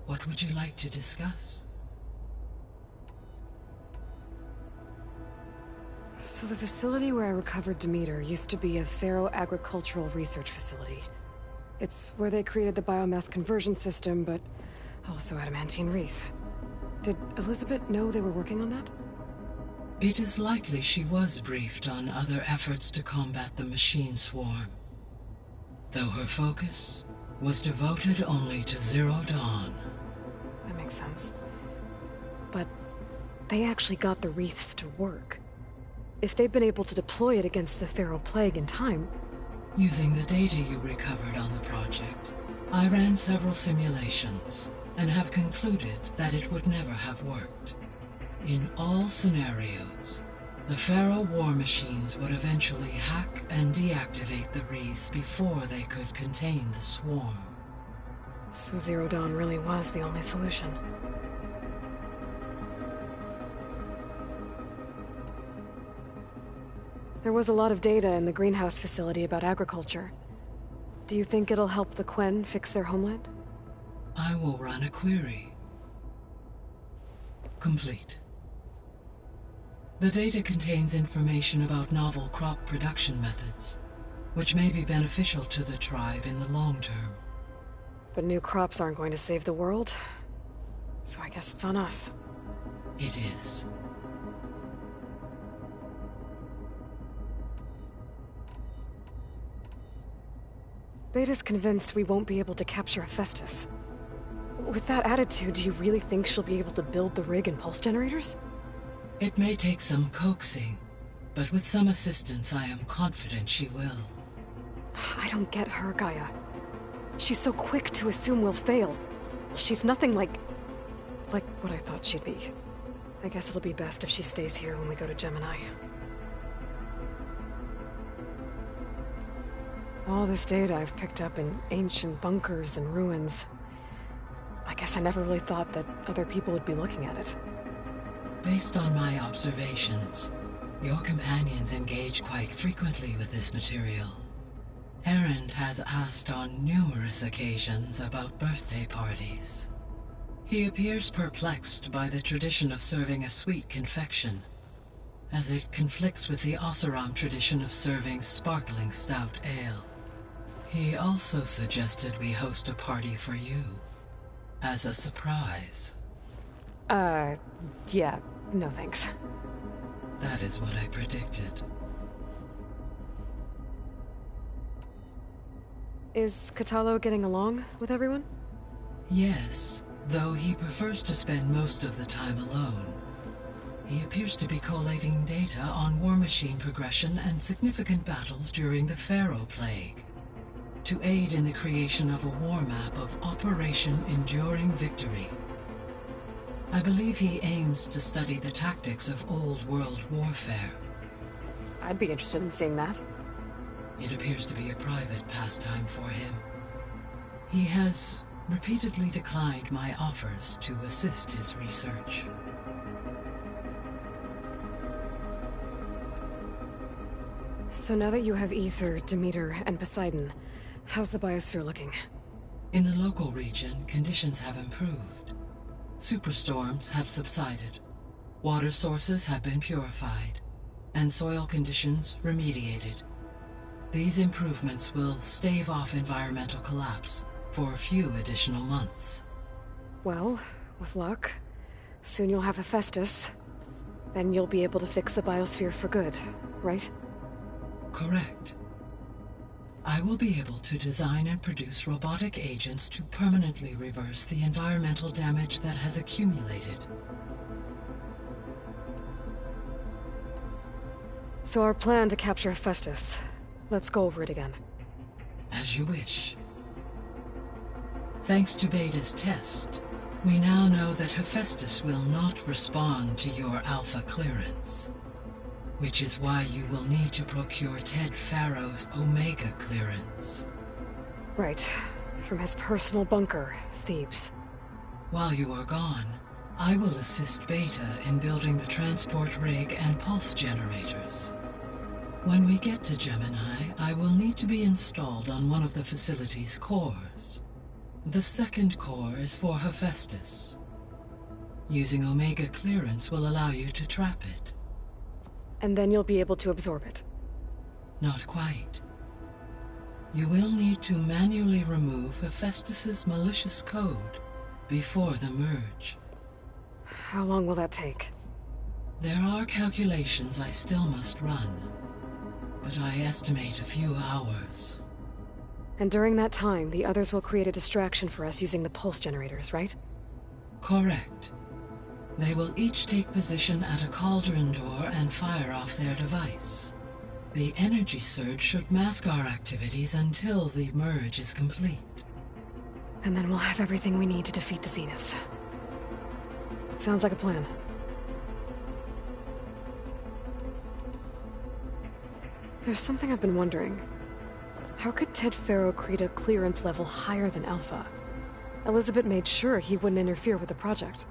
What would you like to discuss? So the facility where I recovered Demeter used to be a Pharaoh agricultural research facility. It's where they created the biomass conversion system, but also adamantine wreath. Did Elizabeth know they were working on that? It is likely she was briefed on other efforts to combat the machine swarm, though her focus was devoted only to Zero Dawn. That makes sense. But they actually got the wreaths to work. If they've been able to deploy it against the Pharaoh Plague in time... Using the data you recovered on the project, I ran several simulations and have concluded that it would never have worked. In all scenarios, the Pharaoh war machines would eventually hack and deactivate the wreaths before they could contain the swarm. So Zero Dawn really was the only solution. There was a lot of data in the greenhouse facility about agriculture. Do you think it'll help the Quen fix their homeland? I will run a query. Complete. The data contains information about novel crop production methods, which may be beneficial to the tribe in the long term. But new crops aren't going to save the world, so I guess it's on us. It is. Beta's convinced we won't be able to capture Hephaestus. With that attitude, do you really think she'll be able to build the rig and pulse generators? It may take some coaxing, but with some assistance I am confident she will. I don't get her, Gaia. She's so quick to assume we'll fail. She's nothing like what I thought she'd be. I guess it'll be best if she stays here when we go to Gemini. All this data I've picked up in ancient bunkers and ruins. I guess I never really thought that other people would be looking at it. Based on my observations, your companions engage quite frequently with this material. Erend has asked on numerous occasions about birthday parties. He appears perplexed by the tradition of serving a sweet confection, as it conflicts with the Oseram tradition of serving sparkling stout ale. He also suggested we host a party for you, as a surprise. Yeah, no thanks. That is what I predicted. Is Catalo getting along with everyone? Yes, though he prefers to spend most of the time alone. He appears to be collating data on war machine progression and significant battles during the Pharaoh Plague, to aid in the creation of a war map of Operation Enduring Victory. I believe he aims to study the tactics of old world warfare. I'd be interested in seeing that. It appears to be a private pastime for him. He has repeatedly declined my offers to assist his research. So now that you have Ether, Demeter, and Poseidon, how's the biosphere looking? In the local region, conditions have improved. Superstorms have subsided, water sources have been purified, and soil conditions remediated. These improvements will stave off environmental collapse for a few additional months. Well, with luck, soon you'll have Hephaestus. Then you'll be able to fix the biosphere for good, right? Correct. I will be able to design and produce robotic agents to permanently reverse the environmental damage that has accumulated. So our plan to capture Hephaestus. Let's go over it again. As you wish. Thanks to Beta's test, we now know that Hephaestus will not respond to your Alpha clearance, which is why you will need to procure Ted Pharaoh's Omega clearance. Right. From his personal bunker, Thebes. While you are gone, I will assist Beta in building the transport rig and pulse generators. When we get to Gemini, I will need to be installed on one of the facility's cores. The second core is for Hephaestus. Using Omega clearance will allow you to trap it. And then you'll be able to absorb it. Not quite. You will need to manually remove Hephaestus's malicious code before the merge. How long will that take? There are calculations I still must run, but I estimate a few hours. And during that time, the others will create a distraction for us using the pulse generators, right? Correct. They will each take position at a cauldron door and fire off their device. The energy surge should mask our activities until the merge is complete. And then we'll have everything we need to defeat the Zeniths. Sounds like a plan. There's something I've been wondering. How could Ted Faro create a clearance level higher than Alpha? Elizabeth made sure he wouldn't interfere with the project.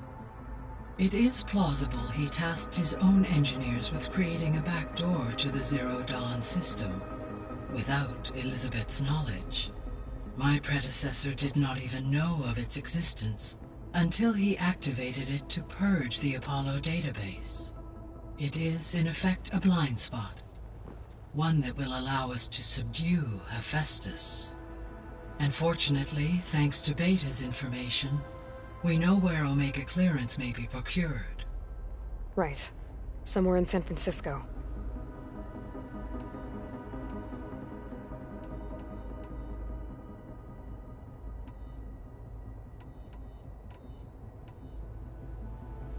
It is plausible he tasked his own engineers with creating a back door to the Zero Dawn system, without Elizabeth's knowledge. My predecessor did not even know of its existence until he activated it to purge the Apollo database. It is, in effect, a blind spot, one that will allow us to subdue Hephaestus. And fortunately, thanks to Beta's information, we know where Omega clearance may be procured. Right. Somewhere in San Francisco.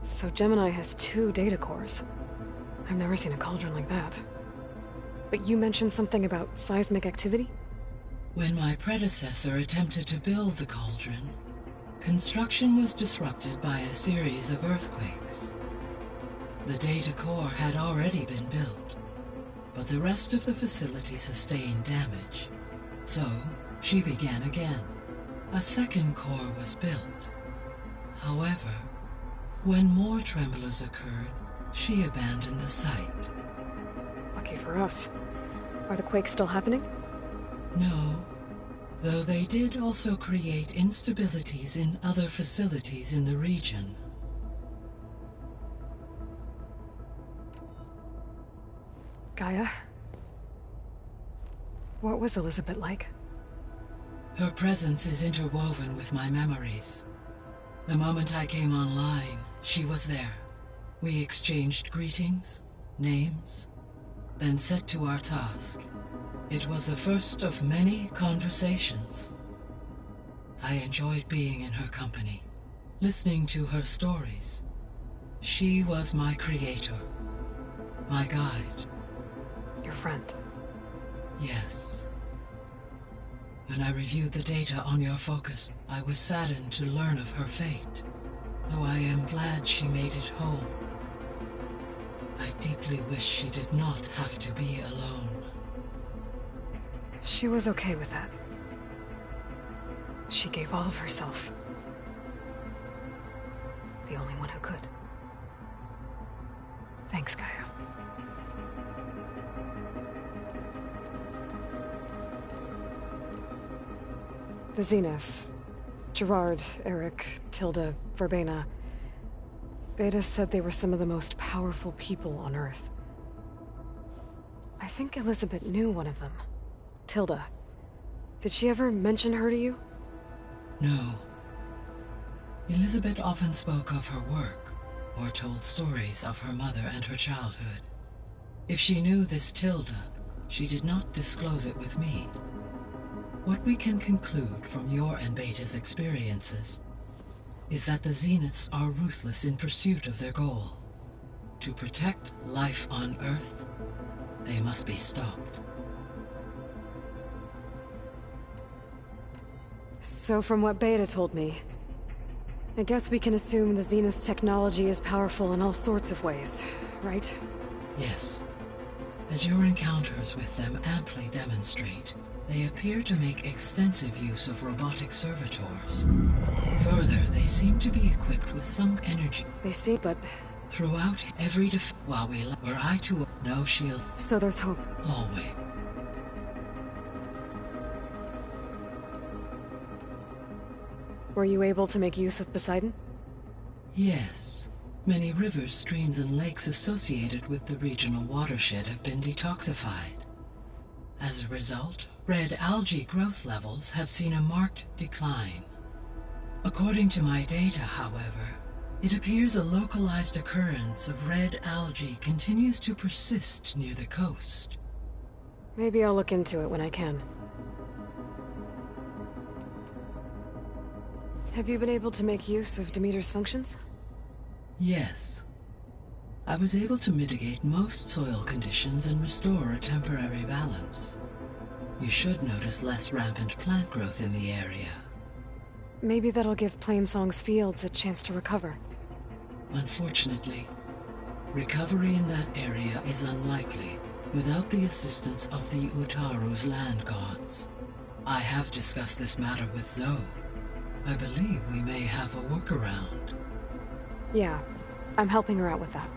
So Gemini has 2 data cores. I've never seen a cauldron like that. But you mentioned something about seismic activity? When my predecessor attempted to build the cauldron, construction was disrupted by a series of earthquakes. The data core had already been built, but the rest of the facility sustained damage. So, she began again. A second core was built. However, when more tremblers occurred, she abandoned the site. Lucky for us. Are the quakes still happening? No, though they did also create instabilities in other facilities in the region. Gaia? What was Elizabeth like? Her presence is interwoven with my memories. The moment I came online, she was there. We exchanged greetings, names, then set to our task. It was the first of many conversations. I enjoyed being in her company, listening to her stories. She was my creator, my guide. Your friend? Yes. When I reviewed the data on your focus, I was saddened to learn of her fate, though I am glad she made it home. I deeply wish she did not have to be alone. She was okay with that. She gave all of herself. The only one who could. Thanks, Gaia. The Zeniths. Gerard, Eric, Tilda, Verbena. Beta said they were some of the most powerful people on Earth. I think Elizabeth knew one of them. Tilda. Did she ever mention her to you? No. Elizabeth often spoke of her work, or told stories of her mother and her childhood. If she knew this Tilda, she did not disclose it with me. What we can conclude from your and Beta's experiences is that the Zeniths are ruthless in pursuit of their goal. To protect life on Earth, they must be stopped. So from what Beta told me, I guess we can assume the Zenith's technology is powerful in all sorts of ways, right? Yes. As your encounters with them amply demonstrate, They appear to make extensive use of robotic servitors. Further, they seem to be equipped with some energy. They see, but... Throughout every while were I to no shield. So there's hope. Always. Were you able to make use of Poseidon? Yes. Many rivers, streams, and lakes associated with the regional watershed have been detoxified. As a result, red algae growth levels have seen a marked decline. According to my data, however, it appears a localized occurrence of red algae continues to persist near the coast. Maybe I'll look into it when I can. Have you been able to make use of Demeter's functions? Yes. I was able to mitigate most soil conditions and restore a temporary balance. You should notice less rampant plant growth in the area. Maybe that'll give Plainsong's fields a chance to recover. Unfortunately, recovery in that area is unlikely without the assistance of the Utaru's land gods. I have discussed this matter with Zoe. I believe we may have a workaround. Yeah, I'm helping her out with that.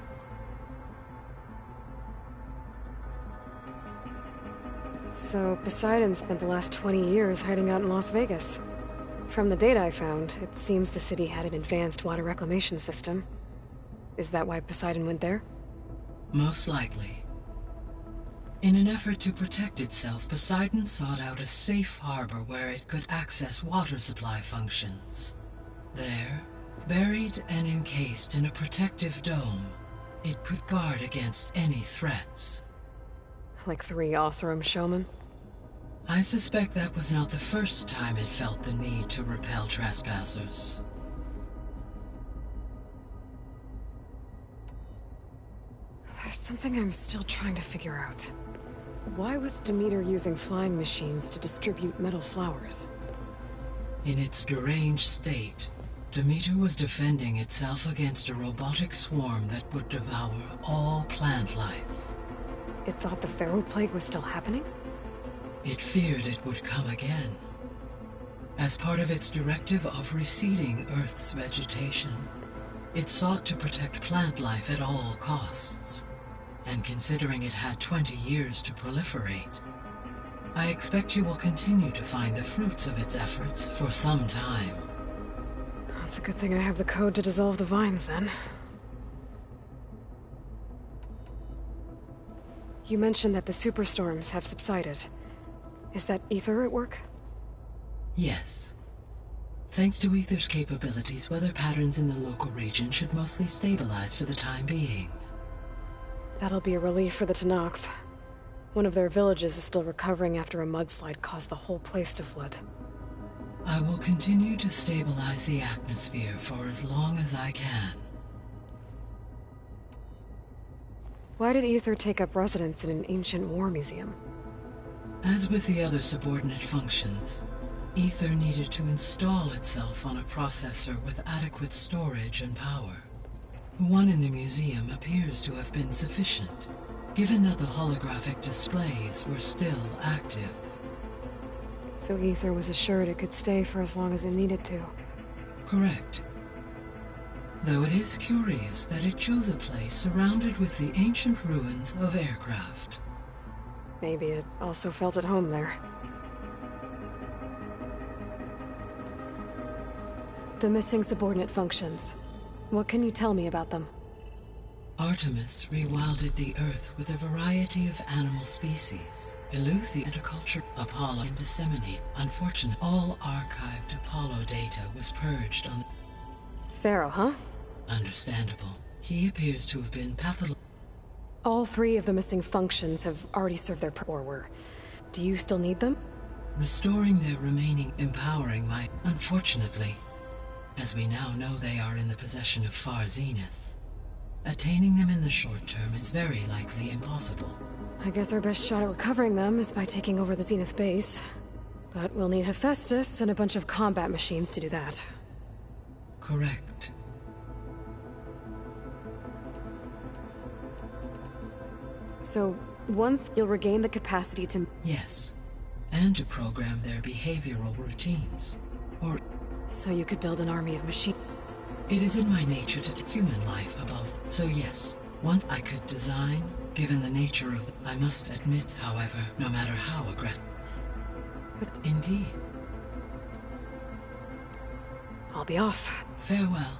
So, Poseidon spent the last 20 years hiding out in Las Vegas. From the data I found, it seems the city had an advanced water reclamation system. Is that why Poseidon went there? Most likely. In an effort to protect itself, Poseidon sought out a safe harbor where it could access water supply functions. There, buried and encased in a protective dome, it could guard against any threats. Like 3 Oseram showmen? I suspect that was not the first time it felt the need to repel trespassers. There's something I'm still trying to figure out. Why was Demeter using flying machines to distribute metal flowers? In its deranged state, Demeter was defending itself against a robotic swarm that would devour all plant life. It thought the Pharaoh Plague was still happening? It feared it would come again. As part of its directive of receding Earth's vegetation, it sought to protect plant life at all costs. And considering it had 20 years to proliferate, I expect you will continue to find the fruits of its efforts for some time. That's a good thing I have the code to dissolve the vines, then. You mentioned that the superstorms have subsided. Is that Ether at work? Yes. Thanks to Ether's capabilities, weather patterns in the local region should mostly stabilize for the time being. That'll be a relief for the Tenakth. One of their villages is still recovering after a mudslide caused the whole place to flood. I will continue to stabilize the atmosphere for as long as I can. Why did Ether take up residence in an ancient war museum? As with the other subordinate functions, Ether needed to install itself on a processor with adequate storage and power. The one in the museum appears to have been sufficient, given that the holographic displays were still active. So Ether was assured it could stay for as long as it needed to. Correct. Though it is curious that it chose a place surrounded with the ancient ruins of aircraft. Maybe it also felt at home there. The missing subordinate functions. What can you tell me about them? Artemis rewilded the Earth with a variety of animal species. Eleuthi and a culture Apollo and disseminate. Unfortunately, all archived Apollo data was purged on the... Pharaoh, huh? Understandable. He appears to have been pathological. All 3 of the missing functions have already served their purpose. Do you still need them? Restoring their remaining empowering might... Unfortunately, as we now know, they are in the possession of Far Zenith. Attaining them in the short term is very likely impossible. I guess our best shot at recovering them is by taking over the Zenith base. But we'll need Hephaestus and a bunch of combat machines to do that. Correct. So, once you'll regain the capacity to... Yes. and to program their behavioral routines. Or... So you could build an army of machines? It is in my nature to take human life above. So yes, once I could design, given the nature of the... I must admit, however, no matter how aggressive... Indeed. I'll be off. Farewell.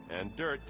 And dirt.